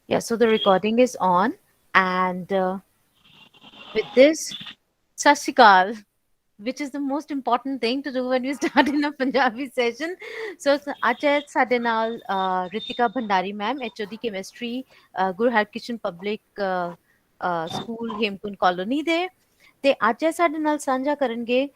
Yeah, so the recording is on, and with this, Sat Shri Akal, which is the most important thing to do when we start in a Punjabi session. So ਅੱਜ ਹੈ ਸਾਡੇ ਨਾਲ Ritika Bhandari ma'am HOD chemistry Guru Harkrishan public school Hemkunt colony ਦੇ ਤੇ ਅੱਜ ਇਹ ਸਾਡੇ ਨਾਲ ਸਾਂਝਾ ਕਰਨਗੇ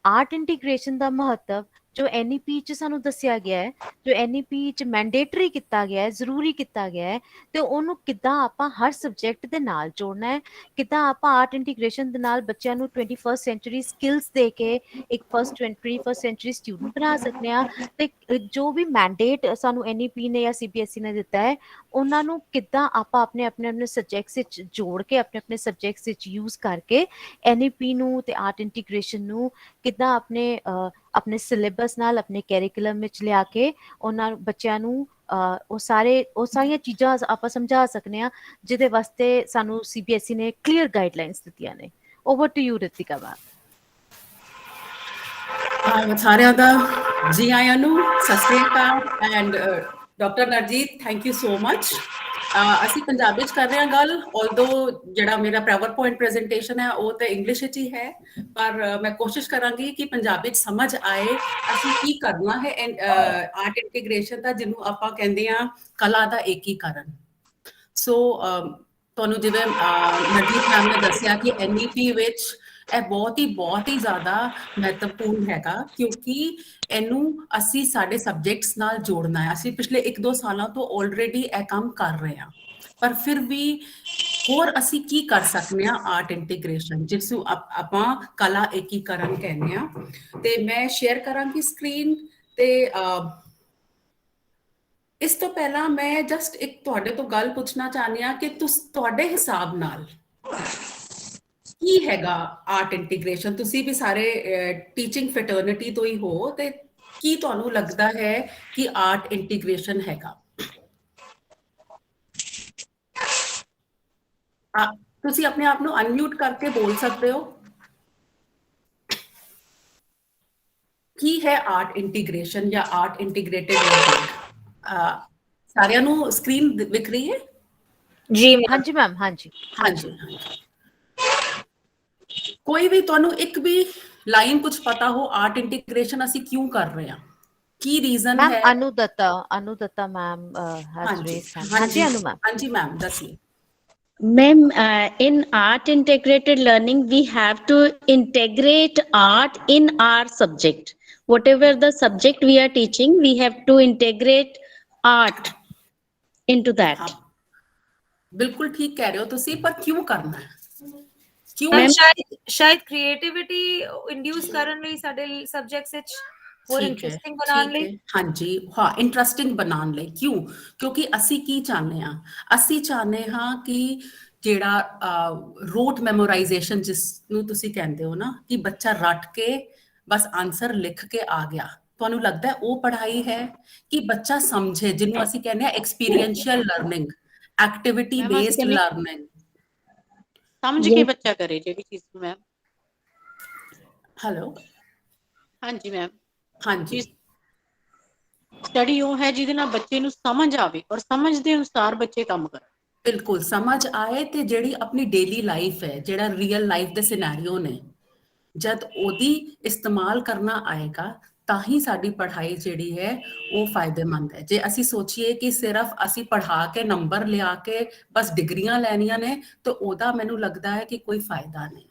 ਆਰਟ ਇੰਟੀਗ੍ਰੇਸ਼ਨ ਦਾ ਮਹੱਤਵ ਜੋ NEP ਚ ਸਾਨੂੰ ਦੱਸਿਆ ਗਿਆ ਹੈ, ਜੋ NEP ਚ ਮੈਂਡੇਟਰੀ ਕੀਤਾ ਗਿਆ ਹੈ, ਜ਼ਰੂਰੀ ਕੀਤਾ ਗਿਆ ਹੈ, ਤੇ ਉਹਨੂੰ ਕਿੱਦਾਂ ਆਪਾਂ ਹਰ ਸਬਜੈਕਟ ਦੇ ਨਾਲ ਜੋੜਨਾ ਹੈ, ਕਿੱਦਾਂ ਆਪਾਂ ਆਰਟ ਇੰਟੀਗ੍ਰੇਸ਼ਨ ਦੇ ਨਾਲ ਬੱਚਿਆਂ ਨੂੰ 21st ਸੈਂਚੁਰੀ ਸਕਿੱਲਸ ਦੇ ਕੇ ਇੱਕ 21st ਸੈਂਚੁਰੀ ਸਟੂਡੈਂਟ ਬਣਾ ਸਕਦੇ ਆ, ਤੇ ਜੋ ਵੀ ਮੈਂਡੇਟ ਸਾਨੂੰ NEP ਨੇ ਜਾਂ CBSE ਨੇ ਦਿੱਤਾ ਹੈ ਉਹਨਾਂ ਨੂੰ ਕਿੱਦਾਂ ਆਪਾਂ ਆਪਣੇ ਸਬਜੈਕਟਸ ਵਿੱਚ ਜੋੜ ਕੇ ਆਪਣੇ ਸਬਜੈਕਟਸ ਵਿੱਚ ਯੂਜ਼ ਕਰਕੇ NEP ਨੂੰ ਤੇ ਆਰਟ ਇੰਟੀਗ੍ਰੇਸ਼ਨ ਨੂੰ ਕਿੱਦਾਂ ਆਪਣੇ ਸਿਲੇਬਸ ਨਾਲ ਆਪਣੇ ਕੈਰੀਕੂਲਮ ਵਿੱਚ ਲਿਆ ਕੇ ਉਹਨਾਂ ਬੱਚਿਆਂ ਨੂੰ ਉਹ ਸਾਰੀਆਂ ਚੀਜ਼ਾਂ ਆਪਾਂ ਸਮਝਾ ਸਕਦੇ ਹਾਂ ਜਿਹਦੇ ਵਾਸਤੇ ਸਾਨੂੰ CBSE ਨੇ ਕਲੀਅਰ ਗਾਈਡਲਾਈਨਸ ਦਿੱਤੀਆਂ ਨੇ। Over to you Ritika ma'am. ਸਾਰਿਆਂ ਦਾ ਜੀ ਆਇਆਂ ਨੂੰ, ਸਤਿ ਸ੍ਰੀ ਅਕਾਲ and doctor Narjeet thank you so much. ਅਸੀਂ ਪੰਜਾਬੀ ਚ ਕਰ ਰਹੇ ਹਾਂ ਗੱਲ, ਆਲਦੋ ਜਿਹੜਾ ਮੇਰਾ ਪਾਵਰਪੁਆਇੰਟ ਪ੍ਰੈਜੈਂਟੇਸ਼ਨ ਹੈ ਉਹ ਤਾਂ ਇੰਗਲਿਸ਼ ਵਿੱਚ ਹੀ ਹੈ, ਪਰ ਮੈਂ ਕੋਸ਼ਿਸ਼ ਕਰਾਂਗੀ ਕਿ ਪੰਜਾਬੀ ਚ ਸਮਝ ਆਏ ਅਸੀਂ ਕੀ ਕਰਨਾ ਹੈ ਆਰਟ ਇੰਟੀਗ੍ਰੇਸ਼ਨ ਦਾ, ਜਿਹਨੂੰ ਆਪਾਂ ਕਹਿੰਦੇ ਹਾਂ ਕਲਾ ਦਾ ਏਕੀਕਰਨ। ਸੋ ਤੁਹਾਨੂੰ ਜਿਵੇਂ ਨਰਜੀਤ ਮੈਮ ਨੇ ਦੱਸਿਆ ਕਿ NEP ਵਿੱਚ ਇਹ ਬਹੁਤ ਹੀ ਜ਼ਿਆਦਾ ਮਹੱਤਵਪੂਰਨ ਹੈਗਾ, ਕਿਉਂਕਿ ਇਹਨੂੰ ਅਸੀਂ ਸਾਡੇ ਸਬਜੈਕਟਸ ਨਾਲ ਜੋੜਨਾ ਹੈ। ਅਸੀਂ ਪਿਛਲੇ 1-2 ਸਾਲਾਂ ਤੋਂ ਆਲਰੇਡੀ ਇਹ ਕੰਮ ਕਰ ਰਹੇ ਹਾਂ, ਪਰ ਫਿਰ ਵੀ ਹੋਰ ਅਸੀਂ ਕੀ ਕਰ ਸਕਦੇ ਹਾਂ ਆਰਟ ਇੰਟੀਗ੍ਰੇਸ਼ਨ, ਜਿਸ ਨੂੰ ਆਪਾਂ ਕਲਾ ਏਕੀਕਰਨ ਕਹਿੰਦੇ ਹਾਂ। ਤੇ ਮੈਂ ਸ਼ੇਅਰ ਕਰਾਂਗੀ ਸਕਰੀਨ ਤੇ ਇਸ ਤੋਂ ਪਹਿਲਾਂ ਮੈਂ ਜਸਟ ਇੱਕ ਤੁਹਾਡੇ ਤੋਂ ਗੱਲ ਪੁੱਛਣਾ ਚਾਹੁੰਦੀ ਹਾਂ ਕਿ ਤੁਹਾਡੇ ਹਿਸਾਬ ਨਾਲ ਕੀ ਹੈਗਾ ਆਰਟ ਇੰਟੀਗ੍ਰੇਸ਼ਨ? ਤੁਸੀਂ ਵੀ ਸਾਰੇ ਟੀਚਿੰਗ ਫੈਟਰਨਿਟੀ ਤੋਂ ਹੀ ਹੋ, ਤੇ ਕੀ ਤੁਹਾਨੂੰ ਲੱਗਦਾ ਹੈ ਕਿ ਆਰਟ ਇੰਟੀਗ੍ਰੇਸ਼ਨ ਹੈਗਾ? ਤੁਸੀਂ ਆਪਣੇ ਆਪ ਨੂੰ ਅਨਮਿਊਟ ਕਰਕੇ ਬੋਲ ਸਕਦੇ ਹੋ। ਕੀ ਹੈ ਆਰਟ ਇੰਟੀਗ੍ਰੇਸ਼ਨ ਜਾਂ ਆਰਟ ਇੰਟੀਗ੍ਰੇਟਿਡ ਲਰਨਿੰਗ? ਸਾਰਿਆਂ ਨੂੰ ਸਕਰੀਨ ਵਿਖ ਰਹੀ ਹੈ? ਜੀ ਹਾਂਜੀ ਮੈਮ, ਹਾਂਜੀ ਹਾਂਜੀ। ਕੋਈ ਵੀ ਤੁਹਾਨੂੰ ਇੱਕ ਵੀ ਲਾਈਨ ਕੁਝ ਪਤਾ ਹੋ ਆਰਟ ਇੰਟੀਗ੍ਰੇਸ਼ਨ ਅਸੀਂ ਕਿਉਂ ਕਰ ਰਹੇ ਹਾਂ, ਕੀ ਰੀਜ਼ਨ ਮੈਮ? ਹੈ? ਅਨੁਦੱਤਾ ਮੈਮ ਹੈਜ਼ ਰੇਜ਼ਡ ਹੈਂਡ। ਹਾਂਜੀ ਅਨੂ ਮੈਮ। ਹਾਂਜੀ ma'am ਦੱਸਿਏ। Ma'am, in art integrated learning, we have to integrate art in our subject. Whatever the subject we are teaching, we have to integrate art into that. ਬਿਲਕੁਲ ਠੀਕ ਕਹਿ ਰਹੇ ਹੋ ਤੁਸੀਂ, ਪਰ ਕਿਉਂ ਕਰਨਾ ਹੈ? ਕਿਉਂ? ਸ਼ਾਇਦ ਕ੍ਰੀਏਟੀਵਿਟੀ ਇੰਡਿਊਸ ਕਰਨ ਲਈ ਸਾਡੇ ਸਬਜੈਕਟਸ ਵਿੱਚ ਹੋਰ ਇੰਟਰਸਟਿੰਗ ਬਣਾਉਣ ਲਈ। ਹਾਂਜੀ ਹਾਂ, ਇੰਟਰਸਟਿੰਗ ਬਣਾਉਣ ਲਈ। ਕਿਉਂ? ਕਿਉਂਕਿ ਅਸੀਂ ਕੀ ਚਾਹੁੰਦੇ ਹਾਂ? ਅਸੀਂ ਚਾਹੁੰਦੇ ਹਾਂ ਕਿ ਜਿਹੜਾ ਰੋਟ ਮੈਮੋਰਾਈਜ਼ੇਸ਼ਨ ਜਿਸ ਨੂੰ ਤੁਸੀਂ ਕਹਿੰਦੇ ਹੋ ਨਾ, ਕਿ ਬੱਚਾ ਰੱਟ ਕੇ ਬਸ ਆਨਸਰ ਲਿਖ ਕੇ ਆ ਗਿਆ, ਤੁਹਾਨੂੰ ਲੱਗਦਾ ਉਹ ਪੜ੍ਹਾਈ ਹੈ? ਕਿ ਬੱਚਾ ਸਮਝੇ, ਜਿਹਨੂੰ ਅਸੀਂ ਕਹਿੰਦੇ ਹਾਂ experiential learning, activity based learning. ਸਮਝ ਕੇ ਬੱਚਾ ਕਰੇ ਜਿਹੜੀ ਚੀਜ਼ ਨੂੰ। Ma'am hello. ਹਾਂਜੀ ਮੈਮ। ਹਾਂਜੀ, ਸਟੱਡੀ ਉਹ ਹੈ ਜਿਹਦੇ ਨਾਲ ਬੱਚੇ ਨੂੰ ਸਮਝ ਆਵੇ ਔਰ ਸਮਝ ਦੇ ਅਨੁਸਾਰ ਬੱਚੇ ਕੰਮ ਕਰਨ। ਬਿਲਕੁਲ ਸਮਝ ਆਏ, ਤੇ ਜਿਹੜੀ ਆਪਣੀ ਡੇਲੀ ਲਾਈਫ ਹੈ, ਜਿਹੜਾ ਰੀਅਲ ਲਾਈਫ ਦੇ ਸਿਨੈਰੀਓ ਨੇ, ਜਦ ਉਹਦੀ ਇਸਤੇਮਾਲ ਕਰਨਾ ਆਏਗਾ ਤਾਂ ਹੀ ਸਾਡੀ ਪੜ੍ਹਾਈ ਜਿਹੜੀ ਹੈ ਉਹ ਫਾਇਦੇਮੰਦ ਹੈ। ਜੇ ਅਸੀਂ ਸੋਚੀਏ ਕਿ ਸਿਰਫ ਅਸੀਂ ਪੜ੍ਹਾ ਕੇ ਨੰਬਰ ਲਿਆ ਕੇ ਬਸ ਡਿਗਰੀਆਂ ਲੈਣੀਆਂ ਨੇ, ਤਾਂ ਉਹਦਾ ਮੈਨੂੰ ਲੱਗਦਾ ਹੈ ਕਿ ਕੋਈ ਫਾਇਦਾ ਨਹੀਂ।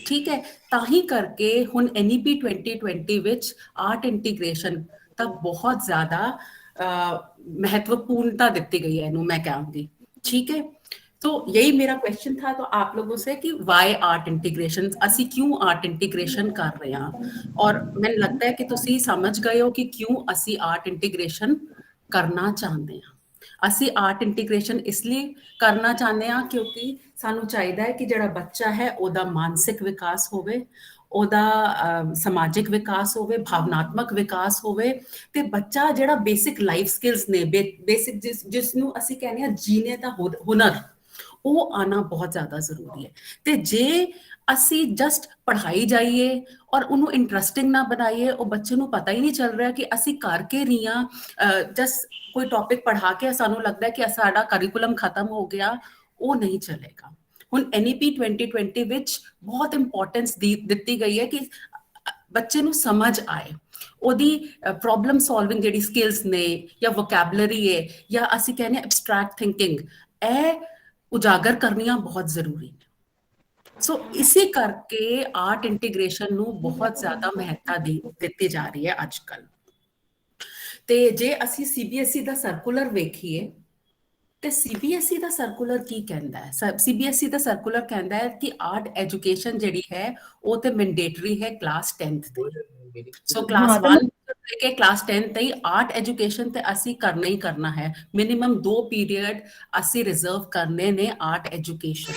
ਠੀਕ ਹੈ, ਤਾਂ ਹੀ ਕਰਕੇ ਹੁਣ NEP 2020 ਵਿੱਚ ਆਰਟ ਇੰਟੀਗ੍ਰੇਸ਼ਨ ਤਾਂ ਬਹੁਤ ਜ਼ਿਆਦਾ महत्वपूर्णता ਦਿੱਤੀ गई है ਇਹਨੂੰ, मैं कहूँगी। ठीक है, तो यही मेरा क्वेश्चन था तो आप लोगों से कि वाई आर्ट इंटीग्रेशन, ਅਸੀਂ क्यों आर्ट इंटीग्रेशन कर रहे हैं, और ਮੈਨੂੰ लगता है कि ਤੁਸੀਂ समझ गए हो कि क्यों ਅਸੀਂ आर्ट इंटीग्रेशन करना चाहते हैं। ਅਸੀਂ ਆਰਟ ਇੰਟੀਗ੍ਰੇਸ਼ਨ ਇਸ ਲਈ ਕਰਨਾ ਚਾਹੁੰਦੇ ਹਾਂ ਕਿਉਂਕਿ ਸਾਨੂੰ ਚਾਹੀਦਾ ਹੈ ਕਿ ਜਿਹੜਾ ਬੱਚਾ ਹੈ ਉਹਦਾ ਮਾਨਸਿਕ ਵਿਕਾਸ ਹੋਵੇ, ਉਹਦਾ ਸਮਾਜਿਕ ਵਿਕਾਸ ਹੋਵੇ, ਭਾਵਨਾਤਮਕ ਵਿਕਾਸ ਹੋਵੇ, ਤੇ ਬੱਚਾ ਜਿਹੜਾ ਬੇਸਿਕ ਲਾਈਫ ਸਕਿੱਲਸ ਨੇ, ਬੇਸਿਕ ਜਿਸ ਨੂੰ ਅਸੀਂ ਕਹਿੰਦੇ ਹਾਂ ਜੀਣੇ ਦਾ ਹੁਨਰ, ਉਹ ਆਣਾ ਬਹੁਤ ਜ਼ਿਆਦਾ ਜ਼ਰੂਰੀ ਹੈ। ਤੇ ਜੇ ਅਸੀਂ ਜਸਟ ਪੜ੍ਹਾਈ ਜਾਈਏ ਔਰ ਉਹਨੂੰ ਇੰਟਰਸਟਿੰਗ ਨਾ ਬਣਾਈਏ, ਉਹ ਬੱਚੇ ਨੂੰ ਪਤਾ ਹੀ ਨਹੀਂ ਚੱਲ ਰਿਹਾ ਕਿ ਅਸੀਂ ਕਰਕੇ ਰਹੀਆਂ, ਜਸਟ ਕੋਈ ਟੌਪਿਕ ਪੜ੍ਹਾ ਕੇ ਸਾਨੂੰ ਲੱਗਦਾ ਕਿ ਸਾਡਾ ਕਰਿਕੂਲਮ ਖਤਮ ਹੋ ਗਿਆ, ਉਹ ਨਹੀਂ ਚੱਲੇਗਾ। ਹੁਣ NEP 2020 ਵਿੱਚ ਬਹੁਤ ਇੰਪੋਰਟੈਂਸ ਦਿੱਤੀ ਗਈ ਹੈ ਕਿ ਬੱਚੇ ਨੂੰ ਸਮਝ ਆਏ, ਉਹਦੀ ਪ੍ਰੋਬਲਮ ਸੋਲਵਿੰਗ ਜਿਹੜੀ ਸਕਿੱਲਸ ਨੇ ਜਾਂ ਵੋਕੈਬਲਰੀ ਹੈ ਜਾਂ ਅਸੀਂ ਕਹਿੰਦੇ ਐਬਸਟਰੈਕਟ ਥਿੰਕਿੰਗ, ਇਹ ਉਜਾਗਰ ਕਰਨੀਆਂ ਬਹੁਤ ਜ਼ਰੂਰੀ ਨੇ। ਸੋ ਇਸੇ ਕਰਕੇ ਆਰਟ ਇੰਟੀਗ੍ਰੇਸ਼ਨ ਨੂੰ ਬਹੁਤ ਜ਼ਿਆਦਾ ਮਹੱਤਤਾ ਦਿੱਤੀ ਜਾ ਰਹੀ ਹੈ ਅੱਜ ਕੱਲ੍ਹ। ਤੇ ਜੇ ਅਸੀਂ CBSE ਦਾ ਸਰਕੂਲਰ ਵੇਖੀਏ ਤੇ CBSE ਦਾ ਸਰਕੂਲਰ ਕੀ ਕਹਿੰਦਾ ਹੈ? CBSE ਦਾ ਸਰਕੂਲਰ ਕਹਿੰਦਾ ਹੈ ਕਿ ਆਰਟ ਐਜੂਕੇਸ਼ਨ ਜਿਹੜੀ ਹੈ ਉਹ ਤੇ ਮੈਂਡੇਟਰੀ ਹੈ ਕਲਾਸ 10th ਤੇ। ਸੋ ਕਲਾਸ 1 ਲੈ ਕੇ ਕਲਾਸ 10 ਤਾਈਂ ਆਰਟ ਐਜੂਕੇਸ਼ਨ ਤੇ ਅਸੀਂ ਕਰਨਾ ਹੀ ਕਰਨਾ ਹੈ। ਮਿਨੀਮਮ 2 ਪੀਰੀਅਡ ਅਸੀਂ ਰਿਜ਼ਰਵ ਕਰਨੇ ਨੇ ਆਰਟ ਐਜੂਕੇਸ਼ਨ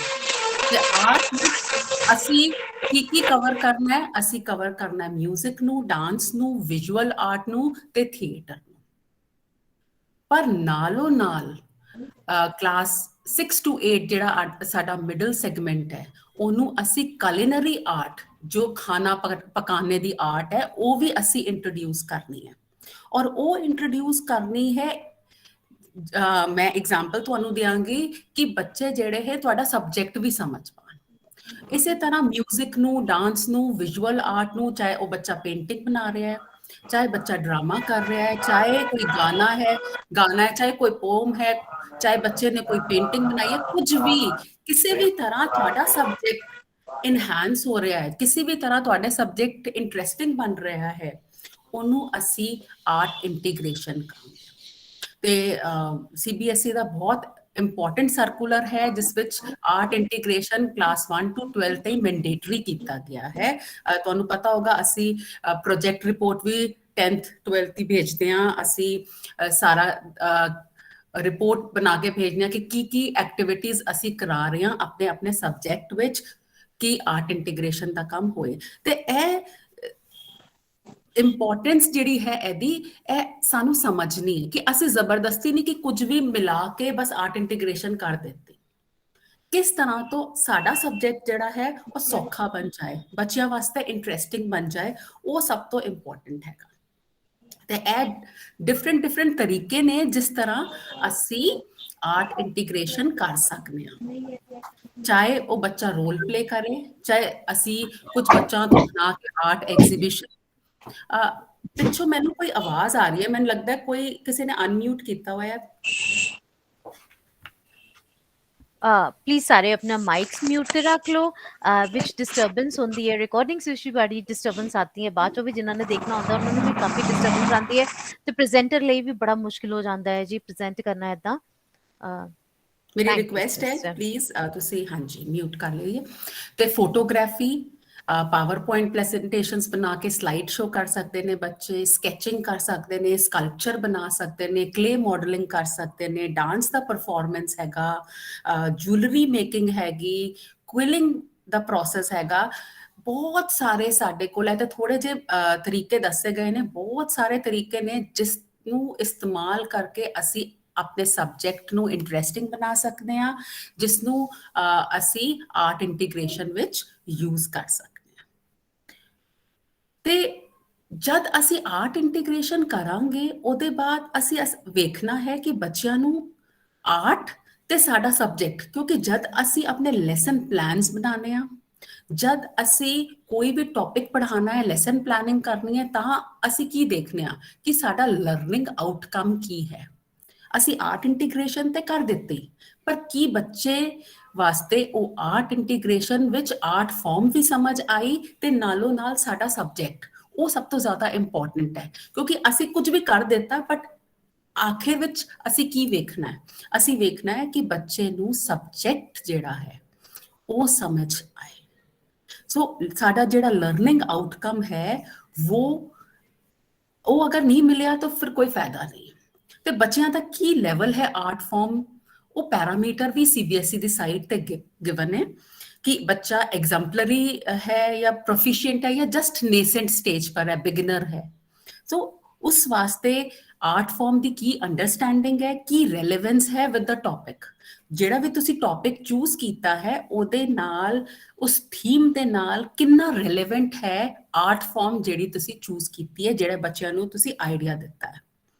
ਤੇ। ਆਰਟ ਵਿੱਚ ਅਸੀਂ ਕੀ ਕਵਰ ਕਰਨਾ ਹੈ? ਅਸੀਂ ਕਵਰ ਕਰਨਾ ਹੈ ਮਿਊਜ਼ਿਕ ਨੂੰ, ਡਾਂਸ ਨੂੰ, ਵਿਜ਼ੂਅਲ ਆਰਟ ਨੂੰ ਤੇ ਥੀਏਟਰ ਨੂੰ। ਪਰ ਨਾਲੋਂ ਨਾਲ ਕਲਾਸ 6 to 8 ਜਿਹੜਾ ਸਾਡਾ ਮਿਡਲ ਸੈਗਮੈਂਟ ਹੈ, ਉਹਨੂੰ ਅਸੀਂ ਕੁਲਿਨਰੀ ਆਰਟ, ਜੋ ਖਾਣਾ ਪਕਾਣੇ ਦੀ ਆਰਟ ਹੈ, ਉਹ ਵੀ ਅਸੀਂ ਇੰਟਰੋਡਿਊਸ ਕਰਨੀ ਹੈ। ਔਰ ਉਹ ਇੰਟਰੋਡਿਊਸ ਕਰਨੀ ਹੈ, ਮੈਂ ਐਗਜ਼ਾਮਪਲ ਤੁਹਾਨੂੰ ਦਿਆਂਗੀ ਕਿ ਬੱਚੇ ਜਿਹੜੇ ਹੈ ਤੁਹਾਡਾ ਸਬਜੈਕਟ ਵੀ ਸਮਝ ਪਾਣ। ਇਸੇ ਤਰ੍ਹਾਂ ਮਿਊਜ਼ਿਕ ਨੂੰ, ਡਾਂਸ ਨੂੰ, ਵਿਜ਼ੂਅਲ ਆਰਟ ਨੂੰ, ਚਾਹੇ ਉਹ ਬੱਚਾ ਪੇਂਟਿੰਗ ਬਣਾ ਰਿਹਾ ਹੈ, ਚਾਹੇ ਬੱਚਾ ਡਰਾਮਾ ਕਰ ਰਿਹਾ ਹੈ, ਚਾਹੇ ਕੋਈ ਗਾਣਾ ਹੈ, ਚਾਹੇ ਕੋਈ ਪੋਮ ਹੈ, ਚਾਹੇ ਬੱਚੇ ਨੇ ਕੋਈ ਪੇਂਟਿੰਗ ਬਣਾਈ ਹੈ, ਕੁਝ ਵੀ, ਕਿਸੇ ਵੀ ਤਰ੍ਹਾਂ ਤੁਹਾਡਾ ਸਬਜੈਕਟ ਇਨਹੈਂਸ ਹੋ ਰਿਹਾ ਹੈ, ਕਿਸੇ ਵੀ ਤਰ੍ਹਾਂ ਤੁਹਾਡੇ ਸਬਜੈਕਟ ਇੰਟਰਸਟਿੰਗ ਬਣ ਰਿਹਾ ਹੈ, ਉਹਨੂੰ ਅਸੀਂ ਆਰਟ ਇੰਟੀਗ੍ਰੇਸ਼ਨ ਕਹਾਂਗੇ। ਤੇ CBSE ਦਾ ਬਹੁਤ ਇੰਪੋਰਟੈਂਟ ਸਰਕੂਲਰ ਹੈ ਜਿਸ ਵਿੱਚ ਆਰਟ ਇੰਟੀਗ੍ਰੇਸ਼ਨ ਕਲਾਸ 1 to 12 ਤਾਈਂ ਮੈਂਡੇਟਰੀ ਕੀਤਾ ਗਿਆ ਹੈ। ਤੁਹਾਨੂੰ ਪਤਾ ਹੋਗਾ ਅਸੀਂ ਪ੍ਰੋਜੈਕਟ ਰਿਪੋਰਟ ਵੀ 10th 12th ਦੀ ਭੇਜਦੇ ਹਾਂ, ਅਸੀਂ ਸਾਰਾ ਰਿਪੋਰਟ ਬਣਾ ਕੇ ਭੇਜਦੇ ਹਾਂ ਕਿ ਕੀ ਐਕਟੀਵਿਟੀਜ਼ ਅਸੀਂ ਕਰਾ ਰਹੇ ਹਾਂ ਆਪਣੇ ਆਪਣੇ ਸਬਜੈਕਟ ਵਿੱਚ ਕਿ ਆਰਟ ਇੰਟੀਗ੍ਰੇਸ਼ਨ ਦਾ ਕੰਮ ਹੋਏ। ਤੇ ਇਹ ਇੰਪੋਰਟੈਂਸ ਜਿਹੜੀ ਹੈ ਇਹਦੀ, ਇਹ ਸਾਨੂੰ ਸਮਝਣੀ ਹੈ ਕਿ ਅਸੀਂ ਜ਼ਬਰਦਸਤੀ ਨਹੀਂ ਕਿ ਕੁਝ ਵੀ ਮਿਲਾ ਕੇ ਬਸ ਆਰਟ ਇੰਟੀਗ੍ਰੇਸ਼ਨ ਕਰ ਦਿੱਤੀ। ਕਿਸ ਤਰ੍ਹਾਂ ਤੋਂ ਸਾਡਾ ਸਬਜੈਕਟ ਜਿਹੜਾ ਹੈ ਉਹ ਸੌਖਾ ਬਣ ਜਾਏ, ਬੱਚਿਆਂ ਵਾਸਤੇ ਇੰਟਰਸਟਿੰਗ ਬਣ ਜਾਏ, ਉਹ ਸਭ ਤੋਂ ਇੰਪੋਰਟੈਂਟ ਹੈਗਾ। ਤੇ ਇਹ ਡਿਫਰੈਂਟ ਤਰੀਕੇ ਨੇ ਜਿਸ ਤਰ੍ਹਾਂ ਅਸੀਂ ਆਰਟ ਇੰਟੀਗ੍ਰੇਸ਼ਨ ਕਰ ਸਕਦੇ ਹਾਂ। ਚਾਹੇ ਉਹ ਬੱਚਾ ਰੋਲ ਪਲੇ ਕਰੇ, ਚਾਹੇ ਅਸੀਂ ਕੁਝ ਬੱਚਿਆਂ ਤੋਂ ਬਣਾ ਕੇ ਆਰਟ ਐਗਜ਼ੀਬਿਸ਼ਨ। ਪਿੱਛੋਂ ਮੈਨੂੰ ਕੋਈ ਆਵਾਜ਼ ਆ ਰਹੀ ਹੈ, ਮੈਨੂੰ ਲੱਗਦਾ ਕੋਈ ਕਿਸੇ ਨੇ ਅਨਮਿਊਟ ਕੀਤਾ ਹੋਇਆ ਹੈ। ਪਲੀਜ਼ ਸਾਰੇ ਆਪਣਾ ਮਾਈਕਸ ਮਿਊਟ ਤੇ ਰੱਖ ਲਓ। ਵਿੱਚ ਡਿਸਟਰਬੈਂਸ ਹੁੰਦੀ ਹੈ, ਰਿਕਾਰਡਿੰਗਸ ਵਿੱਚ ਵੀ ਬੜੀ ਡਿਸਟਰਬੈਂਸ ਆਤੀ ਹੈ, ਬਾਅਦ ਚੋਂ ਵੀ ਜਿਨ੍ਹਾਂ ਨੇ ਦੇਖਣਾ ਹੁੰਦਾ ਉਹਨਾਂ ਨੂੰ ਵੀ ਕਾਫੀ ਡਿਸਟਰਬੈਂਸ ਆਉਂਦੀ ਹੈ ਤੇ ਪ੍ਰੈਜ਼ੈਂਟਰ ਲਈ ਵੀ ਬੜਾ ਮੁਸ਼ਕਿਲ ਹੋ ਜਾਂਦਾ ਹੈ ਜੀ ਪ੍ਰੈਜ਼ੈਂਟ ਕਰਨਾ ਇਦਾਂ। ਮੇਰੀ ਰਿਕੁਐਸਟ ਹੈ ਪਲੀਜ਼ ਤੁਸੀਂ ਹਾਂਜੀ ਮਿਊਟ ਕਰ ਲਈਏ। ਤੇ ਫੋਟੋਗ੍ਰਾਫੀ, ਪਾਵਰਪੁਆਇੰਟ ਪ੍ਰੈਜ਼ੈਂਟੇਸ਼ਨਸ ਬਣਾ ਕੇ ਸਲਾਈਡ ਸ਼ੋ ਕਰ ਸਕਦੇ ਨੇ ਬੱਚੇ, ਸਕੈਚਿੰਗ ਕਰ ਸਕਦੇ ਨੇ, ਸਕਲਪਚਰ ਬਣਾ ਸਕਦੇ ਨੇ, ਕਲੇ ਮਾਡਲਿੰਗ ਕਰ ਸਕਦੇ ਨੇ, ਡਾਂਸ ਦਾ ਪਰਫਾਰਮੈਂਸ ਹੈਗਾ, ਜੁਐਲਰੀ ਮੇਕਿੰਗ ਹੈਗੀ, ਕੁਇਲਿੰਗ ਦਾ ਪ੍ਰੋਸੈਸ ਹੈਗਾ। ਬਹੁਤ ਸਾਰੇ ਸਾਡੇ ਕੋਲ ਹੈ ਤੇ ਥੋੜੇ ਜਿਹੇ ਤਰੀਕੇ ਦੱਸੇ ਗਏ ਨੇ, ਬਹੁਤ ਸਾਰੇ ਤਰੀਕੇ ਨੇ ਜਿਸ ਨੂੰ ਇਸਤੇਮਾਲ ਕਰਕੇ ਅਸੀਂ ਆਪਣੇ ਸਬਜੈਕਟ ਨੂੰ ਇੰਟਰਸਟਿੰਗ ਬਣਾ ਸਕਦੇ ਹਾਂ, ਜਿਸ ਨੂੰ ਅਸੀਂ ਆਰਟ ਇੰਟੀਗ੍ਰੇਸ਼ਨ ਵਿੱਚ ਯੂਜ਼ ਕਰ ਸਕਦੇ ਹਾਂ। ਤੇ ਜਦ ਅਸੀਂ ਆਰਟ ਇੰਟੀਗ੍ਰੇਸ਼ਨ ਕਰਾਂਗੇ ਉਹਦੇ ਬਾਅਦ ਅਸੀਂ ਵੇਖਣਾ ਹੈ ਕਿ ਬੱਚਿਆਂ ਨੂੰ ਆਰਟ ਤੇ ਸਾਡਾ ਸਬਜੈਕਟ, ਕਿਉਂਕਿ ਜਦ ਅਸੀਂ ਆਪਣੇ ਲੈਸਨ ਪਲਾਨਸ ਬਣਾਉਂਦੇ ਹਾਂ, ਜਦ ਅਸੀਂ ਕੋਈ ਵੀ ਟੌਪਿਕ ਪੜ੍ਹਾਉਣਾ ਹੈ, ਲੈਸਨ ਪਲਾਨਿੰਗ ਕਰਨੀ ਹੈ, ਤਾਂ ਅਸੀਂ ਕੀ ਦੇਖਦੇ ਹਾਂ ਕਿ ਸਾਡਾ ਲਰਨਿੰਗ ਆਊਟਕਮ ਕੀ ਹੈ। ਅਸੀਂ ਆਰਟ ਇੰਟੀਗ੍ਰੇਸ਼ਨ ਤੇ ਕਰ ਦਿੱਤੀ, ਪਰ ਕੀ ਬੱਚੇ ਵਾਸਤੇ ਉਹ ਆਰਟ ਇੰਟੀਗ੍ਰੇਸ਼ਨ ਵਿੱਚ ਆਰਟ ਫਾਰਮ ਵੀ ਸਮਝ ਆਈ ਤੇ ਨਾਲੋਂ ਨਾਲ ਸਾਡਾ ਸਬਜੈਕਟ, ਉਹ ਸਭ ਤੋਂ ਜ਼ਿਆਦਾ ਇੰਪੋਰਟੈਂਟ ਹੈ। ਕਿਉਂਕਿ ਅਸੀਂ ਕੁਝ ਵੀ ਕਰ ਦਿੱਤਾ ਬਟ ਆਖਿਰ ਵਿੱਚ ਅਸੀਂ ਕੀ ਵੇਖਣਾ ਹੈ? ਅਸੀਂ ਵੇਖਣਾ ਹੈ ਕਿ ਬੱਚੇ ਨੂੰ ਸਬਜੈਕਟ ਜਿਹੜਾ ਹੈ ਉਹ ਸਮਝ ਆਏ। ਸੋ ਸਾਡਾ ਜਿਹੜਾ ਲਰਨਿੰਗ ਆਊਟਕਮ ਹੈ ਉਹ ਅਗਰ ਨਹੀਂ ਮਿਲਿਆ ਤਾਂ ਫਿਰ ਕੋਈ ਫਾਇਦਾ ਨਹੀਂ। ਤੇ ਬੱਚਿਆਂ ਦਾ ਕੀ ਲੈਵਲ ਹੈ ਆਰਟ ਫਾਰਮ, ਉਹ ਪੈਰਾਮੀਟਰ ਵੀ CBSE ਦੀ ਸਾਈਟ ਤੇ ਗਿਵਨ ਹੈ ਕਿ ਬੱਚਾ ਐਗਜ਼ੈਂਪਲਰੀ ਹੈ ਜਾਂ ਪ੍ਰੋਫੀਸ਼ੀਐਂਟ ਹੈ ਜਾਂ ਜਸਟ ਨੇਸੈਂਟ ਸਟੇਜ ਪਰ ਹੈ, ਬਿਗਨਰ ਹੈ। ਸੋ ਉਸ ਵਾਸਤੇ ਆਰਟ ਫਾਰਮ ਦੀ ਕੀ ਅੰਡਰਸਟੈਂਡਿੰਗ ਹੈ, ਕੀ ਰੈਲੇਵੈਂਸ ਹੈ ਵਿਦ ਦਾ ਟੌਪਿਕ। ਜਿਹੜਾ ਵੀ ਤੁਸੀਂ ਟੌਪਿਕ ਚੂਜ਼ ਕੀਤਾ ਹੈ ਉਹਦੇ ਨਾਲ, ਉਸ ਥੀਮ ਦੇ ਨਾਲ ਕਿੰਨਾ ਰੈਲੇਵੈਂਟ ਹੈ ਆਰਟ ਫਾਰਮ ਜਿਹੜੀ ਤੁਸੀਂ ਚੂਜ਼ ਕੀਤੀ ਹੈ, ਜਿਹੜੇ ਬੱਚਿਆਂ ਨੂੰ ਤੁਸੀਂ ਆਈਡੀਆ ਦਿੱਤਾ ਹੈ।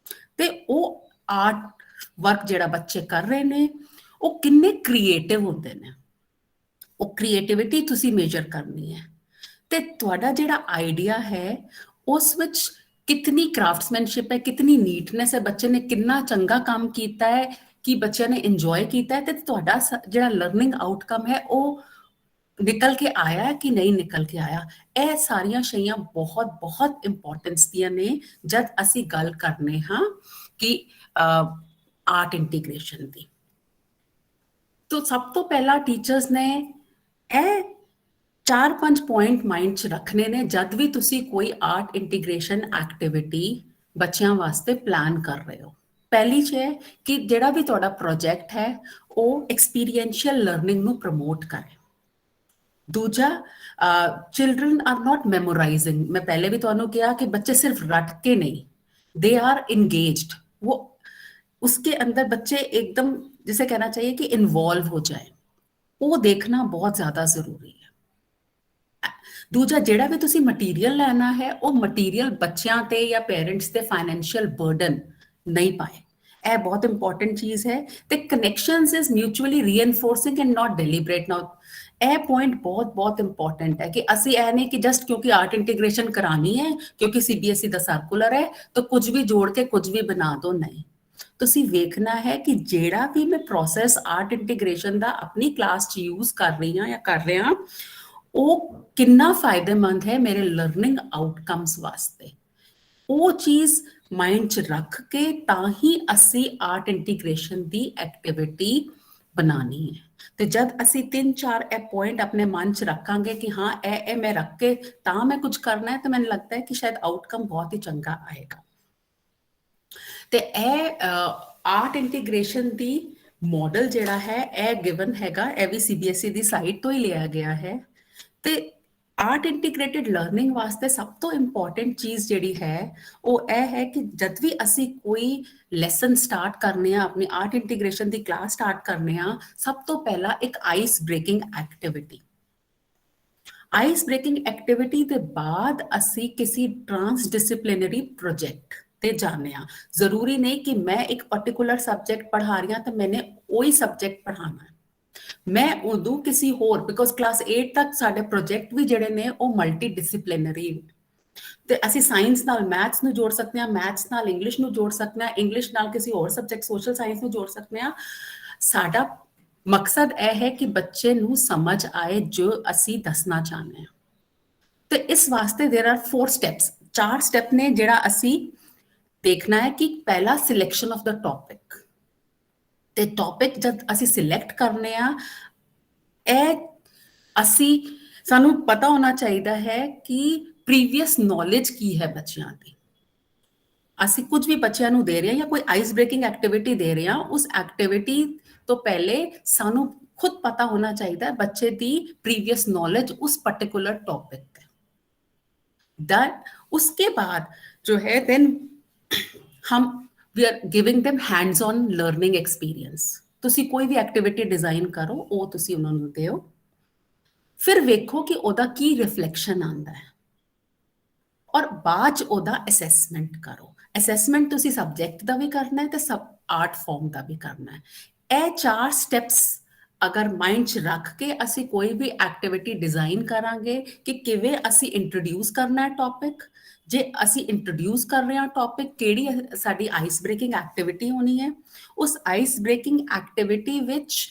ਤੇ ਉਹ ਆਰਟ ਵਰਕ ਜਿਹੜਾ ਬੱਚੇ ਕਰ ਰਹੇ ਨੇ ਉਹ ਕਿੰਨੇ ਕ੍ਰੀਏਟਿਵ ਹੁੰਦੇ ਨੇ, ਉਹ ਕ੍ਰੀਏਟਿਵਿਟੀ ਤੁਸੀਂ ਮੇਜਰ ਕਰਨੀ ਹੈ। ਤੇ ਤੁਹਾਡਾ ਜਿਹੜਾ ਆਈਡੀਆ ਹੈ ਉਸ ਵਿੱਚ ਕਿਤਨੀ ਕ੍ਰਾਫਟਸਮੈਨਸ਼ਿਪ ਹੈ, ਕਿਤਨੀ ਨੀਟਨੈਸ ਹੈ, ਬੱਚੇ ਨੇ ਕਿੰਨਾ ਚੰਗਾ ਕੰਮ ਕੀਤਾ ਹੈ, ਕਿ ਬੱਚਿਆਂ ਨੇ ਇੰਜੋਏ ਕੀਤਾ ਹੈ, ਤੇ ਤੁਹਾਡਾ ਜਿਹੜਾ ਲਰਨਿੰਗ ਆਊਟਕਮ ਹੈ ਉਹ ਨਿਕਲ ਕੇ ਆਇਆ ਕਿ ਨਹੀਂ ਨਿਕਲ ਕੇ ਆਇਆ। ਇਹ ਸਾਰੀਆਂ ਸ਼ਈਆਂ ਬਹੁਤ ਬਹੁਤ ਇੰਪੋਰਟੈਂਸ ਦੀਆਂ ਨੇ ਜਦ ਅਸੀਂ ਗੱਲ ਕਰਨੇ ਹਾਂ ਕਿ ਆਰਟ ਇੰਟੀਗ੍ਰੇਸ਼ਨ ਦੀ। तो सब तो पहला टीचर्स ने ਇਹ 4-5 ਪੁਆਇੰਟ ਮਾਈਂਡ 'ਚ ਰੱਖਣੇ ਨੇ ਜਦ ਵੀ ਤੁਸੀਂ ਕੋਈ ਆਰਟ ਇੰਟੀਗ੍ਰੇਸ਼ਨ ਐਕਟੀਵਿਟੀ ਬੱਚਿਆਂ ਵਾਸਤੇ ਪਲਾਨ ਕਰ ਰਹੇ ਹੋ। ਪਹਿਲੀ 'ਚ ਹੈ ਕਿ ਜਿਹੜਾ ਵੀ ਤੁਹਾਡਾ ਪ੍ਰੋਜੈਕਟ ਹੈ ਉਹ ਐਕਸਪੀਰੀਐਂਸ਼ੀਅਲ ਲਰਨਿੰਗ ਨੂੰ ਪ੍ਰਮੋਟ ਕਰੇ। ਦੂਜਾ, ਚਿਲਡਰਨ ਆਰ ਨॉट ਮੈਮੋਰਾइजिंग। मैं पहले भी ਤੁਹਾਨੂੰ ਕਿਹਾ कि बच्चे सिर्फ रट के नहीं, दे आर इंगेज्ड। वो उसके अंदर बच्चे एकदम जिसे कहना चाहिए कि इन्वॉल्व हो जाए, वो देखना बहुत ज़्यादा ज़रूरी है। दूजा, ਜਿਹੜਾ ਵੀ ਤੁਸੀਂ ਮਟੀਰੀਅਲ ਲੈਣਾ ਹੈ ਉਹ ਮਟੀਰੀਅਲ ਬੱਚਿਆਂ ਤੇ ਜਾਂ ਪੇਰੈਂਟਸ ਤੇ ਫਾਈਨੈਂਸ਼ੀਅਲ ਬਰਡਨ ਨਹੀਂ ਪਾਏ। ਇਹ ਬਹੁਤ ਇੰਪੋਰਟੈਂਟ ਚੀਜ਼ ਹੈ। ਤੇ ਕਨੈਕਸ਼ਨਸ ਇਜ਼ ਮਿਊਚੁਅਲੀ ਰੀਇਨਫੋਰਸਿੰਗ ਐਂਡ ਨਾਟ ਡੈਲੀਬਰੇਟ। ਨਾउ ਇਹ ਪੁਆਇੰਟ ਬਹੁਤ ਬਹੁਤ ਇੰਪੋਰਟੈਂਟ ਹੈ ਕਿ ਅਸੀਂ ਇਹ ਨਹੀਂ ਕਿ ਜਸਟ ਕਿਉਂਕਿ ਆਰਟ ਇੰਟੀਗ੍ਰੇਸ਼ਨ ਕਰਾਣੀ ਹੈ, ਕਿਉਂਕਿ ਸੀਬੀਐਸਈ ਦਾ ਸਰਕੂਲਰ ਹੈ ਤਾਂ ਕੁਝ ਵੀ ਜੋੜ ਕੇ ਕੁਝ ਵੀ ਬਣਾ ਦੋ। ਨਹੀਂ, ਤੁਸੀਂ ਵੇਖਣਾ ਹੈ ਕਿ ਜਿਹੜਾ ਵੀ ਮੈਂ ਪ੍ਰੋਸੈਸ ਆਰਟ ਇੰਟੀਗ੍ਰੇਸ਼ਨ ਦਾ ਆਪਣੀ ਕਲਾਸ 'ਚ ਯੂਜ਼ ਕਰ ਰਹੀ ਹਾਂ ਜਾਂ ਕਰ ਰਿਹਾ, ਉਹ ਕਿੰਨਾ ਫਾਇਦੇਮੰਦ ਹੈ ਮੇਰੇ ਲਰਨਿੰਗ ਆਊਟਕਮਸ ਵਾਸਤੇ। ਉਹ ਚੀਜ਼ ਮਾਈਂਡ 'ਚ ਰੱਖ ਕੇ ਤਾਂ ਹੀ ਅਸੀਂ ਆਰਟ ਇੰਟੀਗ੍ਰੇਸ਼ਨ ਦੀ ਐਕਟੀਵਿਟੀ ਬਣਾਉਣੀ ਹੈ। ਤੇ ਜਦ ਅਸੀਂ 3-4 ਇਹ ਪੁਆਇੰਟ ਆਪਣੇ ਮਨ 'ਚ ਰੱਖਾਂਗੇ ਕਿ ਹਾਂ ਇਹ ਮੈਂ ਰੱਖ ਕੇ ਤਾਂ ਮੈਂ ਕੁਝ ਕਰਨਾ ਹੈ, ਤਾਂ ਮੈਨੂੰ ਲੱਗਦਾ ਹੈ ਕਿ ਸ਼ਾਇਦ ਆਊਟਕਮ ਬਹੁਤ ਹੀ ਚੰਗਾ ਆਏਗਾ। ਤੇ ਇਹ ਆਰਟ ਇੰਟੀਗ੍ਰੇਸ਼ਨ ਦੀ ਮਾਡਲ ਜਿਹੜਾ ਹੈ ਇਹ ਗਿਵਨ ਹੈਗਾ, ਇਹ ਵੀ ਸੀਬੀਐਸਈ ਦੀ ਸਾਈਟ ਤੋਂ ਹੀ ਲਿਆ ਗਿਆ ਹੈ। ਤੇ ਆਰਟ ਇੰਟੀਗ੍ਰੇਟਿਡ ਲਰਨਿੰਗ ਵਾਸਤੇ ਸਭ ਤੋਂ ਇੰਪੋਰਟੈਂਟ ਚੀਜ਼ ਜਿਹੜੀ ਹੈ ਉਹ ਇਹ ਹੈ ਕਿ ਜਦ ਵੀ ਅਸੀਂ ਕੋਈ ਲੈਸਨ ਸਟਾਰਟ ਕਰਨੇ ਆ, ਆਪਣੀ ਆਰਟ ਇੰਟੀਗ੍ਰੇਸ਼ਨ ਦੀ ਕਲਾਸ ਸਟਾਰਟ ਕਰਨੇ ਆ, ਸਭ ਤੋਂ ਪਹਿਲਾਂ ਇੱਕ ice breaking activity. Ice breaking activity ਦੇ ਬਾਅਦ ਅਸੀਂ ਕਿਸੇ ਟ੍ਰਾਂਸਡਿਸਪਲਿਨਰੀ ਪ੍ਰੋਜੈਕਟ ਤੇ ਜਾਣੇ ਆ। ਜ਼ਰੂਰੀ ਨਹੀਂ ਕਿ ਮੈਂ ਇੱਕ ਪਾਰਟਿਕੂਲਰ ਸਬਜੈਕਟ ਪੜ੍ਹਾ ਰਹੀ ਹਾਂ ਤਾਂ ਮੈਨੇ ਉਹੀ ਸਬਜੈਕਟ ਪੜ੍ਹਾਉਣਾ ਹੈ। ਮੈਂ ਉਦੋਂ ਕਿਸੇ ਹੋਰ, ਬਿਕੋਜ਼ ਕਲਾਸ 8 ਤੱਕ ਸਾਡੇ ਪ੍ਰੋਜੈਕਟ ਵੀ ਜਿਹੜੇ ਨੇ ਉਹ ਮਲਟੀ ਡਿਸਪਲਿਨਰੀ ਨੇ। ਤੇ ਅਸੀਂ ਸਾਇੰਸ ਨਾਲ ਮੈਥਸ ਨੂੰ ਜੋੜ ਸਕਦੇ ਹਾਂ, ਮੈਥਸ ਨਾਲ ਇੰਗਲਿਸ਼ ਨੂੰ ਜੋੜ ਸਕਦੇ ਹਾਂ, ਇੰਗਲਿਸ਼ ਨਾਲ ਕਿਸੇ ਹੋਰ ਸਬਜੈਕਟ ਸੋਸ਼ਲ ਸਾਇੰਸ ਨੂੰ ਜੋੜ ਸਕਦੇ ਹਾਂ। ਸਾਡਾ ਮਕਸਦ ਇਹ ਹੈ ਕਿ ਬੱਚੇ ਨੂੰ ਸਮਝ ਆਏ ਜੋ ਅਸੀਂ ਦੱਸਣਾ ਚਾਹੁੰਦੇ ਹਾਂ। ਤੇ ਇਸ ਵਾਸਤੇ ਦੇयर आर 4 ਸਟੈਪਸ, 4 ਸਟੈਪ ਨੇ ਜਿਹੜਾ ਅਸੀਂ ਦੇਖਣਾ ਹੈ ਕਿ ਪਹਿਲਾ ਸਿਲੈਕਸ਼ਨ ਆਫ ਦਾ ਟੌਪਿਕ। ਤੇ ਟੌਪਿਕ ਜਦ ਅਸੀਂ ਸਿਲੈਕਟ ਕਰਨੇ ਆ, ਇਹ ਸਾਨੂੰ ਪਤਾ ਹੋਣਾ ਚਾਹੀਦਾ ਹੈ ਕਿ ਪ੍ਰੀਵੀਅਸ ਨੌਲੇਜ ਕੀ ਹੈ ਬੱਚਿਆਂ ਦੀ। ਅਸੀਂ ਕੁਝ ਵੀ ਬੱਚਿਆਂ ਨੂੰ ਦੇ ਰਹੇ ਹਾਂ ਜਾਂ ਕੋਈ ਆਈਸ ਬ੍ਰੇਕਿੰਗ ਐਕਟੀਵਿਟੀ ਦੇ ਰਹੇ ਹਾਂ, ਉਸ ਐਕਟੀਵਿਟੀ ਤੋਂ ਪਹਿਲੇ ਸਾਨੂੰ ਖੁਦ ਪਤਾ ਹੋਣਾ ਚਾਹੀਦਾ ਹੈ ਬੱਚੇ ਦੀ ਪ੍ਰੀਵੀਅਸ ਨੌਲੇਜ ਉਸ पर्टिकुलर टॉपिक पे। दैट उसके बाद जो है then we are giving them hands on learning experience। ਤੁਸੀਂ ਕੋਈ ਵੀ ਐਕਟੀਵਿਟੀ ਡਿਜ਼ਾਈਨ ਕਰੋ, ਉਹ ਤੁਸੀਂ ਉਹਨਾਂ ਨੂੰ ਦਿਓ, ਫਿਰ ਵੇਖੋ ਕਿ ਉਹਦਾ ਕੀ ਰਿਫਲੈਕਸ਼ਨ ਆਉਂਦਾ ਹੈ, ਔਰ ਬਾਅਦ 'ਚ ਉਹਦਾ ਅਸੈਸਮੈਂਟ ਕਰੋ। ਅਸੈਸਮੈਂਟ ਤੁਸੀਂ ਸਬਜੈਕਟ ਦਾ ਵੀ ਕਰਨਾ ਹੈ ਤੇ ਆਰਟ ਫਾਰਮ ਦਾ ਵੀ ਕਰਨਾ ਹੈ। ਇਹ 4 ਸਟੈਪਸ ਅਗਰ ਮਾਈਂਡ 'ਚ ਰੱਖ ਕੇ ਅਸੀਂ ਕੋਈ ਵੀ ਐਕਟੀਵਿਟੀ ਡਿਜ਼ਾਈਨ ਕਰਾਂਗੇ ਕਿ ਕਿਵੇਂ ਅਸੀਂ ਇੰਟਰੋਡਿਊਸ ਕਰਨਾ ਹੈ ਟੌਪਿਕ, ਜੇ ਅਸੀਂ ਇੰਟਰੋਡਿਊਸ ਕਰ ਰਹੇ ਹਾਂ ਟੌਪਿਕ, ਕਿਹੜੀ ਸਾਡੀ ਆਈਸ ਬ੍ਰੇਕਿੰਗ ਐਕਟੀਵਿਟੀ ਹੋਣੀ ਹੈ, ਉਸ ਆਈਸ ਬ੍ਰੇਕਿੰਗ ਐਕਟੀਵਿਟੀ ਵਿੱਚ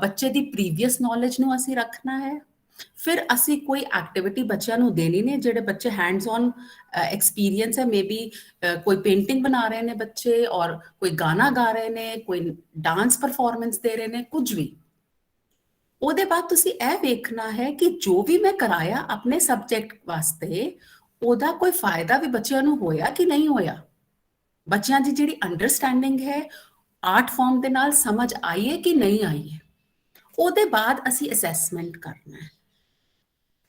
ਬੱਚੇ ਦੀ ਪ੍ਰੀਵੀਅਸ ਨੌਲੇਜ ਨੂੰ ਅਸੀਂ ਰੱਖਣਾ ਹੈ। ਫਿਰ ਅਸੀਂ ਕੋਈ ਐਕਟੀਵਿਟੀ ਬੱਚਿਆਂ ਨੂੰ ਦੇਣੀ ਨੇ ਜਿਹੜੇ ਬੱਚੇ ਹੈਂਡਸ ਔਨ ਐਕਸਪੀਰੀਅੰਸ ਹੈ, ਮੇਬੀ ਕੋਈ ਪੇਂਟਿੰਗ ਬਣਾ ਰਹੇ ਨੇ ਬੱਚੇ, ਔਰ ਕੋਈ ਗਾਣਾ ਗਾ ਰਹੇ ਨੇ, ਕੋਈ ਡਾਂਸ ਪਰਫਾਰਮੈਂਸ ਦੇ ਰਹੇ ਨੇ, ਕੁਝ ਵੀ। ਉਹਦੇ ਬਾਅਦ ਤੁਸੀਂ ਇਹ ਵੇਖਣਾ ਹੈ ਕਿ ਜੋ ਵੀ ਮੈਂ ਕਰਾਇਆ ਆਪਣੇ ਸਬਜੈਕਟ ਵਾਸਤੇ, ਉਹਦਾ ਕੋਈ ਫਾਇਦਾ ਵੀ ਬੱਚਿਆਂ ਨੂੰ ਹੋਇਆ ਕਿ ਨਹੀਂ ਹੋਇਆ। ਬੱਚਿਆਂ ਦੀ ਜਿਹੜੀ ਅੰਡਰਸਟੈਂਡਿੰਗ ਹੈ ਆਰਟ ਫਾਰਮ ਦੇ ਨਾਲ ਸਮਝ ਆਈ ਹੈ ਕਿ ਨਹੀਂ ਆਈ ਹੈ। ਉਹਦੇ ਬਾਅਦ ਅਸੀਂ ਅਸੈਸਮੈਂਟ ਕਰਨਾ ਹੈ।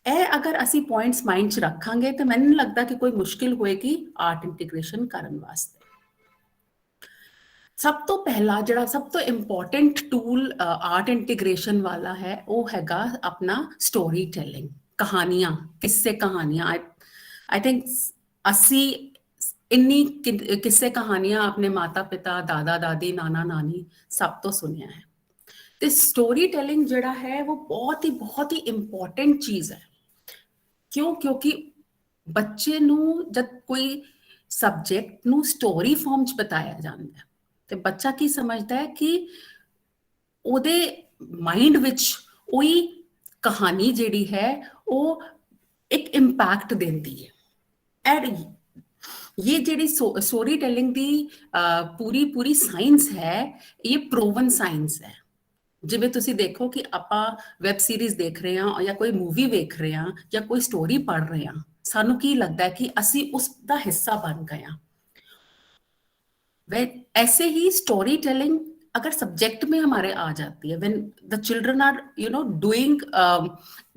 ਇਹ ਅਗਰ ਅਸੀਂ ਪੁਆਇੰਟਸ ਮਾਈਂਡ 'ਚ ਰੱਖਾਂਗੇ ਤਾਂ ਮੈਨੂੰ ਨਹੀਂ ਲੱਗਦਾ ਕਿ ਕੋਈ ਮੁਸ਼ਕਿਲ ਹੋਏਗੀ ਆਰਟ ਇੰਟੀਗ੍ਰੇਸ਼ਨ ਕਰਨ ਵਾਸਤੇ। ਸਭ ਤੋਂ ਪਹਿਲਾ ਜਿਹੜਾ ਸਭ ਤੋਂ ਇੰਪੋਰਟੈਂਟ ਟੂਲ ਆਰਟ ਇੰਟੀਗ੍ਰੇਸ਼ਨ ਵਾਲਾ ਹੈ ਉਹ ਹੈਗਾ ਆਪਣਾ ਸਟੋਰੀ ਟੈਲਿੰਗ, ਕਹਾਣੀਆਂ, ਕਿੱਸੇ ਕਹਾਣੀਆਂ। ਆਈ ਥਿੰਕ ਅਸੀਂ ਇੰਨੀ ਕਿੱਸੇ ਕਹਾਣੀਆਂ ਆਪਣੇ ਮਾਤਾ ਪਿਤਾ, ਦਾਦਾ ਦਾਦੀ, ਨਾਨਾ ਨਾਨੀ ਸਭ ਤੋਂ ਸੁਣਿਆ ਹੈ। ਤੇ ਸਟੋਰੀ ਟੈਲਿੰਗ ਜਿਹੜਾ ਹੈ ਉਹ ਬਹੁਤ ਹੀ ਇੰਪੋਰਟੈਂਟ ਚੀਜ਼ ਹੈ। ਕਿਉਂ? ਕਿਉਂਕਿ ਬੱਚੇ ਨੂੰ ਜਦ ਕੋਈ ਸਬਜੈਕਟ ਨੂੰ ਸਟੋਰੀ ਫਾਰਮ 'ਚ ਬਤਾਇਆ ਜਾਂਦਾ ਹੈ ਤੇ ਬੱਚਾ ਕੀ ਸਮਝਦਾ ਹੈ ਕਿ ਉਹਦੇ ਮਾਈਂਡ ਵਿੱਚ ਉਹੀ ਕਹਾਣੀ ਜਿਹੜੀ ਹੈ ਉਹ ਇੱਕ ਇੰਪੈਕਟ ਦਿੰਦੀ ਹੈ। ਐਂਡ ਇਹ ਜਿਹੜੀ ਸਟੋਰੀ ਟੈਲਿੰਗ ਦੀ ਪੂਰੀ ਸਾਇੰਸ ਹੈ, ਇਹ ਪ੍ਰੂਵਨ ਸਾਇੰਸ ਹੈ। ਜਿਵੇਂ ਤੁਸੀਂ ਦੇਖੋ ਕਿ ਆਪਾਂ ਵੈਬ ਸੀਰੀਜ਼ ਦੇਖ ਰਹੇ ਹਾਂ ਜਾਂ ਕੋਈ ਮੂਵੀ ਵੇਖ ਰਹੇ ਹਾਂ ਜਾਂ ਕੋਈ ਸਟੋਰੀ ਪੜ੍ਹ ਰਹੇ ਹਾਂ, ਸਾਨੂੰ ਕੀ ਲੱਗਦਾ ਹੈ ਕਿ ਅਸੀਂ ਉਸ ਦਾ ਹਿੱਸਾ ਬਣ ਗਏ ਹਾਂ। ऐसे ही स्टोरी टेलिंग अगर सब्जेक्ट में हमारे आ जाती है, when the children are doing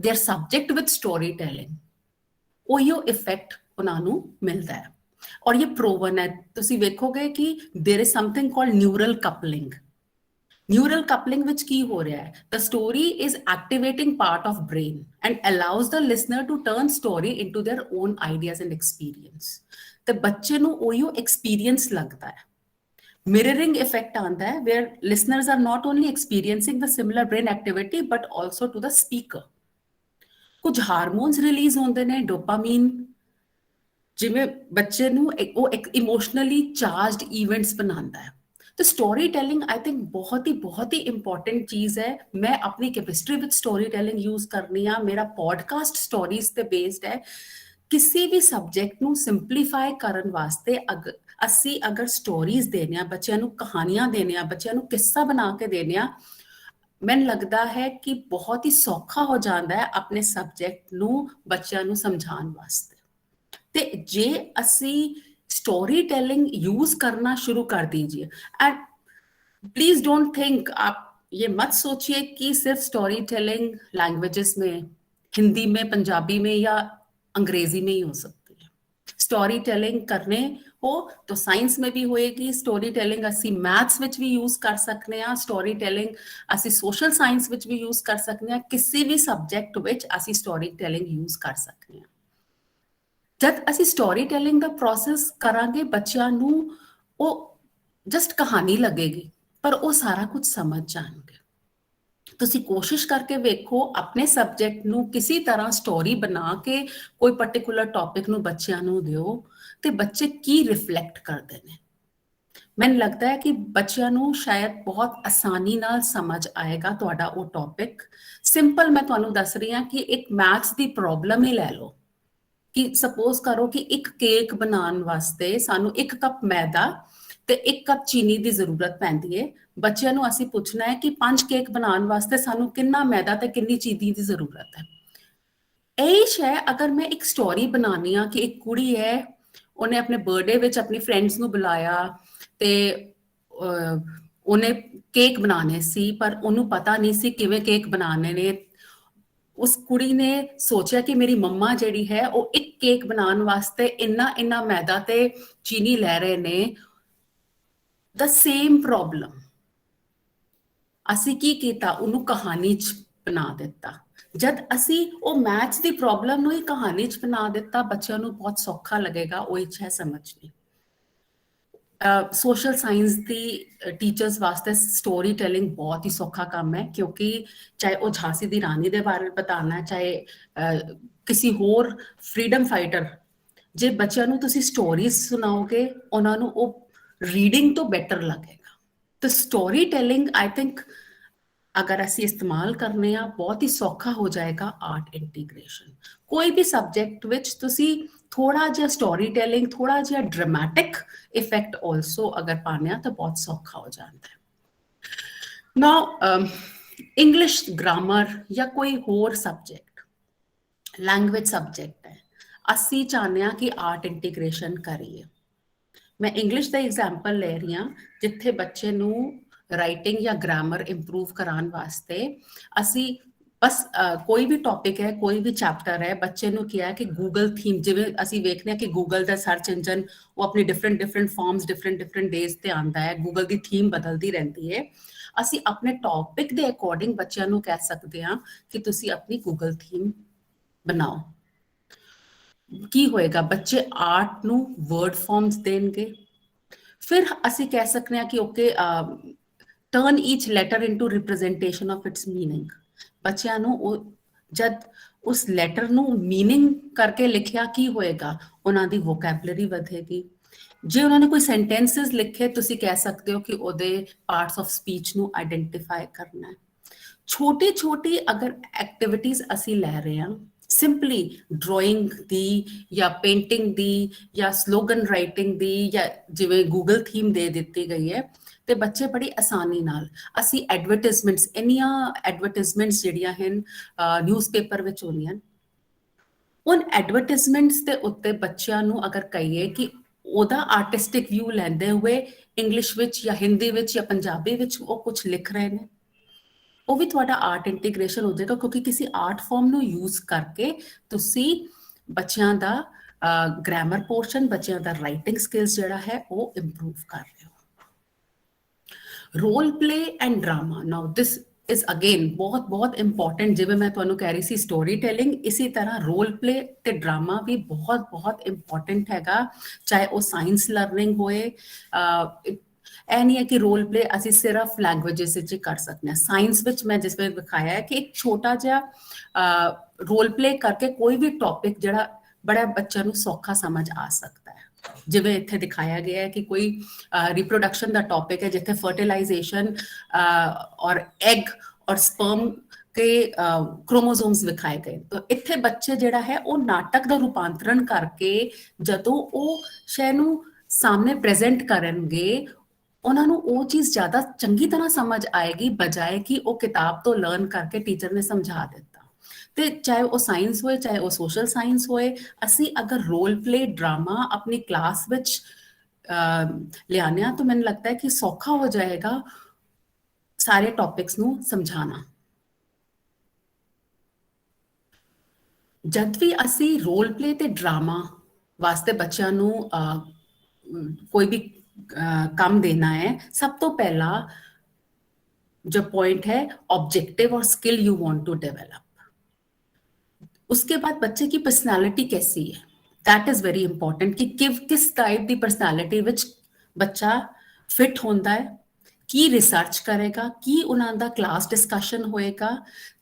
their subject with story telling, ਉਹੀ ਇਫੈਕਟ ਉਹਨਾਂ ਨੂੰ ਮਿਲਦਾ ਹੈ। ਔਰ ਇਹ ਪ੍ਰੂਵਨ ਹੈ। ਤੁਸੀਂ ਵੇਖੋਗੇ ਕਿ there is something called neural coupling. Neural coupling ਵਿੱਚ ਕੀ ਹੋ ਰਿਹਾ ਹੈ? The story is activating part of brain and allows the listener to turn story into their own ideas and experience. ਤੇ ਬੱਚੇ ਨੂੰ ਉਹੀ ਐਕਸਪੀਰੀਅੰਸ ਲੱਗਦਾ ਹੈ। Mirroring effect ਆਉਂਦਾ ਹੈ where listeners are not only experiencing the similar brain activity but also to the speaker. ਕੁਝ hormones release ਹੁੰਦੇ ਨੇ, ਡੋਪਾਮੀਨ, ਜਿਵੇਂ ਬੱਚੇ ਨੂੰ ਉਹ ਇਮੋਸ਼ਨਲੀ ਚਾਰਜਡ ਇਵੈਂਟਸ ਬਣਾਉਂਦਾ ਹੈ। तो स्टोरी टेलिंग आई थिंक बहुत ही इंपॉर्टेंट चीज़ है। मैं अपनी chemistry with story telling use करनी हाँ। मेरा पॉडकास्ट स्टोरीज ते बेस्ड है। किसी भी सब्जेक्ट नू सिंपलीफाई करन वास्ते असी अगर स्टोरीज देने, बच्चों नू कहानियां देने, बच्चों नू किस्सा बना के देने, मैनूं लगता है कि बहुत ही सौखा हो जाता है अपने सब्जेक्ट नू बच्चों नू समझाने वास्ते। ते जे असी स्टोरी टेलिंग यूज करना शुरू कर दीजिए। एंड प्लीज डोंट थिंक, आप ये मत सोचिए कि सिर्फ स्टोरी टेलिंग लैंग्वेजेस में, हिंदी में, पंजाबी में या अंग्रेजी में ही हो सकती है। स्टोरी टेलिंग करने हो तो साइंस में भी होएगी। स्टोरी टेलिंग असी मैथ्स विच भी यूज कर सकते हैं। स्टोरी टेलिंग असी सोशल साइंस विच भी यूज कर सकते हैं। किसी भी सब्जेक्ट विच असी स्टोरी टेलिंग यूज कर सकते हैं। जब ਅਸੀਂ स्टोरी टेलिंग ਦਾ ਪ੍ਰੋਸੈਸ ਕਰਾਂਗੇ, ਬੱਚਿਆਂ ਨੂੰ ਉਹ ਜਸਟ ਕਹਾਣੀ ਲੱਗੇਗੀ, ਪਰ ਉਹ ਸਾਰਾ ਕੁਝ ਸਮਝ ਜਾਣਗੇ। ਤੁਸੀਂ ਕੋਸ਼ਿਸ਼ ਕਰਕੇ ਵੇਖੋ ਆਪਣੇ ਸਬਜੈਕਟ ਨੂੰ ਕਿਸੇ ਤਰ੍ਹਾਂ ਸਟੋਰੀ ਬਣਾ ਕੇ ਕੋਈ ਪਾਰਟਿਕੂਲਰ ਟੌਪਿਕ ਨੂੰ ਬੱਚਿਆਂ ਨੂੰ ਦਿਓ ਤੇ ਬੱਚੇ ਕੀ ਰਿਫਲੈਕਟ ਕਰਦੇ ਨੇ। ਮੈਨੂੰ ਲੱਗਦਾ ਹੈ ਕਿ ਬੱਚਿਆਂ ਨੂੰ ਸ਼ਾਇਦ ਬਹੁਤ ਆਸਾਨੀ ਨਾਲ ਸਮਝ ਆਏਗਾ ਤੁਹਾਡਾ ਉਹ ਟੌਪਿਕ। ਸਿੰਪਲ ਮੈਂ ਤੁਹਾਨੂੰ ਦੱਸ ਰਹੀ ਹਾਂ ਕਿ ਇੱਕ ਮੈਥਸ ਦੀ ਪ੍ਰੋਬਲਮ ਹੀ ਲੈ ਲਓ कि सपोज करो कि एक केक बनाने वास्ते सानू 1 कप मैदा ते 1 कप चीनी की जरूरत पैंदी है। बच्चों नू असी पूछना है कि 5 केक बनाने वास्ते सानू कितना मैदा ते कितनी चीनी की जरूरत है। यही शै अगर मैं एक स्टोरी बनानी हाँ कि एक कुड़ी है, उन्हें अपने बर्थडे विच अपनी फ्रेंड्स नू बुलाया ते उन्हें केक बनाने सी, पर उन्होंने पता नहीं सी किवें केक बनाने ने। उस कुड़ी ने सोचा कि मेरी मम्मा जिहड़ी है वो एक केक बनाने वास्ते इन्ना मैदा ते चीनी लै रहे ने। द सेम प्रॉब्लम असी की कीता, उन्होंने कहानी च बना दिता। जद असी वो मैथ्स की प्रॉब्लम नूं ही कहानी च बना दिता, बच्चों नूं बहुत सौखा लगेगा वो है समझनी। सोशल साइंस की टीचर्स वास्ते स्टोरी टेलिंग बहुत ही सौखा काम है, क्योंकि चाहे वो झांसी की रानी के बारे में बताना है, चाहे किसी होर फ्रीडम फाइटर, जे बच्चों नूं तुसी स्टोरीज सुनाओगे उन्होंने वो रीडिंग तो बेटर लगेगा। तो स्टोरी टेलिंग आई थिंक अगर असी इस्तेमाल करने बहुत ही सौखा हो जाएगा आर्ट इंटीग्रेशन। कोई भी सब्जेक्ट विच तुसी थोड़ा जिहा स्टोरी टेलिंग, थोड़ा जिहा ड्रामेटिक इफेक्ट ऑल्सो अगर पाने तो बहुत सौखा हो जाता है। नाउ इंग्लिश ग्रामर या कोई होर सब्जेक्ट, लैंग्वेज सब्जेक्ट है, असी चाहते कि आर्ट इंटीग्रेशन करिए। मैं इंग्लिश का एग्जाम्पल ले रही हाँ, जिथे बच्चे नूं राइटिंग या ग्रामर इंप्रूव कराने वास्ते असी ਬਸ ਕੋਈ ਵੀ ਟੌਪਿਕ ਹੈ, ਕੋਈ ਵੀ ਚੈਪਟਰ ਹੈ, ਬੱਚੇ ਨੂੰ ਕਿਹਾ ਕਿ ਗੂਗਲ ਥੀਮ, ਜਿਵੇਂ ਅਸੀਂ ਵੇਖਦੇ ਹਾਂ ਕਿ ਗੂਗਲ ਦਾ ਸਰਚ ਇੰਜਨ ਉਹ ਆਪਣੀ ਡਿਫਰੈਂਟ ਫਾਰਮਸ ਡਿਫਰੈਂਟ ਡੇਜ਼ ਤੇ ਆਉਂਦਾ ਹੈ, ਗੂਗਲ ਦੀ ਥੀਮ ਬਦਲਦੀ ਰਹਿੰਦੀ ਹੈ। ਅਸੀਂ ਆਪਣੇ ਟੌਪਿਕ ਦੇ ਅਕੋਰਡਿੰਗ ਬੱਚਿਆਂ ਨੂੰ ਕਹਿ ਸਕਦੇ ਹਾਂ ਕਿ ਤੁਸੀਂ ਆਪਣੀ ਗੂਗਲ ਥੀਮ ਬਣਾਓ। ਕੀ ਹੋਏਗਾ, ਬੱਚੇ ਆਰਟ ਨੂੰ ਵਰਡ ਫਾਰਮਸ ਦੇਣਗੇ। ਫਿਰ ਅਸੀਂ ਕਹਿ ਸਕਦੇ ਹਾਂ ਕਿ okay, turn each letter into representation of its meaning. ਬੱਚਿਆਂ ਨੂੰ ਉਹ ਜਦ ਉਸ ਲੈਟਰ ਨੂੰ ਮੀਨਿੰਗ ਕਰਕੇ ਲਿਖਿਆ, ਕੀ ਹੋਏਗਾ, ਉਹਨਾਂ ਦੀ ਵੋਕੈਬਲਰੀ ਵਧੇਗੀ। ਜੇ ਉਹਨਾਂ ਨੇ ਕੋਈ ਸੈਂਟੈਂਸਸ ਲਿਖੇ, ਤੁਸੀਂ ਕਹਿ ਸਕਦੇ ਹੋ ਕਿ ਉਹਦੇ ਪਾਰਟਸ ਆਫ ਸਪੀਚ ਨੂੰ ਆਈਡੈਂਟੀਫਾਈ ਕਰਨਾ ਹੈ। ਛੋਟੀ ਛੋਟੀ ਅਗਰ ਐਕਟੀਵਿਟੀਜ਼ ਅਸੀਂ ਲੈ ਰਹੇ ਹਾਂ, ਸਿੰਪਲੀ ਡਰਾਇੰਗ ਦੀ ਜਾਂ ਪੇਂਟਿੰਗ ਦੀ ਜਾਂ ਸਲੋਗਨ ਰਾਈਟਿੰਗ ਦੀ, ਜਾਂ ਜਿਵੇਂ ਗੂਗਲ ਥੀਮ ਦੇ ਦਿੱਤੀ ਗਈ ਹੈ, ਤੇ ਬੱਚੇ ਬੜੀ ਆਸਾਨੀ ਨਾਲ, ਅਸੀਂ ਐਡਵਰਟਾਈਜ਼ਮੈਂਟਸ, ਇੰਨੀਆਂ ਐਡਵਰਟਾਈਜ਼ਮੈਂਟਸ ਜਿਹੜੀਆਂ ਹਨ ਨਿਊਜ਼ਪੇਪਰ ਵਿੱਚ ਹੁੰਦੀਆਂ, ਉਨ ਐਡਵਰਟਾਈਜ਼ਮੈਂਟਸ ਦੇ ਉੱਤੇ ਬੱਚਿਆਂ ਨੂੰ ਅਗਰ ਕਹੀਏ ਕਿ ਉਹਦਾ ਆਰਟਿਸਟਿਕ ਵਿਊ ਲੈਂਦੇ ਹੋਏ ਇੰਗਲਿਸ਼ ਵਿੱਚ ਜਾਂ ਹਿੰਦੀ ਵਿੱਚ ਜਾਂ ਪੰਜਾਬੀ ਵਿੱਚ ਉਹ ਕੁਝ ਲਿਖ ਰਹੇ ਨੇ, ਉਹ ਵੀ ਤੁਹਾਡਾ ਆਰਟ ਇੰਟੀਗ੍ਰੇਸ਼ਨ ਹੋ ਜਾਏਗਾ, ਕਿਉਂਕਿ ਕਿਸੇ ਆਰਟ ਫਾਰਮ ਨੂੰ ਯੂਜ਼ ਕਰਕੇ ਤੁਸੀਂ ਬੱਚਿਆਂ ਦਾ ਗ੍ਰਾਮਰ ਪੋਰਸ਼ਨ, ਬੱਚਿਆਂ ਦਾ ਰਾਈਟਿੰਗ ਸਕਿੱਲਸ ਜਿਹੜਾ ਹੈ ਉਹ ਇੰਪਰੂਵ ਕਰ ਰਹੇ ਹੋ। Role play and drama, now this is again ਬਹੁਤ ਇੰਪੋਰਟੈਂਟ। ਜਿਵੇਂ ਮੈਂ ਤੁਹਾਨੂੰ ਕਹਿ ਰਹੀ ਸੀ ਸਟੋਰੀ ਟੈਲਿੰਗ, ਇਸੇ ਤਰ੍ਹਾਂ ਰੋਲ ਪਲੇ ਤੇ ਡਰਾਮਾ ਵੀ ਬਹੁਤ ਇੰਪੋਰਟੈਂਟ ਹੈਗਾ, ਚਾਹੇ ਉਹ ਸਾਇੰਸ ਲਰਨਿੰਗ ਹੋਏ। ਇਹ ਨਹੀਂ ਹੈ ਕਿ ਰੋਲ ਪਲੇ ਅਸੀਂ ਸਿਰਫ ਲੈਂਗੁਏਜਸ ਵਿੱਚ ਹੀ ਕਰ ਸਕਦੇ ਹਾਂ। ਸਾਇੰਸ ਵਿੱਚ ਮੈਂ ਜਿਸ ਵੇਲੇ ਦਿਖਾਇਆ ਹੈ ਕਿ ਇੱਕ ਛੋਟਾ ਜਿਹਾ ਰੋਲ ਪਲੇ ਕਰਕੇ ਕੋਈ ਵੀ ਟੌਪਿਕ ਜਿਹੜਾ ਬੜਾ ਬੱਚਿਆਂ ਨੂੰ ਸੌਖਾ ਸਮਝ ਆ ਸਕਦਾ ਹੈ। ਜਿਵੇਂ ਇੱਥੇ ਦਿਖਾਇਆ ਗਿਆ ਹੈ ਕਿ ਕੋਈ ਰਿਪਰੋਡਕਸ਼ਨ ਦਾ ਟੌਪਿਕ ਹੈ, ਜਿੱਥੇ ਫਰਟੀਲਾਈਜੇਸ਼ਨ ਔਰ ਐਗ ਔਰ ਸਪਰਮ ਕੇ ਕ੍ਰੋਮੋਸੋਮਸ ਵਿਖਾਏ ਗਏ। ਤਾਂ ਇੱਥੇ ਬੱਚੇ ਜਿਹੜਾ ਹੈ ਉਹ ਨਾਟਕ ਦਾ ਰੂਪਾਂਤਰਣ ਕਰਕੇ ਜਦੋਂ ਉਹ ਸ਼ੈ ਨੂੰ ਸਾਹਮਣੇ ਪ੍ਰੈਜ਼ੈਂਟ ਕਰਨਗੇ, ਉਹਨਾਂ ਨੂੰ ਉਹ ਚੀਜ਼ ਜ਼ਿਆਦਾ ਚੰਗੀ ਤਰ੍ਹਾਂ ਸਮਝ ਆਏਗੀ, ਬਜਾਏ ਕਿ ਉਹ ਕਿਤਾਬ ਤੋਂ ਲਰਨ ਕਰਕੇ ਟੀਚਰ ਨੇ ਸਮਝਾ ਦਿੱਤਾ। ਤੇ ਚਾਹੇ ਉਹ ਸਾਇੰਸ ਹੋਏ, ਚਾਹੇ ਉਹ ਸੋਸ਼ਲ ਸਾਇੰਸ ਹੋਏ, ਅਸੀਂ ਅਗਰ ਰੋਲ ਪਲੇ ਡਰਾਮਾ ਆਪਣੀ ਕਲਾਸ ਵਿੱਚ ਲਿਆਉਂਦੇ ਹਾਂ ਤਾਂ ਮੈਨੂੰ ਲੱਗਦਾ ਹੈ ਕਿ ਸੌਖਾ ਹੋ ਜਾਏਗਾ ਸਾਰੇ ਟੌਪਿਕਸ ਨੂੰ ਸਮਝਾਉਣਾ। ਜਦ ਵੀ ਅਸੀਂ ਰੋਲ ਪਲੇ ਤੇ ਡਰਾਮਾ ਵਾਸਤੇ ਬੱਚਿਆਂ ਨੂੰ ਕੋਈ ਵੀ ਕੰਮ ਦੇਣਾ ਹੈ, ਸਭ ਤੋਂ ਪਹਿਲਾ जो पॉइंट है ऑब्जेक्टिव और skill you want to develop. उसके बाद बच्चे की पर्सनालिटी कैसी है, दैट इज वेरी इंपॉर्टेंट कि किस टाइप की पर्सनालिटी विच बच्चा फिट होता है, की रिसर्च करेगा, की उन्होंने क्लास डिस्कशन होएगा,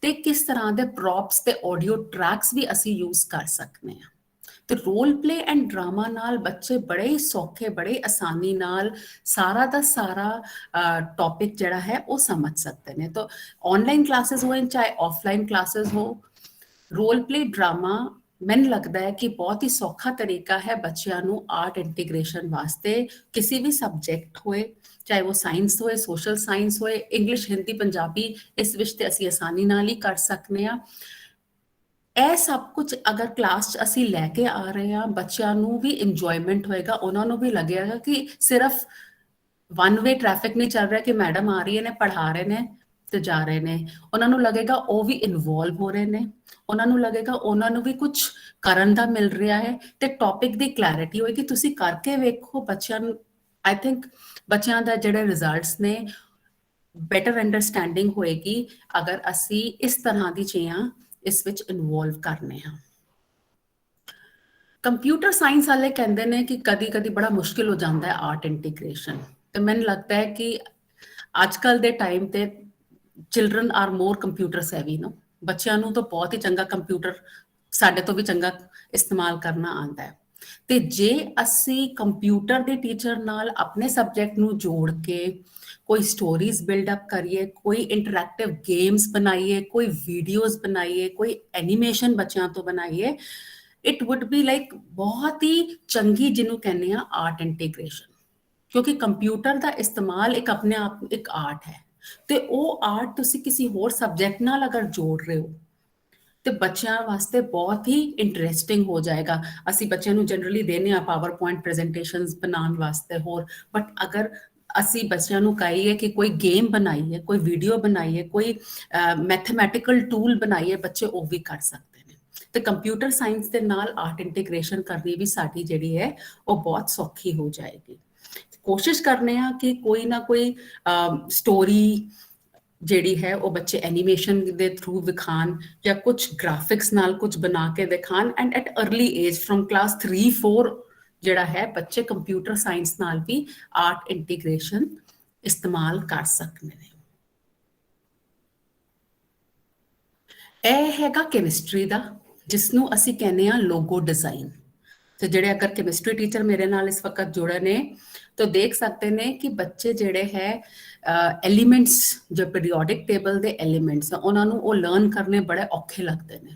ते किस तरह के प्रॉप्स ते ऑडियो ट्रैक्स भी असी यूज कर सकते हैं। तो रोल प्ले एंड ड्रामा नाल बच्चे बड़े ही सौखे, बड़े आसानी नाल सारा दा सारा टॉपिक जड़ा है वो समझ सकते हैं। तो ऑनलाइन क्लासेस हो चाहे ऑफलाइन क्लासेस हो, रोल प्ले ड्रामा मैंने लगता है कि बहुत ही सौखा तरीका है बच्चों को आर्ट इंटीग्रेशन वास्ते। किसी भी सब्जेक्ट होए, चाहे वो साइंस होए, सोशल साइंस होए, इंग्लिश, हिंदी, पंजाबी, इस विच ते असी आसानी नाल ही कर सकते हैं। ਇਹ ਸਭ ਕੁਝ ਅਗਰ ਕਲਾਸ 'ਚ ਅਸੀਂ ਲੈ ਕੇ ਆ ਰਹੇ ਹਾਂ, ਬੱਚਿਆਂ ਨੂੰ ਵੀ ਇੰਜੋਇਮੈਂਟ ਹੋਏਗਾ, ਉਹਨਾਂ ਨੂੰ ਵੀ ਲੱਗੇਗਾ ਕਿ ਸਿਰਫ ਵਨ ਵੇ ਟ੍ਰੈਫਿਕ ਨਹੀਂ ਚੱਲ ਰਿਹਾ ਕਿ ਮੈਡਮ ਆ ਰਹੀ ਨੇ, ਪੜ੍ਹਾ ਰਹੇ ਨੇ ਤੇ ਜਾ ਰਹੇ ਨੇ। ਉਹਨਾਂ ਨੂੰ ਲੱਗੇਗਾ ਉਹ ਵੀ ਇਨਵੋਲਵ ਹੋ ਰਹੇ ਨੇ, ਉਹਨਾਂ ਨੂੰ ਲੱਗੇਗਾ ਉਹਨਾਂ ਨੂੰ ਵੀ ਕੁਝ ਕਰਨ ਦਾ ਮਿਲ ਰਿਹਾ ਹੈ ਤੇ ਟੌਪਿਕ ਦੀ ਕਲੈਰਿਟੀ ਹੋਏਗੀ। ਤੁਸੀਂ ਕਰਕੇ ਵੇਖੋ ਬੱਚਿਆਂ ਨੂੰ, ਆਈ ਥਿੰਕ ਬੱਚਿਆਂ ਦਾ ਜਿਹੜੇ ਰਿਜ਼ਲਟਸ ਨੇ ਬੈਟਰ ਅੰਡਰਸਟੈਂਡਿੰਗ ਹੋਏਗੀ ਅਗਰ ਅਸੀਂ ਇਸ ਤਰ੍ਹਾਂ ਦੀ ਚੀਜ਼ਾਂ ਇਸ ਵਿੱਚ ਇਨਵੋਲਵ ਕਰਨੇ ਹਾਂ। ਕੰਪਿਊਟਰ ਸਾਇੰਸ ਵਾਲੇ ਕਹਿੰਦੇ ਨੇ ਕਿ ਕਦੀ ਬੜਾ ਮੁਸ਼ਕਿਲ ਹੋ ਜਾਂਦਾ ਹੈ ਆਰਟ ਇੰਟੀਗ੍ਰੇਸ਼ਨ, ਤੇ ਮੈਨੂੰ ਲੱਗਦਾ ਹੈ ਕਿ ਅੱਜ ਕੱਲ ਦੇ ਟਾਈਮ ਤੇ ਚਿਲਡਰਨ ਆਰ ਮੋਰ ਕੰਪਿਊਟਰ ਸੈਵੀ ਨਾ, ਬੱਚਿਆਂ ਨੂੰ ਤਾਂ ਬਹੁਤ ਹੀ ਚੰਗਾ ਕੰਪਿਊਟਰ ਸਾਡੇ ਤੋਂ ਵੀ ਚੰਗਾ ਇਸਤੇਮਾਲ ਕਰਨਾ ਆਉਂਦਾ ਹੈ। ਤੇ ਜੇ ਅਸੀਂ ਕੰਪਿਊਟਰ ਦੇ ਟੀਚਰ ਨਾਲ ਆਪਣੇ ਸਬਜੈਕਟ ਨੂੰ ਜੋੜ ਕੇ कोई स्टोरीज बिल्डअप करिए, कोई इंटरैक्टिव गेम्स बनाइए, कोई वीडियोस बनाइए, कोई एनीमेशन बच्चों तो बनाइए, इट वुड बी लाइक बहुत ही चंगी जिन्हों कहने हैं आर्ट इंटीग्रेशन। क्योंकि कंप्यूटर का इस्तेमाल एक अपने आप एक आर्ट है, तो वो आर्ट तुसी किसी होर सब्जेक्ट नाल अगर जोड़ रहे हो तो बच्चों वास्ते बहुत ही इंटरेस्टिंग हो जाएगा। असी बच्चों जनरली देने पावर पॉइंट प्रेजेंटेशंस बनाने वास्ते होर, बट अगर ਅਸੀਂ ਬੱਚਿਆਂ ਨੂੰ ਕਹੀਏ ਕਿ ਕੋਈ ਗੇਮ ਬਣਾਈਏ, ਕੋਈ ਵੀਡੀਓ ਬਣਾਈਏ, ਕੋਈ ਮੈਥਮੈਟੀਕਲ ਟੂਲ ਬਣਾਈਏ, ਬੱਚੇ ਉਹ ਵੀ ਕਰ ਸਕਦੇ ਨੇ। ਤੇ ਕੰਪਿਊਟਰ ਸਾਇੰਸ ਦੇ ਨਾਲ ਆਰਟ ਇੰਟੀਗ੍ਰੇਸ਼ਨ ਕਰਨੀ ਵੀ ਸਾਡੀ ਜਿਹੜੀ ਹੈ ਉਹ ਬਹੁਤ ਸੌਖੀ ਹੋ ਜਾਏਗੀ। ਕੋਸ਼ਿਸ਼ ਕਰਨੇ ਆ ਕਿ ਕੋਈ ਨਾ ਕੋਈ ਸਟੋਰੀ ਜਿਹੜੀ ਹੈ ਉਹ ਬੱਚੇ ਐਨੀਮੇਸ਼ਨ ਦੇ ਥਰੂ ਵਿਖਾਣ ਜਾਂ ਕੁਝ ਗ੍ਰਾਫਿਕਸ ਨਾਲ ਕੁਝ ਬਣਾ ਕੇ ਦਿਖਾਣ, and at early age from class 3-4 ਜਿਹੜਾ ਹੈ ਬੱਚੇ ਕੰਪਿਊਟਰ ਸਾਇੰਸ ਨਾਲ ਵੀ ਆਰਟ ਇੰਟੀਗ੍ਰੇਸ਼ਨ ਇਸਤੇਮਾਲ ਕਰ ਸਕਦੇ ਨੇ। ਇਹ ਹੈਗਾ ਕੈਮਿਸਟਰੀ ਦਾ, ਜਿਸ ਨੂੰ ਅਸੀਂ ਕਹਿੰਦੇ ਆ ਲੋਗੋ ਡਿਜ਼ਾਈਨ। ਤੇ ਜਿਹੜੇ ਅਗਰ ਕੈਮਿਸਟਰੀ ਟੀਚਰ ਮੇਰੇ ਨਾਲ ਇਸ ਵਕਤ ਜੁੜੇ ਨੇ ਤਾਂ ਦੇਖ ਸਕਦੇ ਨੇ ਕਿ ਬੱਚੇ ਜਿਹੜੇ ਹੈ ਐਲੀਮੈਂਟਸ, ਜੋ ਪੀਰੀਓਡਿਕ ਟੇਬਲ ਦੇ ਐਲੀਮੈਂਟਸ ਆ, ਉਹਨਾਂ ਨੂੰ ਉਹ ਲਰਨ ਕਰਨੇ ਬੜੇ ਔਖੇ ਲੱਗਦੇ ਨੇ।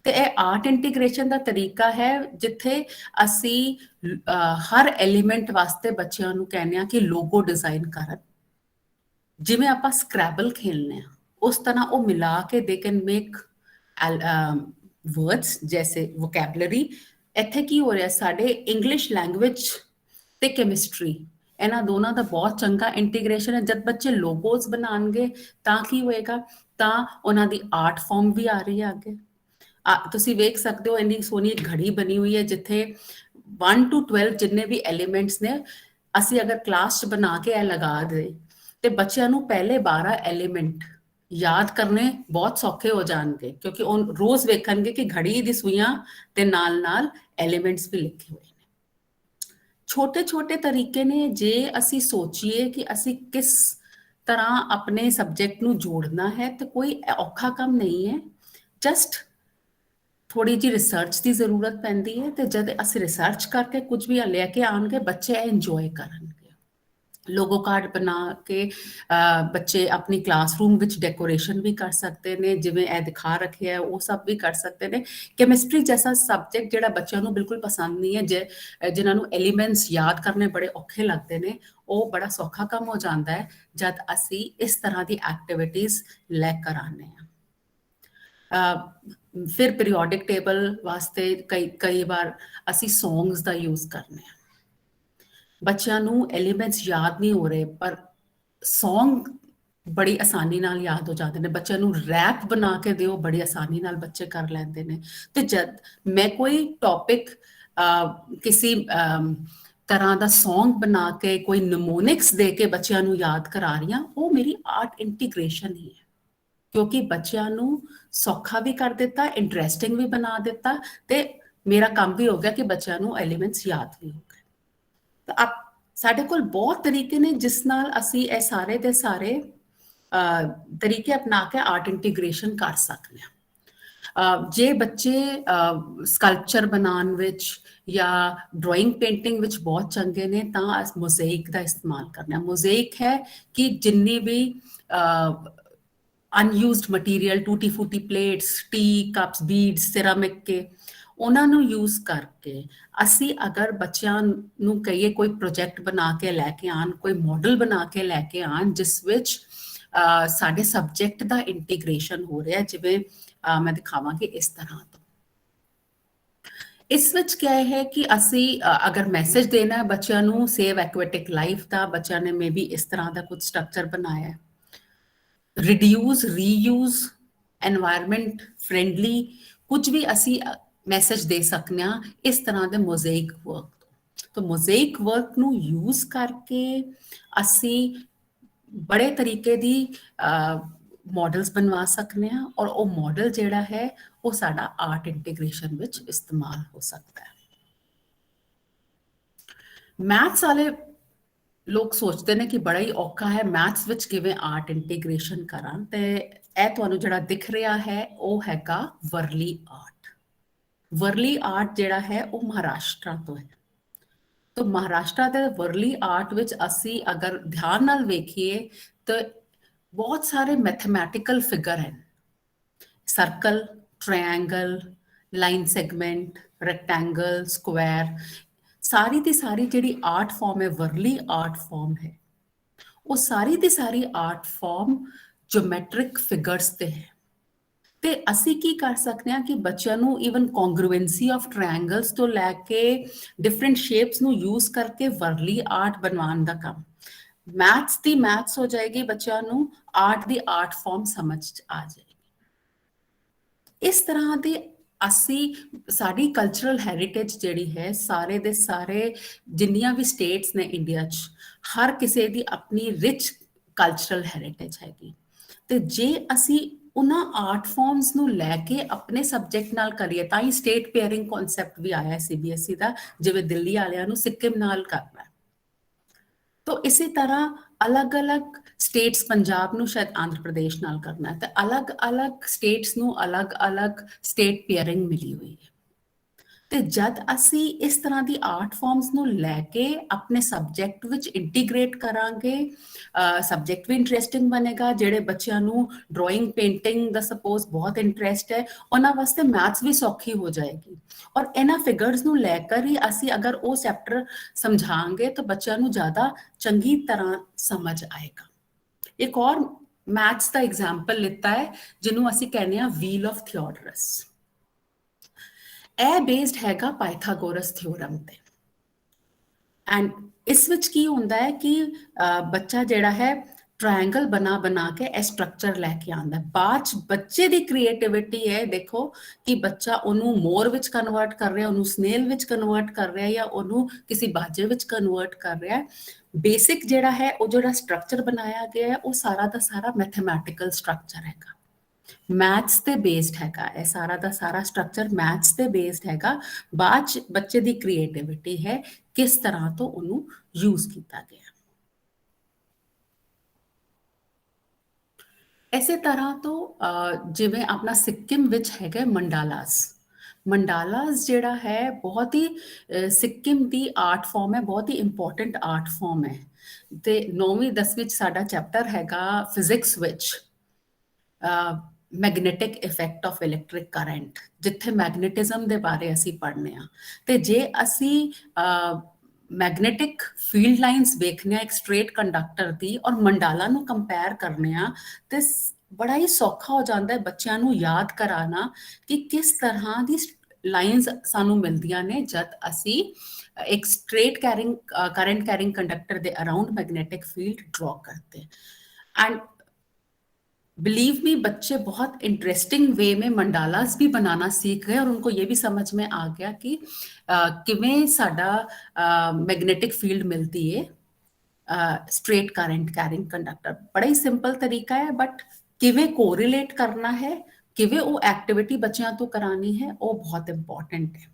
ਤੇ ਇਹ ਆਰਟ ਇੰਟੀਗ੍ਰੇਸ਼ਨ ਦਾ ਤਰੀਕਾ ਹੈ ਜਿੱਥੇ ਅਸੀਂ ਹਰ ਐਲੀਮੈਂਟ ਵਾਸਤੇ ਬੱਚਿਆਂ ਨੂੰ ਕਹਿੰਦੇ ਆ ਕਿ ਲੋਗੋ ਡਿਜ਼ਾਈਨ ਕਰਨ। ਜਿਵੇਂ ਆਪਾਂ ਸਕ੍ਰੈਬਲ ਖੇਲਨੇ ਆ ਉਸ ਤਰ੍ਹਾਂ ਉਹ ਮਿਲਾ ਕੇ ਦੇ ਕੈਨ ਮੇਕ ਵਰਡਸ ਜੈਸੇ ਵੋਕੈਬਲਰੀ। ਇੱਥੇ ਕੀ ਹੋ ਰਿਹਾ, ਸਾਡੇ ਇੰਗਲਿਸ਼ ਲੈਂਗੁਏਜ ਤੇ ਕੈਮਿਸਟਰੀ, ਇਹਨਾਂ ਦੋਨਾਂ ਦਾ ਬਹੁਤ ਚੰਗਾ ਇੰਟੀਗ੍ਰੇਸ਼ਨ ਹੈ। ਜਦ ਬੱਚੇ ਲੋਗੋਜ਼ ਬਣਾਉਣਗੇ ਤਾਂ ਕੀ ਹੋਏਗਾ, ਤਾਂ ਉਹਨਾਂ ਦੀ ਆਰਟ ਫਾਰਮ ਵੀ ਆ ਰਹੀ ਹੈ ਅੱਗੇ। ਤੁਸੀਂ ਵੇਖ ਸਕਦੇ ਹੋ ਇੰਨੀ ਸੋਹਣੀ ਇੱਕ ਘੜੀ ਬਣੀ ਹੋਈ ਹੈ ਜਿੱਥੇ 1 to 12 ਜਿੰਨੇ ਵੀ ਐਲੀਮੈਂਟਸ ਨੇ, ਅਸੀਂ ਅਗਰ ਕਲਾਸ 'ਚ ਬਣਾ ਕੇ ਇਹ ਲਗਾ ਦੇ ਤੇ ਬੱਚਿਆਂ ਨੂੰ ਪਹਿਲੇ 12 ਐਲੀਮੈਂਟ ਯਾਦ ਕਰਨੇ ਬਹੁਤ ਸੌਖੇ ਹੋ ਜਾਣਗੇ, ਕਿਉਂਕਿ ਉਹ ਰੋਜ਼ ਵੇਖਣਗੇ ਕਿ ਘੜੀ ਦੀ ਸੂਈਆਂ ਦੇ ਨਾਲ ਨਾਲ ਐਲੀਮੈਂਟਸ ਵੀ ਲਿਖੇ ਹੋਏ ਨੇ। ਛੋਟੇ ਛੋਟੇ ਤਰੀਕੇ ਨੇ, ਜੇ ਅਸੀਂ ਸੋਚੀਏ ਕਿ ਅਸੀਂ ਕਿਸ ਤਰ੍ਹਾਂ ਆਪਣੇ ਸਬਜੈਕਟ ਨੂੰ ਜੋੜਨਾ ਹੈ ਤੇ ਕੋਈ ਔਖਾ ਕੰਮ ਨਹੀਂ ਹੈ। ਜਸਟ ਥੋੜੀ ਜਿਹੀ ਰਿਸਰਚ ਦੀ ਜ਼ਰੂਰਤ ਪੈਂਦੀ ਹੈ, ਤੇ ਜਦ ਅਸੀਂ ਰਿਸਰਚ ਕਰਕੇ ਕੁਝ ਵੀ ਲੈ ਕੇ ਆਉਣਗੇ ਬੱਚੇ ਇੰਜੋਏ ਕਰਨਗੇ। ਲੋਗੋ ਕਾਰਡ ਬਣਾ ਕੇ ਬੱਚੇ ਆਪਣੀ ਕਲਾਸਰੂਮ ਵਿੱਚ ਡੈਕੋਰੇਸ਼ਨ ਵੀ ਕਰ ਸਕਦੇ ਨੇ, ਜਿਵੇਂ ਇਹ ਦਿਖਾ ਰੱਖਿਆ ਉਹ ਸਭ ਵੀ ਕਰ ਸਕਦੇ ਨੇ। ਕੈਮਿਸਟਰੀ ਜੈਸਾ ਸਬਜੈਕਟ ਜਿਹੜਾ ਬੱਚਿਆਂ ਨੂੰ ਬਿਲਕੁਲ ਪਸੰਦ ਨਹੀਂ ਹੈ, ਜਿਨ੍ਹਾਂ ਨੂੰ ਐਲੀਮੈਂਟਸ ਯਾਦ ਕਰਨੇ ਬੜੇ ਔਖੇ ਲੱਗਦੇ ਨੇ, ਉਹ ਬੜਾ ਸੌਖਾ ਕੰਮ ਹੋ ਜਾਂਦਾ ਹੈ ਜਦ ਅਸੀਂ ਇਸ ਤਰ੍ਹਾਂ ਦੀ ਐਕਟੀਵਿਟੀਜ਼ ਲੈ ਕਰ ਆਉਂਦੇ ਹਾਂ। ਫਿਰ ਪੀਰੀਓਡਿਕ ਟੇਬਲ ਵਾਸਤੇ ਕਈ ਵਾਰ ਅਸੀਂ ਸੌਂਗਸ ਦਾ ਯੂਜ਼ ਕਰਨੇ ਆ। ਬੱਚਿਆਂ ਨੂੰ ਐਲੀਮੈਂਟਸ ਯਾਦ ਨਹੀਂ ਹੋ ਰਹੇ, ਪਰ ਸੌਂਗ ਬੜੀ ਆਸਾਨੀ ਨਾਲ ਯਾਦ ਹੋ ਜਾਂਦੇ ਨੇ। ਬੱਚਿਆਂ ਨੂੰ ਰੈਪ ਬਣਾ ਕੇ ਦਿਓ, ਬੜੀ ਆਸਾਨੀ ਨਾਲ ਬੱਚੇ ਕਰ ਲੈਂਦੇ ਨੇ। ਤੇ ਜਦ ਮੈਂ ਕੋਈ ਟੌਪਿਕ ਕਿਸੇ ਤਰ੍ਹਾਂ ਦਾ ਸੌਂਗ ਬਣਾ ਕੇ, ਕੋਈ ਨਿਮੋਨਿਕਸ ਦੇ ਕੇ ਬੱਚਿਆਂ ਨੂੰ ਯਾਦ ਕਰਾ ਰਹੀ ਹਾਂ, ਉਹ ਮੇਰੀ ਆਰਟ ਇੰਟੀਗ੍ਰੇਸ਼ਨ ਹੀ ਹੈ, ਕਿਉਂਕਿ ਬੱਚਿਆਂ ਨੂੰ ਸੌਖਾ ਵੀ ਕਰ ਦਿੱਤਾ, ਇੰਟਰਸਟਿੰਗ ਵੀ ਬਣਾ ਦਿੱਤਾ, ਤੇ ਮੇਰਾ ਕੰਮ ਵੀ ਹੋ ਗਿਆ ਕਿ ਬੱਚਿਆਂ ਨੂੰ ਐਲੀਮੈਂਟਸ ਯਾਦ ਵੀ ਹੋ ਗਏ। ਤਾਂ ਸਾਡੇ ਕੋਲ ਬਹੁਤ ਤਰੀਕੇ ਨੇ ਜਿਸ ਨਾਲ ਅਸੀਂ ਇਹ ਸਾਰੇ ਦੇ ਸਾਰੇ ਤਰੀਕੇ ਅਪਣਾ ਕੇ ਆਰਟ ਇੰਟੀਗ੍ਰੇਸ਼ਨ ਕਰ ਸਕਦੇ ਹਾਂ। ਜੇ ਬੱਚੇ ਸਕਲਪਚਰ ਬਣਾਉਣ ਵਿੱਚ ਜਾਂ ਡਰਾਇੰਗ ਪੇਂਟਿੰਗ ਵਿੱਚ ਬਹੁਤ ਚੰਗੇ ਨੇ ਤਾਂ ਮੋਜ਼ੇਕ ਦਾ ਇਸਤੇਮਾਲ ਕਰਨਾ। ਮੋਜ਼ੇਕ ਹੈ ਕਿ ਜਿੰਨੀ ਵੀ ਅਨਯੂਜ਼ਡ ਮਟੀਰੀਅਲ, ਟੂਟੀ ਫੂਟੀ plates, T cups, beads, ceramic ਕੇ, ਉਹਨਾਂ ਨੂੰ ਯੂਜ਼ ਕਰਕੇ ਅਸੀਂ ਅਗਰ ਬੱਚਿਆਂ ਨੂੰ ਕਹੀਏ ਕੋਈ ਪ੍ਰੋਜੈਕਟ ਬਣਾ ਕੇ ਲੈ ਕੇ ਆਉਣ, ਕੋਈ ਮਾਡਲ ਬਣਾ ਕੇ ਲੈ ਕੇ ਆਉਣ ਜਿਸ ਵਿੱਚ ਸਾਡੇ ਸਬਜੈਕਟ ਦਾ ਇੰਟੀਗ੍ਰੇਸ਼ਨ ਹੋ ਰਿਹਾ, ਜਿਵੇਂ ਮੈਂ ਦਿਖਾਵਾਂਗੀ ਇਸ ਤਰ੍ਹਾਂ ਤੋਂ। ਇਸ ਵਿੱਚ ਕੀ ਹੈ ਕਿ ਅਸੀਂ ਅਗਰ ਮੈਸੇਜ ਦੇਣਾ ਹੈ ਬੱਚਿਆਂ ਨੂੰ ਸੇਵ ਐਕੁਆਟਿਕ ਲਾਈਫ ਦਾ, ਬੱਚਿਆਂ ਨੇ ਮੇ ਬੀ ਇਸ ਤਰ੍ਹਾਂ ਦਾ ਕੁਝ ਸਟਰਕਚਰ ਬਣਾਇਆ ਹੈ। ਰਿਡਿਊਸ, ਰੀਯੂਜ਼, ਐਨਵਾਇਰਨਮੈਂਟ ਫ੍ਰੈਂਡਲੀ, ਕੁਝ ਵੀ ਅਸੀਂ ਮੈਸੇਜ ਦੇ ਸਕਦੇ ਹਾਂ ਇਸ ਤਰ੍ਹਾਂ ਦੇ ਮੋਜ਼ੇਕ ਵਰਕ ਤੋਂ। ਤਾਂ ਮੋਜ਼ੇਕ ਵਰਕ ਨੂੰ ਯੂਜ਼ ਕਰਕੇ ਅਸੀਂ ਬੜੇ ਤਰੀਕੇ ਦੀ ਮਾਡਲਸ ਬਣਵਾ ਸਕਦੇ ਹਾਂ, ਔਰ ਉਹ ਮਾਡਲ ਜਿਹੜਾ ਹੈ ਉਹ ਸਾਡਾ ਆਰਟ ਇੰਟੀਗ੍ਰੇਸ਼ਨ ਵਿੱਚ ਇਸਤੇਮਾਲ ਹੋ ਸਕਦਾ ਹੈ। ਮੈਥਸ ਵਾਲੇ ਲੋਕ ਸੋਚਦੇ ਨੇ ਕਿ ਬੜਾ ਹੀ ਔਖਾ ਹੈ ਮੈਥਸ ਵਿੱਚ ਕਿਵੇਂ ਆਰਟ ਇੰਟੀਗ੍ਰੇਸ਼ਨ ਕਰਾਂ, ਤੇ ਇਹ ਤੁਹਾਨੂੰ ਜਿਹੜਾ ਦਿਖ ਰਿਹਾ ਹੈ ਉਹ ਹੈਗਾ ਵਰਲੀ ਆਰਟ। ਵਰਲੀ ਆਰਟ ਜਿਹੜਾ ਹੈ ਉਹ ਮਹਾਰਾਸ਼ਟਰ ਤੋਂ ਹੈ। ਤਾਂ ਮਹਾਰਾਸ਼ਟਰ ਦੇ ਵਰਲੀ ਆਰਟ ਵਿੱਚ ਅਸੀਂ ਅਗਰ ਧਿਆਨ ਨਾਲ ਵੇਖੀਏ ਤਾਂ ਬਹੁਤ ਸਾਰੇ ਮੈਥਮੈਟੀਕਲ ਫਿਗਰ ਹਨ। Circle, triangle, line segment, rectangle, square, ਸਾਰੀ ਦੀ ਸਾਰੀ ਜਿਹੜੀ ਆਰਟ ਫਾਰਮ ਹੈ, ਵਰਲੀ ਆਰਟ ਫਾਰਮ ਹੈ, ਉਹ ਸਾਰੀ ਦੀ ਸਾਰੀ ਆਰਟ ਫਾਰਮ ਜਿਓਮੈਟ੍ਰਿਕ ਫਿਗਰਸ ਤੇ ਹੈ। ਤੇ ਅਸੀਂ ਕੀ ਕਰ ਸਕਦੇ ਹਾਂ ਕਿ ਬੱਚਿਆਂ ਨੂੰ ਈਵਨ ਕੌਂਗਰੂਐਂਸੀ ਆਫ ਟ੍ਰਾਇੰਗਲਸ ਤੋਂ ਲੈ ਕੇ ਡਿਫਰੈਂਟ ਸ਼ੇਪਸ ਨੂੰ ਯੂਜ਼ ਕਰਕੇ ਵਰਲੀ ਆਰਟ ਬਣਵਾਉਣ ਦਾ ਕੰਮ। ਮੈਥਸ ਦੀ ਮੈਥਸ ਹੋ ਜਾਏਗੀ, ਬੱਚਿਆਂ ਨੂੰ ਆਰਟ ਦੀ ਆਰਟ ਫਾਰਮ ਸਮਝ ਆ ਜਾਏਗੀ। ਇਸ ਤਰ੍ਹਾਂ ਦੇ ਅਸੀਂ ਸਾਡੀ ਕਲਚਰਲ ਹੈਰੀਟੇਜ ਜਿਹੜੀ ਹੈ, ਸਾਰੇ ਦੇ ਸਾਰੇ ਜਿੰਨੀਆਂ ਵੀ ਸਟੇਟਸ ਨੇ ਇੰਡੀਆ 'ਚ, ਹਰ ਕਿਸੇ ਦੀ ਆਪਣੀ ਰਿਚ ਕਲਚਰਲ ਹੈਰੀਟੇਜ ਹੈਗੀ। ਤੇ ਜੇ ਅਸੀਂ ਉਹਨਾਂ ਆਰਟ ਫਾਰਮਸ ਨੂੰ ਲੈ ਕੇ ਆਪਣੇ ਸਬਜੈਕਟ ਨਾਲ ਕਰੀਏ, ਤਾਂ ਹੀ ਸਟੇਟ ਪੇਅਰਿੰਗ ਕਨਸੈਪਟ ਵੀ ਆਇਆ CBSE ਦਾ, ਜਿਵੇਂ ਦਿੱਲੀ ਵਾਲਿਆਂ ਨੂੰ ਸਿੱਕਿਮ ਨਾਲ ਕਰਨਾ। तो इसी तरह अलग अलग स्टेट्स, पंजाब ਨੂੰ ਸ਼ਾਇਦ ਆਂਧਰ ਪ੍ਰਦੇਸ਼ ਨਾਲ ਕਰਨਾ ਹੈ, ਤੇ ਅਲੱਗ ਅਲੱਗ ਸਟੇਟਸ ਨੂੰ ਅਲੱਗ ਅਲੱਗ ਸਟੇਟ ਪੇਅਰਿੰਗ ਮਿਲੀ ਹੋਈ ਹੈ। ਤੇ ਜਦ ਅਸੀਂ ਇਸ ਤਰ੍ਹਾਂ ਦੀ ਆਰਟ ਫਾਰਮਸ ਨੂੰ ਲੈ ਕੇ ਆਪਣੇ ਸਬਜੈਕਟ ਵਿੱਚ ਇੰਟੀਗ੍ਰੇਟ ਕਰਾਂਗੇ, ਸਬਜੈਕਟ ਵੀ ਇੰਟਰਸਟਿੰਗ ਬਣੇਗਾ। ਜਿਹੜੇ ਬੱਚਿਆਂ ਨੂੰ ਡਰਾਇੰਗ ਪੇਂਟਿੰਗ ਦਾ ਸਪੋਜ਼ ਬਹੁਤ ਇੰਟਰਸਟ ਹੈ, ਉਹਨਾਂ ਵਾਸਤੇ ਮੈਥਸ ਵੀ ਸੌਖੀ ਹੋ ਜਾਏਗੀ। ਔਰ ਇਹਨਾਂ ਫਿਗਰਸ ਨੂੰ ਲੈ ਕਰ ਹੀ ਅਸੀਂ ਅਗਰ ਉਹ ਚੈਪਟਰ ਸਮਝਾਂਗੇ ਤਾਂ ਬੱਚਿਆਂ ਨੂੰ ਜ਼ਿਆਦਾ ਚੰਗੀ ਤਰ੍ਹਾਂ ਸਮਝ ਆਏਗਾ। ਇੱਕ ਔਰ ਮੈਥਸ ਦਾ ਐਗਜ਼ਾਮਪਲ ਲਿੱਤਾ ਹੈ, ਜਿਹਨੂੰ ਅਸੀਂ ਕਹਿੰਦੇ ਹਾਂ ਵੀਲ ਆਫ ਥਿਓਡਰਸ। ਇਹ ਬੇਸਡ ਹੈਗਾ ਪਾਇਥਾਗੋਰਸ ਥਿਓਰਮ ਤੇ। ਐਂਡ ਇਸ ਵਿੱਚ ਕੀ ਹੁੰਦਾ ਹੈ ਕਿ ਬੱਚਾ ਜਿਹੜਾ ਹੈ ਟ੍ਰਾਇੰਗਲ ਬਣਾ ਕੇ ਇਹ ਸਟਰਕਚਰ ਲੈ ਕੇ ਆਉਂਦਾ। ਬਾਅਦ 'ਚ ਬੱਚੇ ਦੀ ਕ੍ਰੀਏਟਿਵਿਟੀ ਹੈ, ਦੇਖੋ ਕਿ ਬੱਚਾ ਉਹਨੂੰ ਮੋਰ ਵਿੱਚ ਕਨਵਰਟ ਕਰ ਰਿਹਾ, ਉਹਨੂੰ ਸਨੇਲ ਵਿੱਚ ਕਨਵਰਟ ਕਰ ਰਿਹਾ, ਜਾਂ ਉਹਨੂੰ ਕਿਸੇ ਬਾਜੇ ਵਿੱਚ ਕਨਵਰਟ ਕਰ ਰਿਹਾ। ਬੇਸਿਕ ਜਿਹੜਾ ਹੈ, ਉਹ ਜਿਹੜਾ ਸਟਰਕਚਰ ਬਣਾਇਆ ਗਿਆ ਹੈ, ਉਹ ਸਾਰਾ ਦਾ ਸਾਰਾ ਮੈਥਮੈਟੀਕਲ ਸਟਰਕਚਰ ਹੈਗਾ, ਮੈਥਸ ਤੇ ਬੇਸਡ ਹੈਗਾ। ਇਹ ਸਾਰਾ ਦਾ ਸਾਰਾ ਸਟਰਕਚਰ ਮੈਥਸ ਤੇ ਬੇਸਡ ਹੈਗਾ। ਬਾਅਦ 'ਚ ਬੱਚੇ ਦੀ ਕ੍ਰੀਏਟਿਵਿਟੀ ਹੈ, ਕਿਸ ਤਰ੍ਹਾਂ ਤੋਂ ਉਹਨੂੰ ਯੂਜ਼ ਕੀਤਾ ਗਿਆ। ਇਸੇ ਤਰ੍ਹਾਂ ਤੋਂ ਜਿਵੇਂ ਆਪਣਾ ਸਿੱਕਿਮ ਵਿੱਚ ਹੈਗਾ ਮੰਡਾਲਾਸ। ਮੰਡਾਲਾਸ ਜਿਹੜਾ ਹੈ ਬਹੁਤ ਹੀ ਸਿੱਕਿਮ ਦੀ ਆਰਟ ਫਾਰਮ ਹੈ, ਬਹੁਤ ਹੀ ਇੰਪੋਰਟੈਂਟ ਆਰਟ ਫਾਰਮ ਹੈ। ਤੇ 9ਵੀਂ 10ਵੀਂ 'ਚ ਸਾਡਾ ਚੈਪਟਰ ਹੈਗਾ ਫਿਜ਼ਿਕਸ ਵਿੱਚ magnetic effect of electric current, ਜਿੱਥੇ ਮੈਗਨੇਟਿਜ਼ਮ ਦੇ ਬਾਰੇ ਅਸੀਂ ਪੜ੍ਹਨੇ ਆ। ਤੇ ਜੇ ਅਸੀਂ ਮੈਗਨੈਟਿਕ ਫੀਲਡ ਲਾਈਨਸ ਵੇਖਨੇ ਆ ਇੱਕ ਸਟ੍ਰੇਟ ਕੰਡਕਟਰ ਦੀ, ਔਰ ਮੰਡਾਲਾ ਨੂੰ ਕੰਪੇਅਰ ਕਰਨੇ ਆ, ਤੇ ਬੜਾ ਹੀ ਸੌਖਾ ਹੋ ਜਾਂਦਾ ਹੈ ਬੱਚਿਆਂ ਨੂੰ ਯਾਦ ਕਰਾਣਾ ਕਿ ਕਿਸ ਤਰ੍ਹਾਂ ਦੀ ਲਾਈਨਸ ਸਾਨੂੰ ਮਿਲਦੀਆਂ ਨੇ ਜਦ ਅਸੀਂ ਇੱਕ ਸਟ੍ਰੇਟ ਕਰੰਟ ਕੈਰਿੰਗ ਕੰਡक्टर ਦੇ अराउंड मैग्नेटिक फील्ड ड्रॉ करते हैं। एंड बिलीव मी, बच्चे बहुत इंटरेस्टिंग वे में मंडालास भी बनाना सीख गए, और उनको ये भी समझ में आ गया कि किवें साडा मैग्नेटिक फील्ड मिलती है स्ट्रेट करंट कैरिंग कंडक्टर। बड़ा ही सिंपल तरीका है, बट किवें कोरिलेट करना है, किवें वो एक्टिविटी बच्चों तो करानी है, वो बहुत इंपॉर्टेंट है।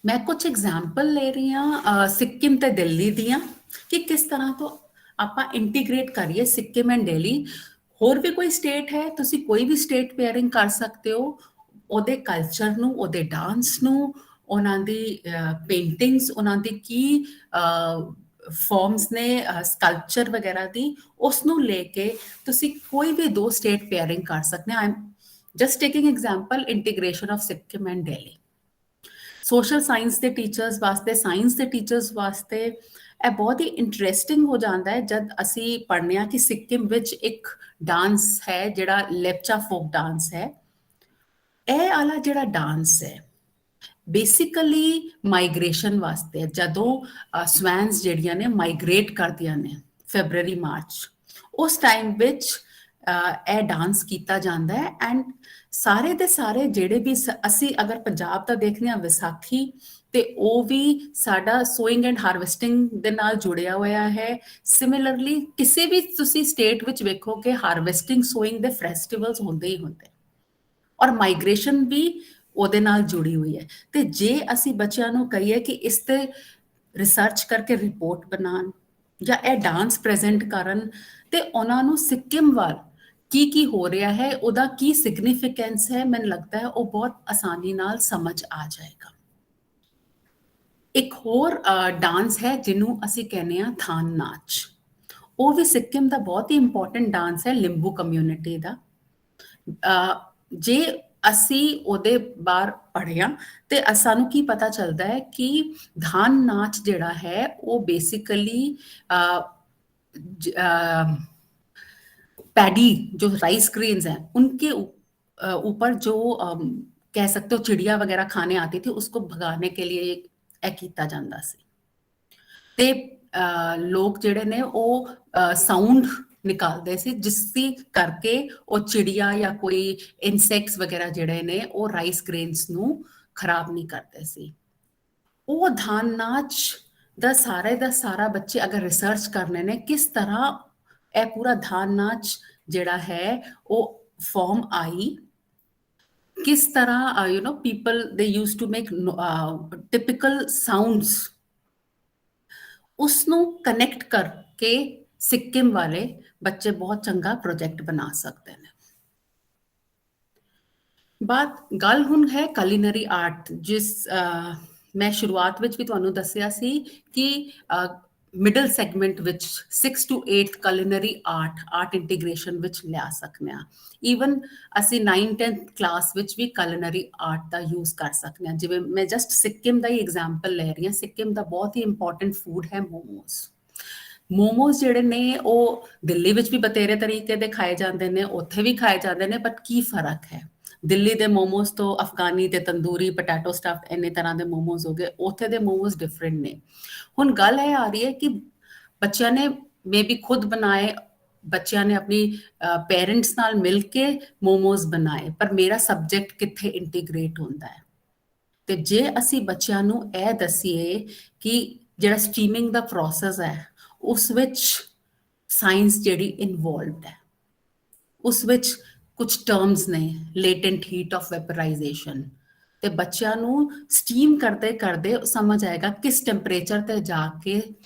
मैं कुछ एग्जाम्पल ले रही हाँ सिक्किम ते दिल्ली दियां कि किस तरह तो ਆਪਾਂ ਇੰਟੀਗ੍ਰੇਟ ਕਰੀਏ ਸਿੱਕਿਮ ਐਂਡ ਦਿੱਲੀ। ਹੋਰ ਵੀ ਕੋਈ ਸਟੇਟ ਹੈ, ਤੁਸੀਂ ਕੋਈ ਵੀ ਸਟੇਟ ਪੇਅਰਿੰਗ ਕਰ ਸਕਦੇ ਹੋ, ਉਹਦੇ ਕਲਚਰ ਨੂੰ, ਉਹਦੇ ਡਾਂਸ ਨੂੰ, ਉਹਨਾਂ ਦੀ ਪੇਂਟਿੰਗਸ, ਉਹਨਾਂ ਦੀ ਕੀ ਫਾਰਮਸ ਨੇ ਸਕਲਪਚਰ ਵਗੈਰਾ ਦੀ, ਉਸ ਨੂੰ ਲੈ ਕੇ ਤੁਸੀਂ ਕੋਈ ਵੀ ਦੋ ਸਟੇਟ ਪੇਅਰਿੰਗ ਕਰ ਸਕਦੇ ਹੋ। I am just taking example integration of Sikkim and Delhi. Social science ਦੇ ਟੀਚਰਸ ਵਾਸਤੇ, ਸਾਇੰਸ ਦੇ ਟੀਚਰਸ ਵਾਸਤੇ ਇਹ ਬਹੁਤ ਹੀ ਇੰਟਰਸਟਿੰਗ ਹੋ ਜਾਂਦਾ ਹੈ ਜਦ ਅਸੀਂ ਪੜ੍ਹਨੇ ਆ ਕਿ ਸਿੱਕਿਮ ਵਿੱਚ ਇੱਕ ਡਾਂਸ ਹੈ ਜਿਹੜਾ ਲੈਪਚਾ ਫੋਕ ਡਾਂਸ ਹੈ। ਇਹ ਵਾਲਾ ਜਿਹੜਾ ਡਾਂਸ ਹੈ ਬੇਸਿਕਲੀ ਮਾਈਗ੍ਰੇਸ਼ਨ ਵਾਸਤੇ, ਜਦੋਂ ਸਵੈਨਸ ਜਿਹੜੀਆਂ ਨੇ ਮਾਈਗ੍ਰੇਟ ਕਰਦੀਆਂ ਨੇ ਫੈਬਰਵਰੀ ਮਾਰਚ, ਉਸ ਟਾਈਮ ਵਿੱਚ ਇਹ ਡਾਂਸ ਕੀਤਾ ਜਾਂਦਾ ਹੈ। ਐਂਡ ਸਾਰੇ ਦੇ ਸਾਰੇ ਜਿਹੜੇ ਵੀ ਅਸੀਂ ਅਗਰ ਪੰਜਾਬ ਦਾ ਦੇਖਦੇ ਹਾਂ ਵਿਸਾਖੀ, ਤੇ ਉਹ ਵੀ ਸਾਡਾ ਸੋਇੰਗ ਐਂਡ ਹਾਰਵੈਸਟਿੰਗ ਦੇ ਨਾਲ ਜੁੜਿਆ ਹੋਇਆ ਹੈ। ਸਿਮਿਲਰਲੀ ਕਿਸੇ ਵੀ ਤੁਸੀਂ ਸਟੇਟ ਵਿੱਚ ਵੇਖੋਗੇ ਹਾਰਵੈਸਟਿੰਗ ਸੋਇੰਗ ਦੇ ਫੈਸਟੀਵਲਸ ਹੁੰਦੇ ਹੀ ਹੁੰਦੇ, ਔਰ ਮਾਈਗ੍ਰੇਸ਼ਨ ਵੀ ਉਹਦੇ ਨਾਲ ਜੁੜੀ ਹੋਈ ਹੈ। ਤੇ ਜੇ ਅਸੀਂ ਬੱਚਿਆਂ ਨੂੰ ਕਹੀਏ ਕਿ ਇਸ ਤੇ ਰਿਸਰਚ ਕਰਕੇ ਰਿਪੋਰਟ ਬਣਾਉਣ ਜਾਂ ਇਹ ਡਾਂਸ ਪ੍ਰੈਜ਼ੈਂਟ ਕਰਨ, ਤੇ ਉਹਨਾਂ ਨੂੰ ਸਿੱਕਿਮ ਵੱਲ ਕੀ ਹੋ ਰਿਹਾ ਹੈ, ਉਹਦਾ ਕੀ ਸਿਗਨੀਫਿਕੈਂਸ ਹੈ, ਮੈਨੂੰ ਲੱਗਦਾ ਹੈ ਉਹ ਬਹੁਤ ਆਸਾਨੀ ਨਾਲ ਸਮਝ ਆ ਜਾਏਗਾ। ਇੱਕ ਹੋਰ ਡਾਂਸ ਹੈ ਜਿਹਨੂੰ ਅਸੀਂ ਕਹਿੰਦੇ ਹਾਂ ਥਾਨ ਨਾਚ। ਉਹ ਵੀ ਸਿੱਕਿਮ ਦਾ ਬਹੁਤ ਹੀ ਇੰਪੋਰਟੈਂਟ ਡਾਂਸ ਹੈ, ਲਿੰਬੂ ਕਮਿਊਨਿਟੀ ਦਾ। ਜੇ ਅਸੀਂ ਉਹਦੇ ਬਾਹਰ ਪੜ੍ਹਿਆ ਤੇ ਸਾਨੂੰ ਕੀ ਪਤਾ ਚੱਲਦਾ ਹੈ ਕਿ ਧਾਨ ਨਾਚ ਜਿਹੜਾ ਹੈ ਉਹ ਬੇਸਿਕਲੀ पैडी जो राइस ग्रेन्स हैं उनके ऊपर जो कह सकते हो चिड़िया वगैरह खाने आती थी, उसको भगाने के लिए किया जाता सी। ਤੇ ਲੋਕ ਜਿਹੜੇ ਨੇ ਉਹ ਸਾਊਂਡ ਨਿਕਾਲਦੇ ਸੀ, ਜਿਸ ਦੀ ਕਰਕੇ ਉਹ ਚਿੜੀਆ ਜਾਂ ਕੋਈ ਇਨਸੈਕਟਸ ਵਗੈਰਾ ਜਿਹੜੇ ਨੇ ਉਹ ਰਾਈਸ ਗ੍ਰੇਨਸ ਨੂੰ ਖਰਾਬ ਨਹੀਂ ਕਰਦੇ ਸੀ। ਉਹ ਧਾਨ ਨਾਚ ਦਾ ਸਾਰਾ ਬੱਚੇ ਅਗਰ ਰਿਸਰਚ ਕਰਨੇ ਨੇ ਕਿਸ ਤਰ੍ਹਾਂ ਇਹ ਪੂਰਾ ਧਾਨ ਨਾਚ ਜਿਹੜਾ ਹੈ ਉਹ ਫਾਰਮ ਆਈ, ਕਿਸ ਤਰ੍ਹਾਂ people they used to make typical sounds, ਉਸ ਨੂੰ ਕਨੈਕਟ ਕਰਕੇ ਸਿੱਕਿਮ ਵਾਲੇ ਬੱਚੇ ਬਹੁਤ ਚੰਗਾ ਪ੍ਰੋਜੈਕਟ ਬਣਾ ਸਕਦੇ ਨੇ। ਗੱਲ ਹੁਣ ਹੈ ਕੁਲੀਨਰੀ ਆਰਟ, ਜਿਸ ਮੈਂ ਸ਼ੁਰੂਆਤ ਵਿੱਚ ਵੀ ਤੁਹਾਨੂੰ ਦੱਸਿਆ ਸੀ ਕਿ ਮਿਡਲ ਸੈਗਮੈਂਟ ਵਿੱਚ 6 to 8 ਕੁਲੀਨਰੀ ਆਰਟ ਇੰਟੀਗ੍ਰੇਸ਼ਨ ਵਿੱਚ ਲਿਆ ਸਕਦੇ ਹਾਂ। ਈਵਨ ਅਸੀਂ 9-10th ਕਲਾਸ ਵਿੱਚ ਵੀ ਕੁਲੀਨਰੀ ਆਰਟ ਦਾ ਯੂਜ਼ ਕਰ ਸਕਦੇ ਹਾਂ। ਜਿਵੇਂ ਮੈਂ ਜਸਟ ਸਿੱਕਿਮ ਦਾ ਹੀ ਐਗਜ਼ਾਮਪਲ ਲੈ ਰਹੀ ਹਾਂ। ਸਿੱਕਿਮ ਦਾ ਬਹੁਤ ਹੀ ਇੰਪੋਰਟੈਂਟ ਫੂਡ ਹੈ ਮੋਮੋਸ। ਮੋਮੋਸ ਜਿਹੜੇ ਨੇ ਉਹ ਦਿੱਲੀ ਵਿੱਚ ਵੀ ਬਥੇਰੇ ਤਰੀਕੇ ਦੇ ਖਾਏ ਜਾਂਦੇ ਨੇ, ਉੱਥੇ ਵੀ ਖਾਏ ਜਾਂਦੇ ਨੇ, ਬਟ ਕੀ ਫਰਕ ਹੈ? ਦਿੱਲੀ ਦੇ ਮੋਮੋਸ ਤੋਂ ਅਫਗਾਨੀ ਤੇ ਤੰਦੂਰੀ ਪੋਟੈਟੋ ਸਟਫਡ ਇੰਨੇ ਤਰ੍ਹਾਂ ਦੇ ਮੋਮੋਸ ਹੋ ਗਏ, ਉੱਥੇ ਦੇ ਮੋਮੋਸ ਡਿਫਰੈਂਟ ਨੇ। ਹੁਣ ਗੱਲ ਇਹ ਆ ਰਹੀ ਹੈ ਕਿ ਬੱਚਿਆਂ ਨੇ ਮੇਬੀ ਖੁਦ ਬਣਾਏ, ਬੱਚਿਆਂ ਨੇ ਆਪਣੀ ਪੇਰੈਂਟਸ ਨਾਲ ਮਿਲ ਕੇ ਮੋਮੋਸ ਬਣਾਏ, ਪਰ ਮੇਰਾ ਸਬਜੈਕਟ ਕਿੱਥੇ ਇੰਟੀਗ੍ਰੇਟ ਹੁੰਦਾ ਹੈ? ਤੇ ਜੇ ਅਸੀਂ ਬੱਚਿਆਂ ਨੂੰ ਇਹ ਦੱਸੀਏ ਕਿ ਜਿਹੜਾ ਸਟੀਮਿੰਗ ਦਾ ਪ੍ਰੋਸੈਸ ਹੈ ਉਸ ਵਿੱਚ ਸਾਇੰਸ ਜਿਹੜੀ ਇਨਵੋਲਵਡ ਹੈ, ਉਸ ਵਿੱਚ ਕੁਝ ਟਰਮਸ ਨੇ, ਲੇਟੈਂਟ ਹੀਟ ਆਫ ਵੈਪਰਾਈਜ਼ੇਸ਼ਨ, ਤੇ ਬੱਚਿਆਂ ਨੂੰ ਸਟੀਮ ਕਰਦੇ ਕਰਦੇ ਸਮਝ ਆਏਗਾ ਕਿਸ ਟੈਂਪਰੇਚਰ ਤੇ ਜਾ ਕੇ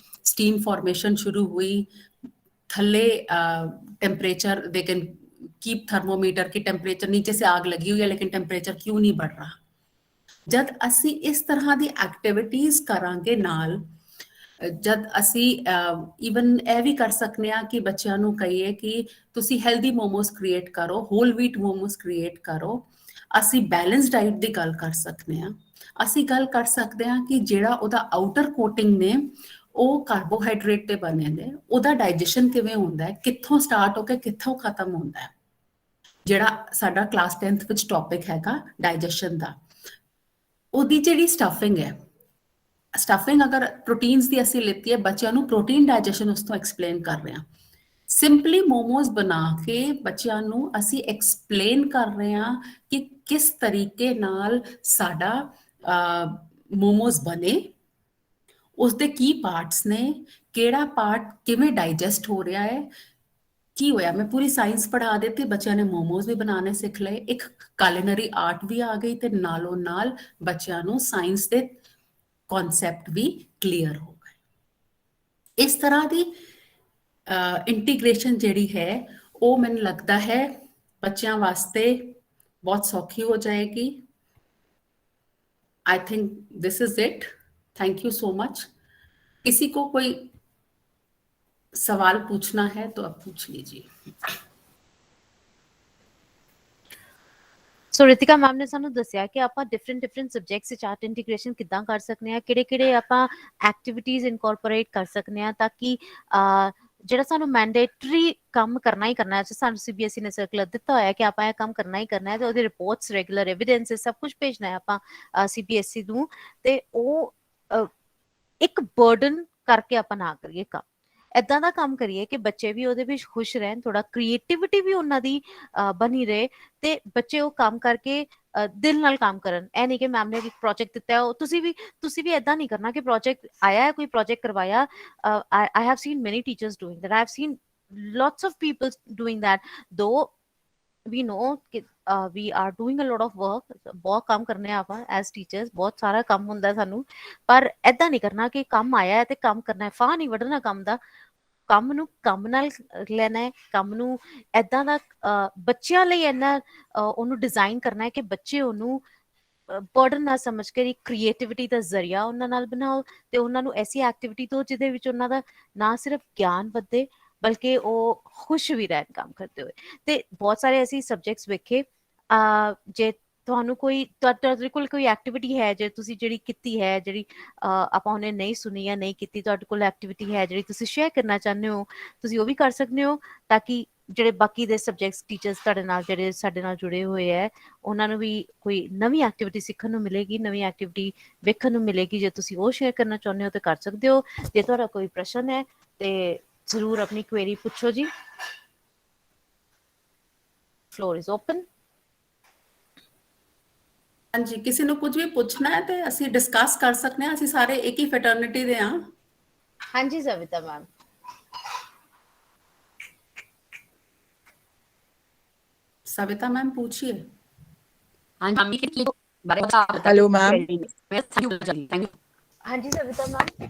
ਸਟੀਮ ਫਾਰਮੇਸ਼ਨ ਸ਼ੁਰੂ ਹੋਈ। ਥੱਲੇ temperature they can keep thermometer की टेम्परेचर नीचे से आग लगी हुई है लेकिन टेम्परेचर क्यों नहीं बढ़ रहा। जद असी इस तरह दी एक्टिविटीज करांगे नाल, जद असी ईवन ਇਹ ਵੀ ਕਰ ਸਕਨੇ ਆ ਕਿ ਬੱਚਿਆਂ ਨੂੰ ਕਹੀਏ ਕਿ ਤੁਸੀਂ ਹੈਲਦੀ ਮੋਮੋਸ ਕ੍ਰੀਏਟ ਕਰੋ, ਹੋਲ ਵੀਟ ਮੋਮੋਸ ਕ੍ਰੀਏਟ ਕਰੋ। ਅਸੀਂ ਬੈਲੈਂਸ ਡਾਈਟ ਦੀ ਗੱਲ ਕਰ ਸਕਨੇ ਆ। ਅਸੀਂ ਗੱਲ ਕਰ ਸਕਦੇ ਹਾਂ ਕਿ ਜਿਹੜਾ ਉਹਦਾ ਆਊਟਰ ਕੋਟਿੰਗ ਨੇ ਉਹ ਕਾਰਬੋਹਾਈਡਰੇਟ ਤੇ ਬਣੇ ਨੇ, ਉਹਦਾ ਡਾਈਜੈਸ਼ਨ ਕਿਵੇਂ ਹੁੰਦਾ ਹੈ, ਕਿੱਥੋਂ ਸਟਾਰਟ ਹੋ ਕੇ ਕਿੱਥੋਂ ਖਤਮ ਹੁੰਦਾ ਹੈ। ਜਿਹੜਾ ਸਾਡਾ ਕਲਾਸ 10th ਵਿੱਚ ਟੌਪਿਕ ਹੈਗਾ ਡਾਈਜੈਸ਼ਨ ਦਾ, ਉਹਦੀ ਜਿਹੜੀ ਸਟਫਿੰਗ ਹੈ, ਸਟਫਿੰਗ ਅਗਰ ਪ੍ਰੋਟੀਨਸ ਦੀ ਅਸੀਂ ਲਿੱਤੀ ਹੈ, ਬੱਚਿਆਂ ਨੂੰ ਪ੍ਰੋਟੀਨ ਡਾਈਜੈਸ਼ਨ ਉਸ ਤੋਂ ਐਕਸਪਲੇਨ ਕਰ ਰਹੇ ਹਾਂ। ਸਿੰਪਲੀ ਮੋਮੋਸ ਬਣਾ ਕੇ ਬੱਚਿਆਂ ਨੂੰ ਅਸੀਂ ਐਕਸਪਲੇਨ ਕਰ ਰਹੇ ਹਾਂ ਕਿ ਕਿਸ ਤਰੀਕੇ ਨਾਲ ਸਾਡਾ ਮੋਮੋਸ ਬਣੇ, ਉਸਦੇ ਕੀ ਪਾਰਟਸ ਨੇ, ਕਿਹੜਾ ਪਾਰਟ ਕਿਵੇਂ ਡਾਈਜੈਸਟ ਹੋ ਰਿਹਾ ਹੈ, ਕੀ ਹੋਇਆ। ਮੈਂ ਪੂਰੀ ਸਾਇੰਸ ਪੜ੍ਹਾ ਦਿੱਤੀ, ਬੱਚਿਆਂ ਨੇ ਮੋਮੋਸ ਵੀ ਬਣਾਉਣੇ ਸਿੱਖ ਲਏ, ਇੱਕ ਕੁਲੀਨਰੀ ਆਰਟ ਵੀ ਆ ਗਈ ਤੇ ਨਾਲੋਂ ਨਾਲ ਬੱਚਿਆਂ ਨੂੰ ਸਾਇੰਸ ਦੇ ਕਨਸੈਪਟ ਵੀ ਕਲੀਅਰ ਹੋ ਗਏ। ਇਸ ਤਰ੍ਹਾਂ ਦੀ ਇੰਟੀਗ੍ਰੇਸ਼ਨ ਜਿਹੜੀ ਹੈ ਉਹ ਮੈਨੂੰ ਲੱਗਦਾ ਹੈ ਬੱਚਿਆਂ ਵਾਸਤੇ ਬਹੁਤ ਸੌਖੀ ਹੋ ਜਾਏਗੀ। I think this is it. Thank you so much. किसी को कोई सवाल पूछना है तो आप पूछ लीजिए। ਸੋ ਰਿਤਿਕਾ ਮੈਮ ਨੇ ਸਾਨੂੰ ਦੱਸਿਆ ਕਿ ਆਪਾਂ ਡਿਫਰੈਂਟ ਸਬਜੈਕਟਸ ਵਿੱਚ ਆਰਟ ਇੰਟੀਗ੍ਰੇਸ਼ਨ ਕਿੱਦਾਂ ਕਰ ਸਕਦੇ ਹਾਂ, ਕਿਹੜੇ ਆਪਾਂ ਐਕਟੀਵਿਟੀਜ਼ ਇਨਕੋਰਪੋਰੇਟ ਕਰ ਸਕਦੇ ਹਾਂ ਤਾਂ ਕਿ ਜਿਹੜਾ ਸਾਨੂੰ ਮੈਂਡੇਟਰੀ ਕੰਮ ਕਰਨਾ ਹੀ ਕਰਨਾ ਹੈ। ਸਾਨੂੰ CBSE ਨੇ ਸਰਕੂਲਰ ਦਿੱਤਾ ਹੋਇਆ ਕਿ ਆਪਾਂ ਇਹ ਕੰਮ ਕਰਨਾ ਹੀ ਕਰਨਾ ਹੈ ਤੇ ਉਹਦੀ ਰਿਪੋਰਟਸ, ਰੈਗੂਲਰ ਐਵੀਡੈਂਸ ਸਭ ਕੁਝ ਭੇਜਣਾ ਹੈ ਆਪਾਂ CBSE ਨੂੰ, ਤੇ ਉਹ ਇੱਕ ਬਰਡਨ ਕਰਕੇ ਆਪਾਂ ਨਾ ਕਰੀਏ ਕੰਮ। ਏਦਾਂ ਦਾ ਕੰਮ ਕਰੀਏ ਕਿ ਬੱਚੇ ਵੀ ਉਹਦੇ ਵਿੱਚ ਖੁਸ਼ ਰਹਿਣ, ਥੋੜਾ ਕ੍ਰੀਏਟਿਵਿਟੀ ਵੀ ਉਹਨਾਂ ਦੀ ਬਣੀ ਰਹੇ ਤੇ ਬੱਚੇ ਉਹ ਕੰਮ ਕਰਕੇ ਦਿਲ ਨਾਲ ਕੰਮ ਕਰਨ। ਇਹ ਨਹੀਂ ਕਿ ਮੈਮ ਨੇ ਇੱਕ ਪ੍ਰੋਜੈਕਟ ਦਿੱਤਾ ਉਹ ਤੁਸੀਂ ਵੀ ਏਦਾਂ ਨਹੀਂ ਕਰਨਾ ਕਿ ਪ੍ਰੋਜੈਕਟ ਆਇਆ ਹੈ, ਕੋਈ ਪ੍ਰੋਜੈਕਟ ਕਰਵਾਇਆ। I have seen many teachers doing that. I have seen lots of people doing that. Though we know we are doing a lot of work, ਬਹੁਤ ਕੰਮ ਕਰਨੇ ਆ ਆਪਾਂ as teachers, ਬਹੁਤ ਸਾਰਾ ਕੰਮ ਹੁੰਦਾ ਸਾਨੂੰ, ਪਰ ਏਦਾਂ ਨਹੀਂ ਕਰਨਾ ਕਿ ਕੰਮ ਆਇਆ ਹੈ ਤੇ ਕੰਮ ਕਰਨਾ ਹੈ। ਫਾਹ ਨਹੀਂ ਵੱਢਣਾ ਕੰਮ ਦਾ, ਕੰਮ ਨੂੰ ਕੰਮ ਨਾਲ ਲੈਣਾ ਹੈ, ਕੰਮ ਨੂੰ ਏਦਾਂ ਦਾ ਬੱਚਿਆਂ ਲਈ ਇੰਨਾ ਉਹਨੂੰ ਡਿਜ਼ਾਈਨ ਕਰਨਾ ਹੈ ਕਿ ਬੱਚੇ ਉਹਨੂੰ ਬਰਡਨ ਨਾ ਸਮਝ ਕੇ ਕ੍ਰੀਏਟਿਵਿਟੀ ਦਾ ਜ਼ਰੀਆ ਉਹਨਾਂ ਨਾਲ ਬਣਾਓ ਤੇ ਉਹਨਾਂ ਨੂੰ ਐਸੀ ਐਕਟੀਵਿਟੀ ਤੋਂ ਜਿਹਦੇ ਵਿੱਚ ਉਹਨਾਂ ਦਾ ਨਾ ਸਿਰਫ ਗਿਆਨ ਵਧੇ ਬਲਕਿ ਉਹ ਖੁਸ਼ ਵੀ ਰਹਿਣ ਕੰਮ ਕਰਦੇ ਹੋਏ। ਤੇ ਬਹੁਤ ਸਾਰੇ ਅਸੀਂ ਸਬਜੈਕਟਸ ਵੇਖੇ, ਜੇ ਤੁਹਾਨੂੰ ਤੁਹਾਡੇ ਕੋਲ ਕੋਈ ਐਕਟੀਵਿਟੀ ਹੈ ਜੇ ਤੁਸੀਂ ਜਿਹੜੀ ਕੀਤੀ ਹੈ, ਜਿਹੜੀ ਆਪਾਂ ਉਹਨੇ ਨਹੀਂ ਸੁਣੀ ਜਾਂ ਨਹੀਂ ਕੀਤੀ, ਤੁਹਾਡੇ ਕੋਲ ਐਕਟੀਵਿਟੀ ਹੈ ਜਿਹੜੀ ਤੁਸੀਂ ਸ਼ੇਅਰ ਕਰਨਾ ਚਾਹੁੰਦੇ ਹੋ, ਤੁਸੀਂ ਉਹ ਵੀ ਕਰ ਸਕਦੇ ਹੋ ਤਾਂ ਕਿ ਜਿਹੜੇ ਬਾਕੀ ਦੇ ਸਬਜੈਕਟਸ ਟੀਚਰਸ ਤੁਹਾਡੇ ਨਾਲ ਜਿਹੜੇ ਸਾਡੇ ਨਾਲ ਜੁੜੇ ਹੋਏ ਹੈ ਉਹਨਾਂ ਨੂੰ ਵੀ ਕੋਈ ਨਵੀਂ ਐਕਟੀਵਿਟੀ ਸਿੱਖਣ ਨੂੰ ਮਿਲੇਗੀ, ਨਵੀਂ ਐਕਟੀਵਿਟੀ ਵੇਖਣ ਨੂੰ ਮਿਲੇਗੀ। ਜੇ ਤੁਸੀਂ ਉਹ ਸ਼ੇਅਰ ਕਰਨਾ ਚਾਹੁੰਦੇ ਹੋ ਤਾਂ ਕਰ ਸਕਦੇ ਹੋ। ਜੇ ਤੁਹਾਡਾ ਕੋਈ ਪ੍ਰਸ਼ਨ ਹੈ ਤੇ ਜ਼ਰੂਰ ਆਪਣੀ ਕੁਐਰੀ ਪੁੱਛੋ ਜੀ। Floor is open. ਹਾਂਜੀ, ਕਿਸੇ ਨੂੰ ਕੁਝ ਵੀ ਪੁੱਛਣਾ ਹੈ ਤੇ ਅਸੀਂ ਡਿਸਕਸ ਕਰ ਸਕਦੇ ਹਾਂ। ਅਸੀਂ ਸਾਰੇ ਇੱਕ ਹੀ ਫੈਟਰਨਿਟੀ ਦੇ ਹਾਂ। ਹਾਂਜੀ ਸਵਿਤਾ ਮੈਮ। सविता मैम पूछिए। हाँ जी, मम्मी के बारे में बता हेलो मैम। मैं थैंक यू। ਹਾਂਜੀ ਸਵਿਤਾ ਮੈਮ।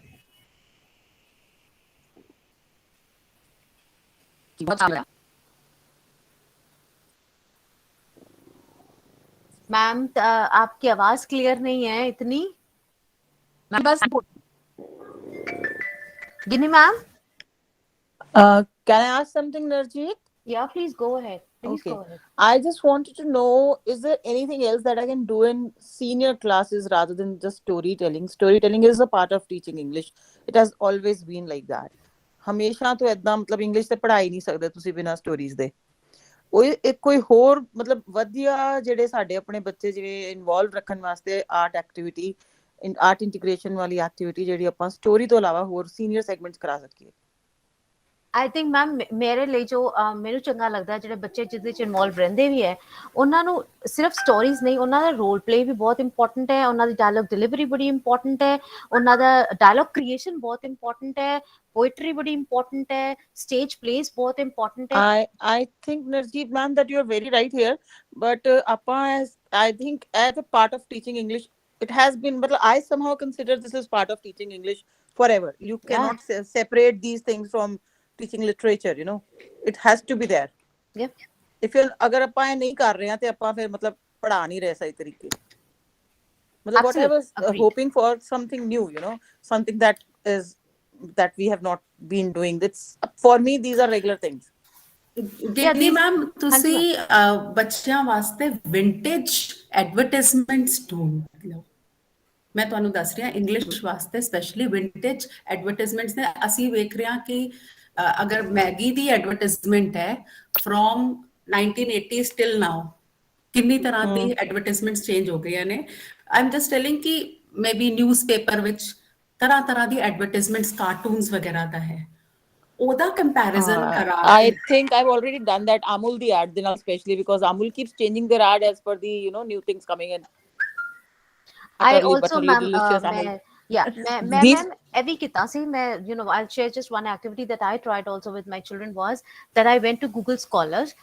बहुत अच्छा लगा। मैम आपकी आवाज क्लियर नहीं है इतनी। मैं बस गिनी ma'am. Can I ask something, Narjeet? या please go ahead, please Okay. Go ahead. I just wanted to know, is there anything else that I can do in senior classes rather than just storytelling? Storytelling is a part of teaching English. It has always been like that. ਹਮੇਸ਼ਾ ਤੋਂ ਏਦਾਂ ਮਤਲਬ English ਤੇ ਪੜ੍ਹਾ ਹੀ ਨਹੀਂ ਸਕਦੇ ਤੁਸੀਂ ਬਿਨਾਂ ਸਟੋਰੀਜ਼ ਦੇ। ਉਹ ਇੱਕ ਕੋਈ ਹੋਰ ਮਤਲਬ ਵਧੀਆ ਜਿਹੜੇ ਸਾਡੇ ਆਪਣੇ ਬੱਚੇ ਜਿਵੇਂ ਇਨਵੋਲਵ ਰੱਖਣ ਵਾਸਤੇ ਆਰਟ ਐਕਟੀਵਿਟੀ, ਆਰਟ ਇੰਟੀਗ੍ਰੇਸ਼ਨ ਵਾਲੀ ਐਕਟੀਵਿਟੀ ਜਿਹੜੀ ਆਪਾਂ ਸਟੋਰੀ ਤੋਂ ਇਲਾਵਾ ਹੋਰ ਸੀਨੀਅਰ ਸੈਗਮੈਂਟਸ ਕਰਾ ਸਕੀਏ। ਆਈ ਥਿੰਕ ਮੈਮ ਮੇਰੇ ਲਈ ਜੋ ਮੈਨੂੰ ਚੰਗਾ ਲੱਗਦਾ ਜਿਹੜੇ ਬੱਚੇ ਜਿਹਦੇ ਚ ਇਨਵੋਲਵ ਰਹਿੰਦੇ ਵੀ ਹੈ ਉਹਨਾਂ ਨੂੰ ਸਿਰਫ ਸਟੋਰੀਜ਼ ਨਹੀਂ, ਉਹਨਾਂ ਦਾ ਰੋਲ ਪਲੇ ਵੀ ਬਹੁਤ ਇੰਪੋਰਟੈਂਟ ਹੈ, ਉਹਨਾਂ ਦੀ ਡਾਇਲੌਗ ਡਿਲੀਵਰੀ ਬੜੀ ਇੰਪੋਰਟੈਂਟ ਹੈ, ਉਹਨਾਂ ਦਾ ਡਾਇਲੌਗ ਕ੍ਰੀਏਸ਼ਨ ਬਹੁਤ ਇੰਪੋਰਟੈਂਟ ਹੈ, पोइट्री बड़ी इंपॉर्टेंट है, स्टेज प्लेस बहुत इंपॉर्टेंट है। I think Narjeet ma'am that you are very right here, but appa as I think as a part of teaching English it has been, but I somehow consider this as part of teaching English forever. You cannot separate these things from teaching literature, you know, it has to be there. Yeah. If you agar appa nahi kar rahe hain te appa fir matlab padha nahi rahe sahi tarike matlab what I was hoping for something new, you know, something that we have not been doing. That's for me, these are regular things. Guinea ma'am ਤੁਸੀਂ ਬੱਚਿਆਂ ਵਾਸਤੇ vintage advertisements ਢੂੰਢ ਲਓ। ਮੈਂ ਤੁਹਾਨੂੰ ਦੱਸ ਰਹੀ ਹਾਂ English ਵਾਸਤੇ ਸਪੈਸ਼ਲੀ ਵਿੰਟੇਜ ਐਡਵਰਟਾਈਜ਼ਮੈਂਟਸ ਨੇ। ਅਸੀਂ ਵੇਖ ਰਹੇ ਹਾਂ ਕਿ ਅਗਰ ਮੈਗੀ ਦੀ ਐਡਵਰਟਾਈਜ਼ਮੈਂਟ ਹੈ ਫਰੋਮ 1980s ਟਿਲ ਨਾਓ, ਕਿੰਨੀ ਤਰ੍ਹਾਂ ਦੀ ਐਡਵਰਟਾਈਜ਼ਮੈਂਟਸ ਚੇਂਜ ਹੋ ਗਈਆਂ ਨੇ। ਆਈ ਐਮ ਜਸਟ ਟੈਲਿੰਗ ਕਿ ਮੇਬੀ ਨਿਊਜ਼ਪੇਪਰ ਵਿੱਚ ਤਰ੍ਹਾਂ ਤਰ੍ਹਾਂ ਦੀ ਐਡਵਰਟਾਈਜ਼ਮੈਂਟਸ ਕਾਰਟੂਨਸ ਵਗੈਰਾ ਦਾ ਹੈ, ਉਹਦਾ ਕੰਪੈਰੀਜ਼ਨ ਕਰਾ I think I've already done that Amul the ad dinner, especially because Amul keeps changing their ad as per the, you know, new things coming in. I also ma'am मैं every kita si मैं, you know, I'll share just one activity that I tried also with my children was that I went to Google Scholars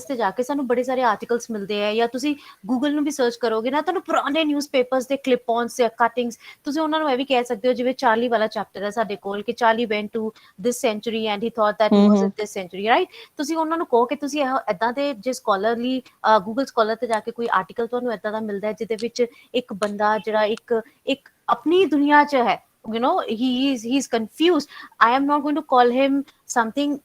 ਤੇ ਜਾ ਕੇ ਸਾਨੂੰ ਬੜੇ ਸਾਰੇ articles ਮਿਲਦੇ ਆ, ਜਾਂ ਤੁਸੀਂ ਗੂਗਲ ਨੂੰ ਵੀ ਸਰਚ ਕਰੋਗੇ ਨਾ ਤੁਹਾਨੂੰ ਪੁਰਾਣੇ ਨਿਊਜ਼ਪੇਪਰਸ ਦੇ ਕਲਿਪ ਔਨਸ ਜਾਂ ਕਟਿੰਗਸ, ਤੁਸੀਂ ਉਹਨਾਂ ਨੂੰ ਇਹ ਵੀ ਕਹਿ ਸਕਦੇ ਹੋ ਜਿਵੇਂ ਚਾਰਲੀ ਵਾਲਾ ਚੈਪਟਰ ਹੈ ਸਾਡੇ ਕੋਲ ਕਿ Charlie went to this century and he thought that he was in this century, right. ਤੁਸੀਂ ਉਹਨਾਂ ਨੂੰ ਕਹੋ ਕਿ ਤੁਸੀਂ ਏਦਾਂ ਦੇ ਜੇ ਸਕੋਲਰਲੀ ਗੂਗਲ ਸਕੋਲਰ ਤੇ ਜਾ ਕੇ ਕੋਈ ਆਰਟੀਕਲ ਤੁਹਾਨੂੰ ਏਦਾਂ ਦਾ ਮਿਲਦਾ ਹੈ ਜਿਹਦੇ ਵਿੱਚ ਇੱਕ ਬੰਦਾ ਜਿਹੜਾ ਇੱਕ ਆਪਣੀ ਦੁਨੀਆ 'ਚ ਹੈ, you know, he's confused. I am not going to call him something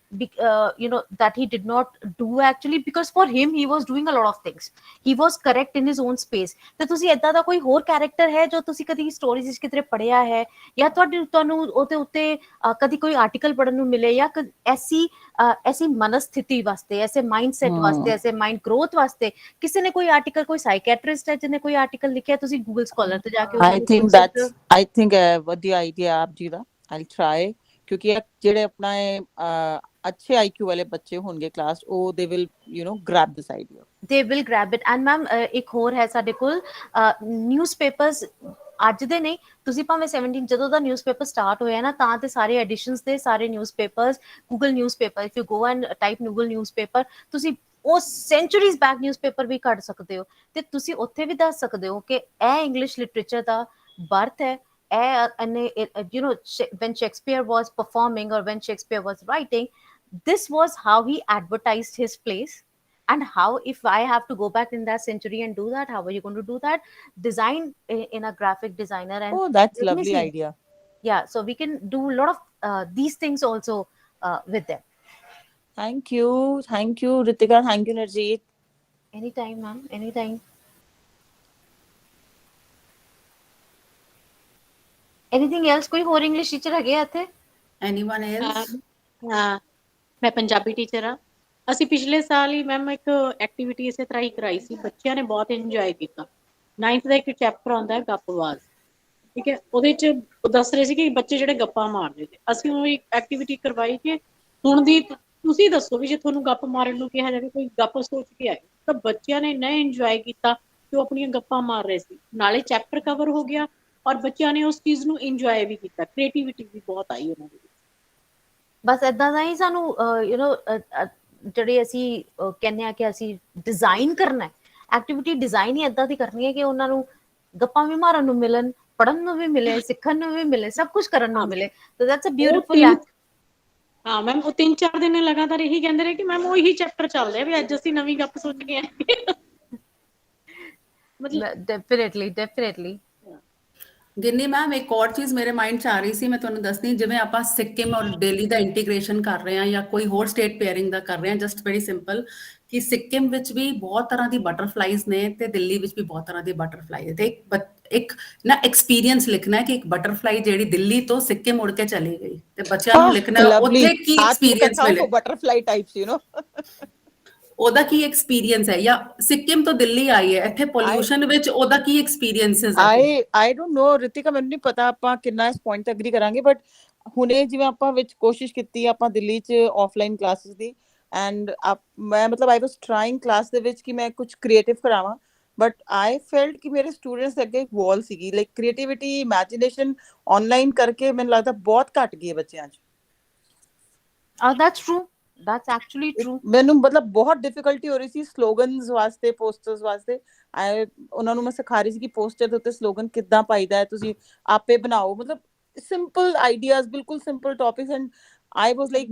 you know that he did not do actually, because for him he was doing a lot of things, he was correct in his own space. ਤੇ ਤੁਸੀਂ ਏਦਾਂ ਦਾ ਕੋਈ ਹੋਰ character ਹੈ ਜੋ ਤੁਸੀਂ ਕਦੀ stories ਵਿੱਚ ਕਿਤੇ ਪੜ੍ਹਿਆ ਹੈ, ਜਾਂ ਤੁਹਾਨੂੰ ਉਹਦੇ ਉੱਤੇ ਕਦੀ ਕੋਈ ਆਰਟੀਕਲ ਪੜ੍ਹਨ ਨੂੰ ਮਿਲੇ, ਜਾਂ ਐਸੀ ਮਨਸਥਿਤੀ ਵਾਸਤੇ, ਐਸੇ ਮਾਈਂਡਸੈਟ ਵਾਸਤੇ, ਐਸੇ ਮਾਈਂਡ ਗਰੋਥ ਵਾਸਤੇ ਕਿਸੇ ਨੇ ਕੋਈ ਆਰਟੀਕਲ, ਕੋਈ ਸਾਈਕੈਟਰਿਸਟ ਹੈ ਜਿਹਨੇ ਕੋਈ ਆਰਟੀਕਲ ਲਿਖਿਆ, ਤੁਸੀਂ ਗੂਗਲ ਸਕੋਲਰ ਤੇ ਜਾ ਕੇ I think ਵਧੀਆ ਆਈਡੀਆ ਆਪ ਜੀ ਦਾ। I'll try, ਕਿਉਂਕਿ ਜਿਹੜੇ ਆਪਣਾ ਅੱਛੇ IQ ਵਾਲੇ ਬੱਚੇ ਹੋਣਗੇ ਕਲਾਸ, ਉਹ they will, you know, grab this idea. They will grab it. And ma'am ਇੱਕ ਹੋਰ ਹੈ ਸਾਡੇ ਕੋਲ ਨਿਊਜ਼ਪੇਪਰਸ ਅੱਜ ਦੇ ਨਹੀਂ, ਤੁਸੀਂ ਭਾਵੇਂ 17 ਜਦੋਂ ਦਾ ਨਿਊਜ਼ਪੇਪਰ ਸਟਾਰਟ ਹੋਇਆ ਨਾ ਤਾਂ ਤੇ ਸਾਰੇ ਐਡੀਸ਼ਨਸ ਦੇ ਸਾਰੇ newspapers Google newspaper, if you go and type Google newspaper, ਤੁਸੀਂ ਉਹ ਸੈਂਚੁਰੀਜ਼ ਬੈਕ ਨਿਊਜ਼ਪੇਪਰ ਵੀ ਕੱਢ ਸਕਦੇ ਹੋ ਤੇ ਤੁਸੀਂ ਉੱਥੇ ਵੀ ਦੱਸ ਸਕਦੇ ਹੋ ਕਿ ਇਹ ਇੰਗਲਿਸ਼ ਲਿਟਰੇਚਰ ਦਾ ਬਰਥ ਹੈ, you know, when Shakespeare was performing or when Shakespeare was writing, this was how he advertised his place. And how, if I have to go back in that century and do that, how are you going to do that? Design in a graphic designer. And oh, that's lovely idea. Yeah, so we can do a lot of these things also with them. Thank you Ritika, thank you Narjeet. Anytime ma'am, anytime. Anything else? कोई और English teacher है क्या थे? Anyone else? हाँ, मैं Punjabi teacher हाँ। ਅਸੀਂ ਪਿਛਲੇ ਸਾਲ ਹੀ ਮੈਮ ਇੱਕ ਐਕਟੀਵਿਟੀ ਇਸੇ ਤਰ੍ਹਾਂ ਹੀ ਕਰਾਈ ਸੀ, ਬੱਚਿਆਂ ਨੇ ਬਹੁਤ ਇੰਜੋਏ ਕੀਤਾ। 9th ਦਾ ਇੱਕ ਚੈਪਟਰ ਆਉਂਦਾ ਹੈ ਗੱਪਵਾਜ਼, ਠੀਕ ਹੈ, ਉਹਦੇ ਚ ਉਹ ਦੱਸ ਰਹੇ ਸੀ ਕਿ ਬੱਚੇ ਜਿਹੜੇ ਗੱਪਾਂ ਮਾਰਦੇ ਤੇ ਅਸੀਂ ਉਹ ਇੱਕ ਐਕਟੀਵਿਟੀ ਕਰਵਾਈ ਕਿ ਹੁਣ ਦੀ ਤੁਸੀਂ ਦੱਸੋ ਵੀ ਜੇ ਤੁਹਾਨੂੰ ਗੱਪ ਮਾਰਨ ਨੂੰ ਕਿਹਾ ਜਾਵੇ, ਕੋਈ ਗੱਪ ਸੋਚ ਕੇ ਆਏ, ਤਾਂ ਬੱਚਿਆਂ ਨੇ ਇੰਨਾ ਇੰਜੋਏ ਕੀਤਾ ਕਿ ਉਹ ਆਪਣੀਆਂ ਗੱਪਾਂ ਮਾਰ ਰਹੇ ਸੀ, ਨਾਲੇ ਚੈਪਟਰ ਕਵਰ ਹੋ ਗਿਆ ਔਰ ਬੱਚਿਆਂ ਨੇ ਉਸ ਚੀਜ਼ ਨੂੰ ਇੰਜੋਏ ਵੀ ਕੀਤਾ, ਕ੍ਰੀਏਟੀਵਿਟੀ ਵੀ ਬਹੁਤ ਆਈ ਉਹਨਾਂ ਦੇ ਵਿੱਚ। ਬਸ ਏਦਾਂ ਦਾ ਹੀ ਸਾਨੂੰ ਜਿਹੜੇ ਅਸੀਂ ਕਹਿੰਦੇ ਆ ਕਿ ਅਸੀਂ ਡਿਜ਼ਾਈਨ ਕਰਨਾ ਹੈ, ਐਕਟੀਵਿਟੀ ਡਿਜ਼ਾਈਨ ਹੀ ਏਦਾਂ ਦੀ ਕਰਨੀ ਹੈ ਕਿ ਉਹਨਾਂ ਨੂੰ ਗੱਪਾਂ ਵੀ ਮਾਰਨ ਨੂੰ ਮਿਲਣ, ਪੜ੍ਹਨ ਨੂੰ ਵੀ ਮਿਲੇ, ਸਿੱਖਣ ਨੂੰ ਵੀ ਮਿਲੇ, ਸਭ ਕੁਝ ਕਰਨ ਨੂੰ ਮਿਲੇ। So that's a beautiful act. ਹਾਂ ਮੈਮ, ਉਹ 3-4 ਦਿਨ ਲਗਾਤਾਰ ਇਹੀ ਕਹਿੰਦੇ ਰਹੇ ਕਿ ਮੈਮ ਉਹੀ ਚੈਪਟਰ ਚੱਲ ਰਿਹਾ ਵੀ ਅੱਜ ਅਸੀਂ ਨਵੀਂ ਗੱਪ ਸੁਣ ਕੇ ਆਏ। ਮਤਲਬ ਡੈਫੀਨੇਟਲੀ ਗਿੰਨੀ ਮੈਮ, ਇੱਕ ਹੋਰ ਚੀਜ਼ ਮੇਰੇ ਮਾਈਂਡ 'ਚ ਆ ਰਹੀ ਸੀ, ਮੈਂ ਤੁਹਾਨੂੰ ਦੱਸਦੀ, ਜਿਵੇਂ ਆਪਾਂ ਸਿੱਕਿਮ ਔਰ ਦਿੱਲੀ ਦਾ ਇੰਟੀਗ੍ਰੇਸ਼ਨ ਕਰ ਰਹੇ ਹਾਂ ਜਾਂ ਕੋਈ ਹੋਰ ਸਟੇਟ ਪੇਅਰਿੰਗ ਦਾ ਕਰ ਰਹੇ ਹਾਂ, ਜਸਟ ਵੈਰੀ ਸਿੰਪਲ ਕਿ ਸਿੱਕਿਮ ਵਿੱਚ ਵੀ ਬਹੁਤ ਤਰ੍ਹਾਂ ਦੀ ਬਟਰਫਲਾਈਜ਼ ਨੇ ਤੇ ਦਿੱਲੀ ਵਿੱਚ ਵੀ ਬਹੁਤ ਤਰ੍ਹਾਂ ਦੀ ਬਟਰਫਲਾਈ ਹੈ, ਤੇ ਇੱਕ ਨਾ ਐਕਸਪੀਰੀਅੰਸ ਲਿਖਣਾ ਹੈ ਕਿ ਇੱਕ ਬਟਰਫਲਾਈ ਜਿਹੜੀ ਦਿੱਲੀ ਤੋਂ ਸਿੱਕਿਮ ਉੜ ਕੇ ਚਲੀ ਗਈ, ਤੇ ਬੱਚਿਆਂ ਨੂੰ ਲਿਖਣਾ lovely ਉੱਥੇ ਕੀ ਐਕਸਪੀਰੀਅੰਸ आत्मकथाओं ਮਿਲੇ, for butterfly types, you know. ਉਹਦਾ ਕੀ ਐਕਸਪੀਰੀਅੰਸ ਹੈ, ਜਾਂ ਸਿੱਕਿਮ ਤੋਂ ਦਿੱਲੀ ਆਈ ਹੈ, ਇੱਥੇ ਪੋਲਿਊਸ਼ਨ ਵਿੱਚ ਉਹਦਾ ਕੀ ਐਕਸਪੀਰੀਅੰਸਸ ਹੈ। I don't know ਰਿਤਿਕਾ, ਮੈਨੂੰ ਨਹੀਂ ਪਤਾ ਆਪਾਂ ਕਿੰਨਾ ਇਸ ਪੁਆਇੰਟ ਤੇ ਐਗਰੀ ਕਰਾਂਗੇ, ਬਟ ਹੁਣੇ ਜਿਵੇਂ ਆਪਾਂ ਵਿੱਚ ਕੋਸ਼ਿਸ਼ ਕੀਤੀ ਆਪਾਂ ਦਿੱਲੀ 'ਚ ਆਫਲਾਈਨ ਕਲਾਸਿਸ ਦੀ, ਐਂਡ ਮੈਂ ਮਤਲਬ ਆਈ ਵਾਸ ਟਰਾਈਂਗ ਕਲਾਸ ਦੇ ਵਿੱਚ ਕਿ ਮੈਂ ਕੁਝ ਕ੍ਰੀਏਟਿਵ ਕਰਾਵਾਂ, ਬਟ ਆਈ ਫੈਲਟ ਕਿ ਮੇਰੇ ਸਟੂਡੈਂਟਸ ਦੇ ਅੱਗੇ ਇੱਕ ਵਾਲ ਸੀਗੀ, ਲਾਈਕ ਕ੍ਰੀਏਟੀਵਿਟੀ, ਇਮੈਜੀਨੇਸ਼ਨ ਆਨਲਾਈਨ ਕਰਕੇ ਮੈਨੂੰ ਲੱਗਦਾ ਬਹੁਤ ਘਟ ਗਈ ਹੈ ਬੱਚਿਆਂ 'ਚ। that's true, that's actually true। ਮੈਨੂੰ ਮਤਲਬ ਬਹੁਤ ਡਿਫਿਕਲਟੀ ਹੋ ਰਹੀ ਸੀ ਸਲੋਗਨਸ ਵਾਸਤੇ, ਪੋਸਟਰਸ ਵਾਸਤੇ। ਉਹਨਾਂ ਨੂੰ ਮੈਂ ਸਿਖਾ ਰਹੀ ਸੀ ਕਿ ਪੋਸਟਰ ਦੇ ਉੱਤੇ ਸਲੋਗਨ ਕਿੱਦਾਂ ਪਾਈਦਾ ਹੈ, ਤੁਸੀਂ ਆਪੇ ਬਣਾਓ, ਮਤਲਬ ਸਿੰਪਲ ਆਈਡੀਆਜ਼, ਬਿਲਕੁਲ simple topics, and I was like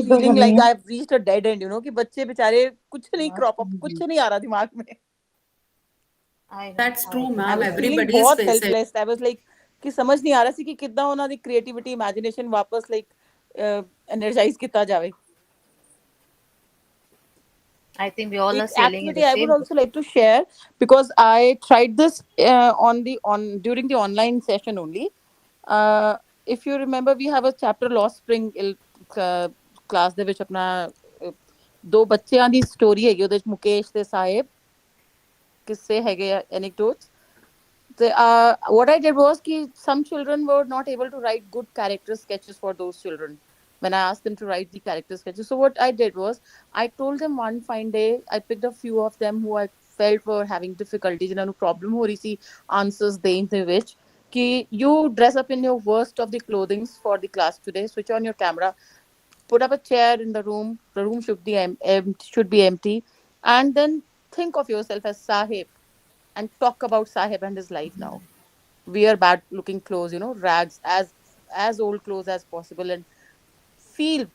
feeling like I've reached a dead end, you know, कि बच्चे बेचारे कुछ नहीं crop up, कुछ नहीं आ रहा दिमाग में। That's true, I ma'am. was feeling Everybody is बहुत facing. helpless. I was like कि समझ नहीं आ रहा सी कि कितना ਉਹਨਾਂ ਦੀ creativity, imagination वापस like energize ਕੀਤਾ ਜਾਵੇ। I think we all are एक sailing in activity the I would same also like to share, because I tried this during the online session only. If you remember, we have a chapter Lost Spring class ਦੇ ਵਿੱਚ ਆਪਣਾ ਦੋ ਬੱਚਿਆਂ ਦੀ story ਹੈਗੀ, ਉਹਦੇ ਵਿੱਚ ਮੁਕੇਸ਼ ਤੇ ਸਾਹਿਬ ਕਿੱਸੇ ਹੈਗੇ ਆ, anecdotes. What I did was कि some children were not able to write good character sketches for those children when I asked them to write the character sketches. So what I did was I told them one fine day, I picked a few of them who I felt were having difficulties, ਜਿਨ੍ਹਾਂ ਨੂੰ problem ਹੋ ਰਹੀ ਸੀ answers ਦੇਣ ਦੇ ਵਿੱਚ, कि you dress up in your worst of the clothing for the class today, switch on your camera, put up a chair in the room should be empty, and then think of yourself as Sahib and talk about Sahib and his life now. Wear bad looking clothes, you know, rags, as old clothes as possible, and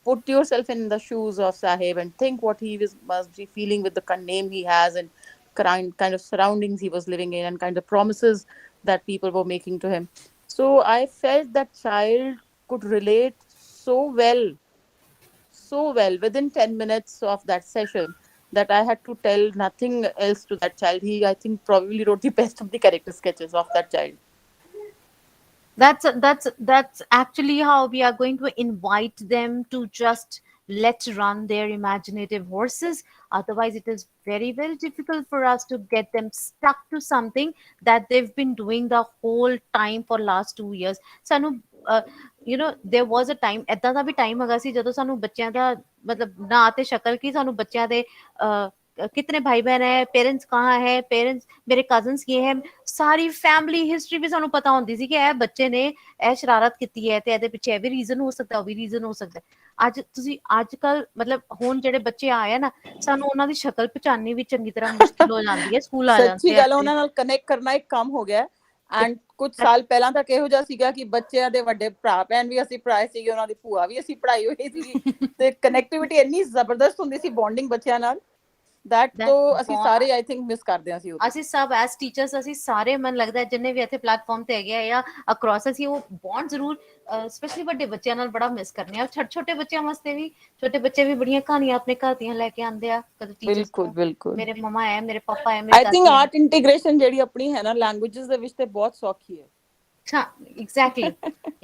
put yourself in the shoes of Sahib and think what must be feeling with the name he has, and kind of surroundings he was living in, and kind of promises that people were making to him. So I felt that child could relate so well within 10 minutes of that session, that I had to tell nothing else to that child. He, I think, probably wrote the best of the character sketches of that child. That's actually how we are going to invite them to just let run their imaginative horses. Otherwise it is very, very difficult for us to get them stuck to something that they've been doing the whole time for last 2 years. ਸਾਨੂੰ there was a time, ਏਦਾਂ ਦਾ ਵੀ time ਹੈਗਾ ਸੀ ਜਦੋਂ ਸਾਨੂੰ ਬੱਚਿਆਂ ਦਾ ਮਤਲਬ ਨਾਂ ਤੇ ਸ਼ਕਲ ਕੀ, ਸਾਨੂੰ ਬੱਚਿਆਂ ਦੇ कितने भाई बहन है, पेरेंट्स कहाँ है, पेरेंट्स मेरे कजन्स ये है, ਸਾਰੀ ਫੈਮਿਲੀ ਹਿਸਟਰੀ ਵੀ ਸਾਨੂੰ ਪਤਾ ਹੁੰਦੀ ਸੀ ਕਿ ਇਹ ਬੱਚੇ ਨੇ ਇਹ ਸ਼ਰਾਰਤ ਕੀਤੀ ਹੈ ਤੇ ਇਹਦੇ ਪਿੱਛੇ ਇਹ ਵੀ ਰੀਜ਼ਨ ਹੋ ਸਕਦਾ, ਉਹ ਵੀ ਰੀਜ਼ਨ ਹੋ ਸਕਦਾ। ਅੱਜ ਕੱਲ ਮਤਲਬ ਹੁਣ ਜਿਹੜੇ ਬੱਚੇ ਆਏ ਆ ਨਾ, ਸਾਨੂੰ ਉਹਨਾਂ ਦੀ ਸ਼ਕਲ ਪਛਾਣਨੀ ਵੀ ਚੰਗੀ ਤਰ੍ਹਾਂ ਮੁਸ਼ਕਿਲ ਹੋ ਜਾਂਦੀ ਹੈ ਸਕੂਲ ਆ ਜਾਂਦੇ ਆ। ਸੱਚੀ ਗੱਲ, ਉਹਨਾਂ ਨਾਲ ਕਨੈਕਟ ਕਰਨਾ ਇੱਕ ਕੰਮ ਹੋ ਗਿਆ। ਐਂਡ ਕੁਝ ਸਾਲ ਪਹਿਲਾਂ ਤੱਕ ਇਹੋ ਜਿਹਾ ਸੀਗਾ ਕਿ ਬੱਚਿਆਂ ਦੇ ਵੱਡੇ ਭਰਾ ਭੈਣ ਵੀ ਅਸੀਂ ਪੜ੍ਹਾਏ ਸੀਗੇ, ਉਹਨਾਂ ਦੀ ਭੂਆ ਵੀ ਅਸੀਂ ਪੜ੍ਹਾਈ ਹੋਈ ਸੀਗੀ, ਤੇ ਕਨੈਕਟੀਵਿਟੀ ਇੰਨੀ ਜ਼ਬਰਦਸਤ ਹੁੰਦੀ ਸੀ, ਬੌਂਡਿੰਗ ਬੱਚਿਆਂ ਨਾਲ, that ਤੋਂ ਅਸੀਂ ਸਾਰੇ ਆਈ ਥਿੰਕ ਮਿਸ ਕਰਦੇ ਹਾਂ। ਅਸੀਂ ਸਭ ਐਸ ਟੀਚਰਸ, ਅਸੀਂ ਸਾਰੇ ਮਨ ਲੱਗਦਾ ਜਿੰਨੇ ਵੀ ਇੱਥੇ ਪਲੇਟਫਾਰਮ ਤੇ ਹੈਗੇ ਆ ਜਾਂ ਅਕ੍ਰੋਸ, ਅਸੀਂ ਉਹ ਬੌਂਡ ਜ਼ਰੂਰ ਸਪੈਸ਼ਲੀ ਵੱਡੇ ਬੱਚਿਆਂ ਨਾਲ ਬੜਾ ਮਿਸ ਕਰਨੇ ਆ। ਛੋਟੇ ਬੱਚਿਆਂ ਵਾਸਤੇ ਵੀ, ਛੋਟੇ ਬੱਚੇ ਵੀ ਬੜੀਆਂ ਕਹਾਣੀਆਂ ਆਪਣੇ ਘਰ ਦੀਆਂ ਲੈ ਕੇ ਆਉਂਦੇ ਆ ਕਦੇ ਟੀਚਰਸ ਤੋਂ, ਮੇਰੇ ਮਮਾ ਹੈ, ਮੇਰੇ ਪਾਪਾ ਹੈ, ਮੇਰੇ ਆਈ ਥਿੰਕ ਆਰਟ ਇੰਟੀਗ੍ਰੇਸ਼ਨ ਜਿਹੜੀ ਆਪਣੀ ਹੈ ਨਾ ਲੈਂਗੁਏਜਸ ਦੇ ਵਿੱਚ ਤੇ ਬਹੁਤ ਸੌਖੀ ਹੈ। एग्जैक्टली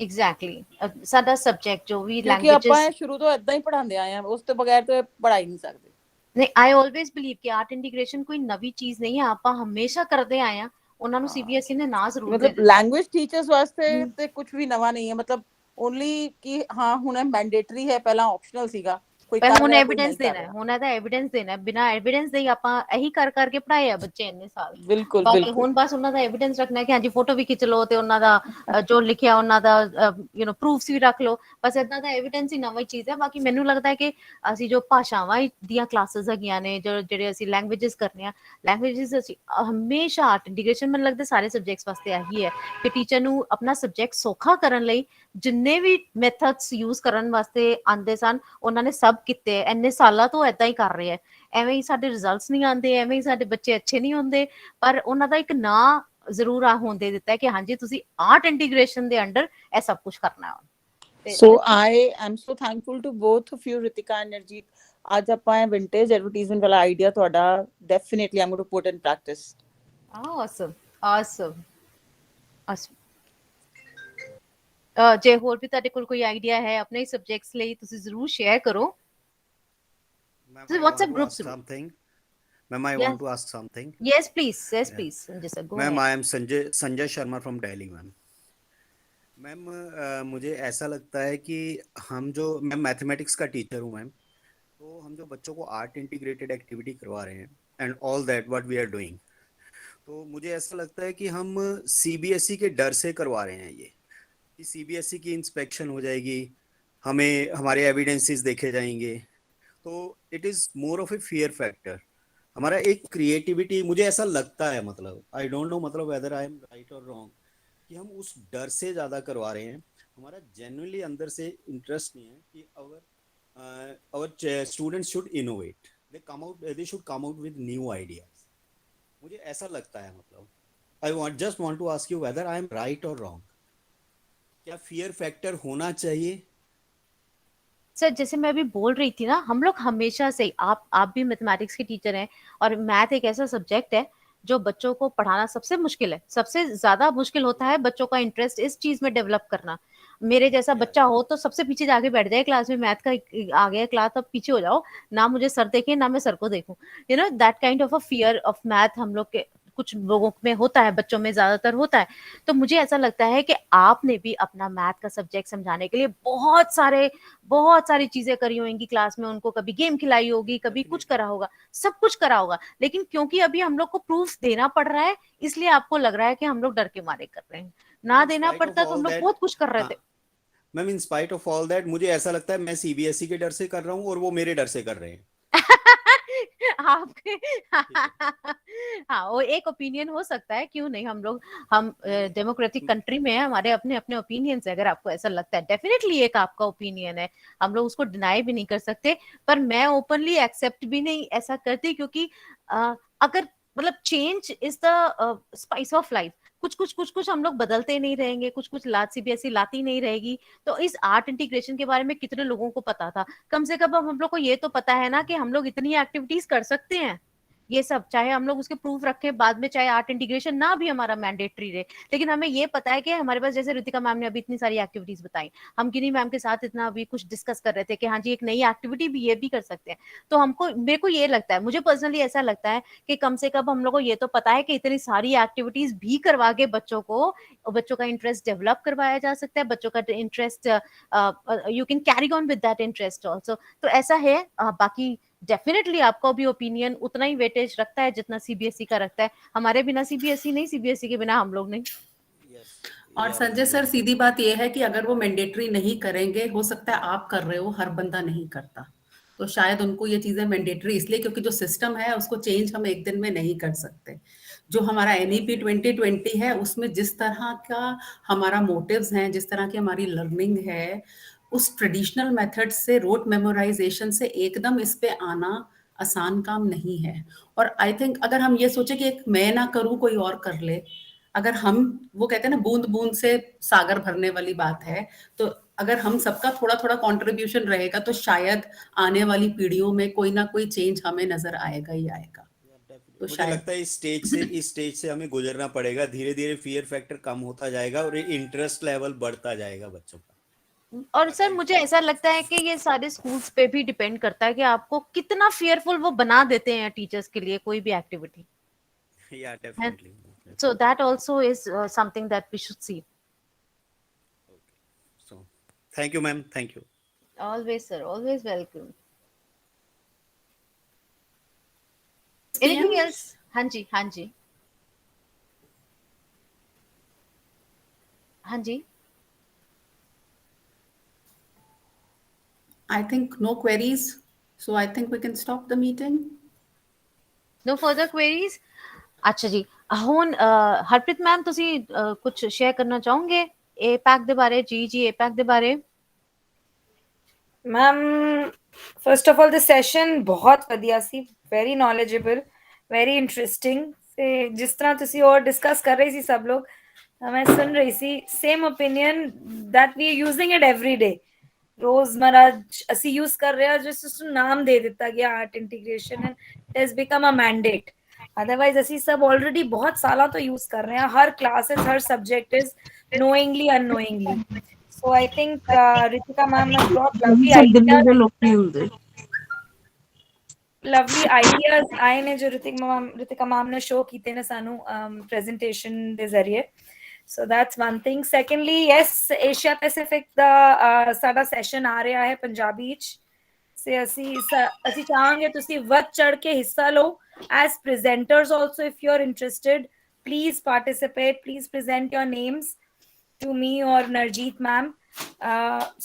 एग्जैक्टली साडा सब्जेक्ट जो भी ਕਿਉਂਕਿ ਆਪਾਂ लैंग्वेजेस ਇਹ ਸ਼ੁਰੂ ਤੋਂ ਇਦਾਂ ਹੀ ਪੜਾਉਂਦੇ ਆਏ ਆ, ਉਸ ਤੋਂ ਬਗੈਰ ਤਾਂ ਪੜ੍ਹਾ ਹੀ ਨਹੀਂ ਸਕਦੇ। ਨਹੀਂ ਆਈ ਆਲਵੇਜ਼ ਬਿਲੀਵ ਕਿ ਆਰਟ ਇੰਟੀਗ੍ਰੇਸ਼ਨ ਕੋਈ ਨਵੀਂ ਚੀਜ਼ ਨਹੀਂ ਹੈ ਆਪਾਂ ਹਮੇਸ਼ਾ ਕਰਦੇ ਆਏ ਆ ਉਹਨਾਂ ਨੂੰ ਸੀਬੀਐਸਈ ਨੇ ਨਾ ਜ਼ਰੂਰ ਦੇ ਮਤਲਬ ਦਿੱਤਾ ਲੈਂਗੁਏਜ ਟੀਚਰਸ ਵਾਸਤੇ ਤੇ ਕੁਝ ਵੀ ਨਵਾਂ ਨਹੀਂ ਹੈ, ਮਤਲਬ ਓਨਲੀ ਕਿ ਹਾਂ ਹੁਣ ਮੈਂਡੇਟਰੀ ਹੈ, ਪਹਿਲਾਂ ਆਪਸ਼ਨਲ ਸੀਗਾ, ਕੋਈ ਪਰ ਕਰ ਹੁਣ ਰਿਹਾ ਕੋਈ ਐਵੀਡੈਂਸ ਨਹੀਂ ਕਰ ਦੇਣਾ ਹੈ, ਰਿਹਾ। ਹੁਣ ਇਹਦਾ ਐਵੀਡੈਂਸ ਦੇਣਾ ਹੈ, ਬਿਨਾਂ ਐਵੀਡੈਂਸ ਦੇ ਹੀ ਆਪਾਂ ਇਹੀ ਕਰ ਕਰਕੇ ਪੜਾਏ ਆ ਬੱਚੇ ਇੰਨੇ ਸਾਲ। ਬਿਲਕੁਲ ਬਾਕੀ ਬਿਲਕੁਲ ਹੁਣ ਬਸ ਉਹਨਾਂ ਦਾ ਐਵੀਡੈਂਸ ਰੱਖਣਾ ਹੈ ਕਿ ਹਾਂਜੀ ਫੋਟੋ ਵੀ ਖਿੱਚ ਲਓ ਤੇ ਉਹਨਾਂ ਦਾ ਜੋ ਲਿਖਿਆ ਉਹਨਾਂ ਦਾ ਪ੍ਰੂਫਸ ਵੀ ਰੱਖ ਲਓ, ਬਸ ਇਦਾਂ ਦਾ ਐਵੀਡੈਂਸ ਹੀ ਨਵੀਂ ਚੀਜ਼ ਹੈ। ਬਾਕੀ ਮੈਨੂੰ ਲੱਗਦਾ ਹੈ ਕਿ ਅਸੀਂ ਜੋ ਭਾਸ਼ਾਵਾਂ ਦੀਆਂ ਕਲਾਸਿਸ ਹੈਗੀਆਂ ਨੇ, ਜਿਹੜੇ ਅਸੀਂ ਲੈਂਗੁਏजेस ਕਰਨੇ ਆ, ਲੈਂਗੁਏजेस ਅਸੀਂ ਹਮੇਸ਼ਾ ਆਰਟ ਇੰਟੀਗ੍ਰੇਸ਼ਨ ਮੈਨੂੰ ਲੱਗਦਾ ਸਾਰੇ ਸਬਜੈਕਟਸ ਵਾਸਤੇ ਇਹੀ ਹੈ ਕਿ ਟੀਚਰ ਨੂੰ ਆਪਣਾ ਸਬਜੈਕਟ ਸੌਖਾ ਕਰਨ ਲਈ ਜਿੰਨੇ ਵੀ ਮੈਥਡਸ ਯੂਜ਼ ਕਰਨ ਵਾਸਤੇ ਆਉਂਦੇ ਸਨ ਉਹਨਾਂ ਨੇ ਸਭ ਕੀਤੇ, ਇੰਨੇ ਸਾਲਾਂ ਤੋਂ ਏਦਾਂ ਹੀ ਕਰ ਰਹੇ ਹੈ। ਐਵੇਂ ਹੀ ਸਾਡੇ ਰਿਜ਼ਲਟਸ ਨਹੀਂ ਆਉਂਦੇ, ਐਵੇਂ ਹੀ ਸਾਡੇ ਬੱਚੇ ਅੱਛੇ ਨਹੀਂ ਹੁੰਦੇ, ਪਰ ਉਹਨਾਂ ਦਾ ਇੱਕ ਨਾਂ ਜ਼ਰੂਰ ਆ ਹੋਣ ਦੇ ਦਿੱਤਾ ਹੈ ਕਿ ਹਾਂਜੀ ਤੁਸੀਂ ਆਰਟ ਇੰਟੀਗ੍ਰੇਸ਼ਨ ਦੇ ਅੰਡਰ ਇਹ ਸਭ ਕੁਝ ਕਰਨਾ ਹੈ। So I am so thankful to both of you, Ritika and Narjeet. ਅੱਜ ਆਪਾਂ ਇਹ ਵਿੰਟੇਜ ਐਡਵਰਟਾਈਜ਼ਮੈਂਟ ਵਾਲਾ ਆਈਡੀਆ ਤੁਹਾਡਾ definitely am going to put in practice. awesome awesome awesome ਜੇ ਹੋਰ ਵੀ ਤੁਹਾਡੇ ਕੋਲ ਕੋਈ ਆਈਡੀਆ ਹੈ ਆਪਣੇ ਸਬਜੈਕਟਸ ਲਈ ਤੁਸੀਂ ਜ਼ਰੂਰ ਸ਼ੇਅਰ ਕਰੋ। Ma'am, ਤੁਸੀਂ I WhatsApp want to groups ask ਜ਼ਰੂਰ। something. Ma'am, I Yes, want to ask something. yes please, yes Yeah. please Sanjay sir, go Ma'am, ahead. I am Sanjay Sharma from Delhi, ma'am. Ma'am मुझे ऐसा लगता है कि हम जो मैं mathematics का टीचर हूँ मैम, तो हम जो बच्चों को आर्ट इंटीग्रेटेड एक्टिविटी करवा रहे हैं and all that what we are doing, तो मुझे ऐसा लगता है कि हम सीबीएसई के डर से करवा रहे हैं ये, कि सीबीएसई की इंस्पेक्शन हो जाएगी, हमें हमारे एविडेंसेस देखे जाएंगे, तो it is more of A fear factor. हमारा एक क्रिएटिविटी, मुझे ऐसा लगता है, मतलब आई डोंट नो मतलब वेदर आई एम राइट और रॉन्ग, कि हम उस डर से ज़्यादा करवा रहे हैं। हमारा जेन्युइनली अंदर से इंटरेस्ट नहीं है कि our students should innovate, they should come out with new ideas. मुझे ऐसा लगता है, मतलब I just want to ask you whether I am right और रॉन्ग, क्या फियर फैक्टर होना चाहिए? सर जैसे मैं अभी बोल रही थी ना, हम लोग हमेशा से आप भी मैथमेटिक्स के टीचर हैं और मैथ एक ऐसा सब्जेक्ट है जो बच्चों को पढ़ाना सबसे मुश्किल है, सबसे ज्यादा मुश्किल होता है बच्चों का इंटरेस्ट इस चीज में डेवलप करना। मेरे जैसा बच्चा हो तो सबसे पीछे जाके बैठ जाए क्लास में, मैथ का आ गया क्लास तब पीछे हो जाओ, ना मुझे सर देखे ना मैं सर को देखूं, that kind of a fear of math हम लोग के कुछ लोगों में होता है, बच्चों में ज्यादातर होता है। तो मुझे ऐसा लगता है कि आपने भी अपना मैथ का सब्जेक्ट समझाने के लिए बहुत सारी चीजें करी होंगी क्लास में, उनको कभी गेम खिलाई होगी, कभी कुछ करा होगा, सब कुछ करा होगा, लेकिन क्योंकि अभी हम लोग को प्रूफ देना पड़ रहा है इसलिए आपको लग रहा है कि हम लोग डर के मारे कर रहे हैं, ना देना पड़ता तो हम लोग बहुत कुछ कर रहे थे। Ma'am in spite of all that मुझे ऐसा लगता है मैं सीबीएसई के डर से कर रहा हूँ और वो मेरे डर से कर रहे हैं। आपके हाँ वो एक ओपिनियन हो सकता है, क्यों नहीं, हम डेमोक्रेटिक कंट्री में है, हमारे अपने अपने ओपिनियंस है, अगर आपको ऐसा लगता है डेफिनेटली एक आपका ओपिनियन है, हम लोग उसको डिनाई भी नहीं कर सकते, पर मैं ओपनली एक्सेप्ट भी नहीं ऐसा करती, क्योंकि अगर मतलब change is the spice of life, कुछ हम लोग बदलते नहीं रहेंगे, कुछ सीबीएसई लाती नहीं रहेगी। तो इस आर्ट इंटीग्रेशन के बारे में कितने लोगों को पता था? कम से कम हम लोग को ये तो पता है ना कि हम लोग इतनी एक्टिविटीज कर सकते हैं, ये सब चाहे हम लोग उसके प्रूफ रखें बाद में, चाहे आर्ट इंटीग्रेशन ना भी हमारा मैंडेटरी रहे, लेकिन हमें ये पता है कि हमारे पास, जैसे रितिका मैम ने अभी इतनी सारी एक्टिविटीज बताई, हम गिनी मैम के साथ इतना अभी कुछ डिस्कस कर रहे थे कि हाँ जी एक नई एक्टिविटी भी ये भी कर सकते हैं। तो मेरे को ये लगता है, मुझे पर्सनली ऐसा लगता है कि कम से कम हम लोग को ये तो पता है कि इतनी सारी एक्टिविटीज भी करवा के बच्चों का इंटरेस्ट डेवलप करवाया जा सकता है, बच्चों का interest you can carry on with that interest also. तो ऐसा है, बाकी डेफिनेटली आपका भी ओपिनियन उतना ही वेटेज रखता है जितना सीबीएसई का रखता है, हमारे बिना सीबीएसई नहीं, सीबीएसई के बिना हम लोग नहीं। और संजय सर सीधी बात यह है कि अगर वो मैंडेटरी नहीं करेंगे, हो सकता है आप कर रहे हो, हर बंदा नहीं करता, तो शायद उनको ये चीजें मैंडेटरी इसलिए क्योंकि जो सिस्टम है उसको चेंज हम एक दिन में नहीं कर सकते। जो हमारा एनईपी 2020 है उसमें जिस तरह का हमारा मोटिव्स हैं, जिस तरह की हमारी लर्निंग है, उस ट्रेडिशनल मेथड से रोट मेमोराइजेशन से एकदम इस पे आना आसान काम नहीं है। और आई थिंक अगर हम ये सोचे कि एक मैं ना करूं कोई और कर ले, अगर हम, वो कहते हैं ना बूंद बूंद से सागर भरने वाली बात है, तो अगर हम सबका थोड़ा थोड़ा कंट्रीब्यूशन रहेगा तो शायद आने वाली पीढ़ियों में कोई ना कोई चेंज हमें नजर आएगा ही आएगा। तो मुझे शायद लगता है इस स्टेज से हमें गुजरना पड़ेगा, धीरे धीरे फियर फैक्टर कम होता जाएगा और इंटरेस्ट लेवल बढ़ता जाएगा बच्चों का। और सर मुझे ऐसा लगता है कि ये सारे स्कूल्स पे भी डिपेंड करता है कि आपको कितना फियरफुल वो बना देते हैं टीचर्स के लिए कोई भी एक्टिविटी। या definitely. So that also is something that we should see. So thank you ma'am, thank you. Always sir, always welcome. Anything else? Hanji, Hanji. Hanji. I think no queries, so I think we can stop the meeting. No further queries? ਅੱਛਾ ਜੀ, ਹੁਣ Harpreet ma'am ਤੁਸੀਂ ਕੁਝ share ਕਰਨਾ ਚਾਹੋਗੇ ਏਪੈਕ ਦੇ ਬਾਰੇ? ਜੀ ਏਪੈਕ ਦੇ ਬਾਰੇ। Ma'am first of all the session ਬਹੁਤ ਵਧੀਆ ਸੀ, ਵੈਰੀ ਨੌਲੇਜੇਬਲ, ਵੈਰੀ ਇੰਟਰਸਟਿੰਗ। ਤੇ ਜਿਸ ਤਰ੍ਹਾਂ ਤੁਸੀਂ ਹੋਰ ਡਿਸਕਸ ਕਰ ਰਹੇ ਸੀ ਸਭ ਲੋਗ, ਮੈਂ ਸੁਣ ਰਹੀ ਸੀ, same opinion that we are using it every day. ਰੋਜ਼ਮਰਾ ਅਸੀਂ ਯੂਜ਼ ਕਰ ਰਹੇ ਹਾਂ, ਜਿਸ ਨੂੰ ਨਾਮ ਦੇ ਦਿੱਤਾ ਗਿਆ art integration, and it has become a mandate. Otherwise ਅਸੀਂ ਸਭ ਆਲਰੇਡੀ ਬਹੁਤ ਸਾਲਾਂ ਤੋਂ ਯੂਜ਼ ਕਰ ਰਹੇ ਹਾਂ, ਹਰ ਕਲਾਸ ਵਿੱਚ ਹਰ subject is knowingly unknowingly. So I think Ritika ma'am has brought lovely ideas ਆਏ ਨੇ ਜੋ ਰਿਤਿਕਾ ਮੈਮ ਨੇ ਸ਼ੋ ਕੀਤੇ ਨੇ ਸਾਨੂੰ ਪ੍ਰੈਜੈਂਟੇਸ਼ਨ ਦੇ ਜ਼ਰੀਏ। So that's one thing. Secondly, yes, Asia Pacific ਦਾ ਸਾਡਾ ਸੈਸ਼ਨ ਆ ਰਿਹਾ ਹੈ ਪੰਜਾਬੀ ਚ। ਸੇ ਅਸੀਂ ਚਾਹਾਂਗੇ ਤੁਸੀਂ ਵੱਧ ਚੜ ਕੇ ਹਿੱਸਾ ਲਓ as presenters also. If you're interested, please participate, please present your names to me or Narjeet ma'am.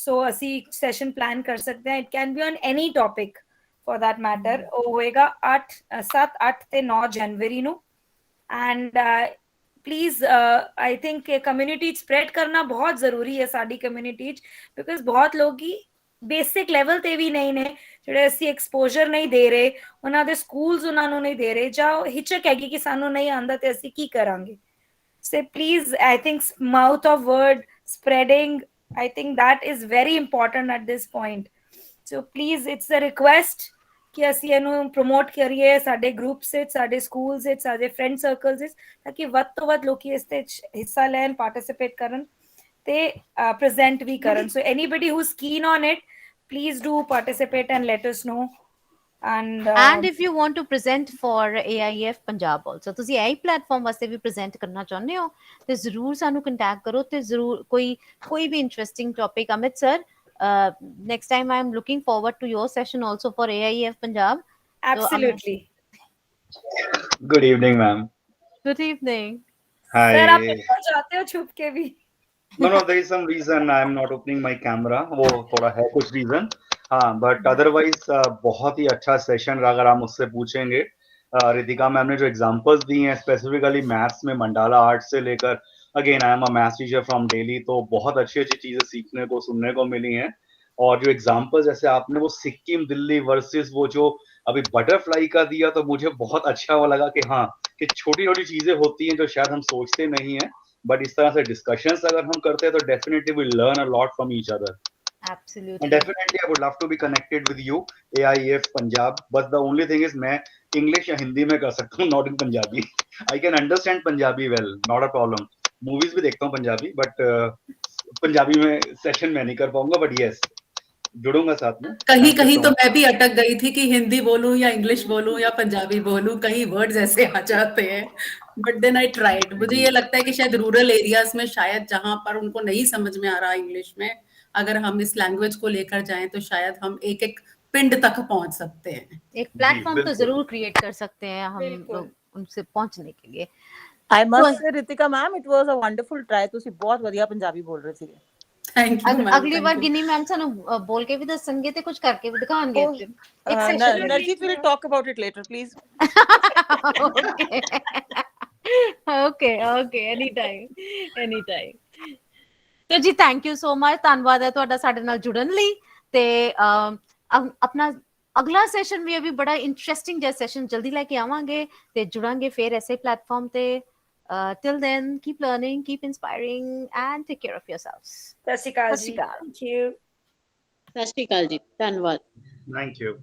So ਅਸੀਂ session plan ਕਰ ਸਕਦੇ ਹਾਂ, it can be on any topic for that matter। ਉਹ ਹੋਏਗਾ 7, 8 ਤੇ 9 ਜਨਵਰੀ ਨੂੰ। and please I think community spread ਕਰਨਾ ਬਹੁਤ ਜ਼ਰੂਰੀ ਹੈ ਸਾਡੀ ਕਮਿਊਨਿਟੀ ਚ, ਬਿਕਾਜ਼ ਬਹੁਤ ਲੋਕੀ ਬੇਸਿਕ ਲੈਵਲ ਤੇ ਵੀ ਨਹੀਂ ਨੇ, ਜਿਹੜੇ ਅਸੀਂ ਐਕਸਪੋਜ਼ਰ ਨਹੀਂ ਦੇ ਰਹੇ, ਉਹਨਾਂ ਦੇ ਸਕੂਲਸ ਉਹਨਾਂ ਨੂੰ ਨਹੀਂ ਦੇ ਰਹੇ, ਜਾਂ ਹਿਚਕ ਹੈਗੀ ਕਿ ਸਾਨੂੰ ਨਹੀਂ ਆਉਂਦਾ ਤੇ ਅਸੀਂ ਕੀ ਕਰਾਂਗੇ। So please, I think mouth of word spreading, I think that is very important at this point. So please, it's a request ਕਿ ਅਸੀਂ ਇਹਨੂੰ ਪ੍ਰਮੋਟ ਕਰੀਏ ਸਾਡੇ ਗਰੁੱਪਸ ਵਿੱਚ, ਸਾਡੇ ਸਕੂਲਸ ਵਿੱਚ, ਸਾਡੇ ਫਰੈਂਡ ਸਰਕਲਸ ਵਿੱਚ, ਤਾਂ ਕਿ ਵੱਧ ਤੋਂ ਵੱਧ ਲੋਕੀ ਇਸ ਤੇ ਹਿੱਸਾ ਲੈਣ, ਪਾਰਟਿਸਿਪੇਟ ਕਰਨ ਤੇ ਪ੍ਰੈਜ਼ੈਂਟ ਵੀ ਕਰਨ। So anybody who's keen on it, please do participate and let us know. And if you want to present for AIF Punjab also, ਤੁਸੀਂ AI ਪਲੇਟਫਾਰਮ ਵਾਸਤੇ ਵੀ ਪ੍ਰੈਜ਼ੈਂਟ ਕਰਨਾ ਚਾਹੁੰਦੇ ਹੋ ਤੇ ਜ਼ਰੂਰ ਸਾਨੂੰ ਕੰਟੈਕਟ ਕਰੋ, ਤੇ ਜ਼ਰੂਰ ਕੋਈ ਵੀ interesting topic. Amit sir, next time I am looking forward to your session also for AIF Punjab. Absolutely. Good evening, ma'am. Good evening. Hi. Sir, आप निकल जाते हो छुप के भी? No, there is some reason I am not opening my camera. वो थोड़ा है कुछ reason. हाँ, but otherwise बहुत ही अच्छा सेशन। अगर आप मुझसे पूछेंगे, रितिका मैम ने जो एग्जांपल्स दी हैं स्पेसिफिकली मैथ्स में मंडाला आर्ट से लेकर, again I am a maths teacher from Delhi, तो बहुत अच्छी अच्छी चीजें सीखने को सुनने को मिली हैं। और जो एग्जांपल्स जैसे आपने वो सिक्किम दिल्ली वर्सेस वो जो अभी बटरफ्लाई का दिया, तो मुझे बहुत अच्छा लगा कि हाँ, कि छोटी छोटी चीजें होती हैं जो शायद हम सोचते नहीं हैं, बट इस तरह से डिस्कशंस अगर हम करते हैं तो definitely we learn a lot from each other. Absolutely. And definitely I would love to be connected with you, AIF Punjab, but the only thing is मैं English या हिंदी में कर सकता हूँ, not in Punjabi. I can understand Punjabi well, not a problem. Movies भी देखता हूँ Punjabi, but Punjabi में सेशन में नहीं कर पाऊंगा, but yes, जुड़ूंगा साथ में। कहीं कहीं तो मैं भी अटक गई थी कि हिंदी बोलूं या इंग्लिश बोलूं या पंजाबी बोलूं, कहीं वर्ड्स ऐसे आ जाते हैं, बट देन आई ट्राइड। मुझे ये लगता है कि शायद रूरल एरियाज में, शायद जहां पर उनको नहीं समझ में आ रहा इंग्लिश में, अगर हम इस लैंग्वेज को लेकर जाएं तो शायद हम एक एक पिंड तक पहुंच सकते हैं। एक प्लेटफॉर्म तो जरूर क्रिएट कर सकते हैं हम लोग उनसे पहुंचने के लिए। I must say, Ritika ma'am, it was a wonderful try. ਤੁਸੀਂ ਬਹੁਤ ਵਧੀਆ ਪੰਜਾਬੀ ਬੋਲ ਰਹੇ ਸੀਗੇ। Thank you ma'am. अगली बार गिनी मैम ਸਾਨੂੰ बोल के भी दसेंगे ਤੇ ਕੁਝ ਕਰਕੇ ਵੀ ਦਿਖਾਣਗੇ। एक session Narjeet will talk about it later, please. Okay, anytime। तो ਜੀ ਥੈਂਕ ਯੂ ਸੋ ਮਚ, ਧੰਨਵਾਦ ਹੈ ਤੁਹਾਡਾ ਸਾਡੇ ਨਾਲ ਜੁੜਨ ਲਈ। ਤੇ ਆਪਣਾ ਅਗਲਾ ਸੈਸ਼ਨ ਵੀ ਅਭੀ ਬੜਾ ਇੰਟਰਸਟਿੰਗ ਜਿਹਾ ਸੈਸ਼ਨ ਜਲਦੀ ਲੈ ਕੇ ਆਵਾਂਗੇ ਤੇ ਜੁੜਾਂਗੇ ਫਿਰ ਐਸੇ ਪਲੇਟਫਾਰਮ ਤੇ। Till then, keep learning, keep inspiring, and take care of yourselves. ਸਤਿ ਸ਼੍ਰੀ ਅਕਾਲ ਜੀ। Thank you. ਸਤਿ ਸ਼੍ਰੀ ਅਕਾਲ ਜੀ, ਧੰਨਵਾਦ। Thank you.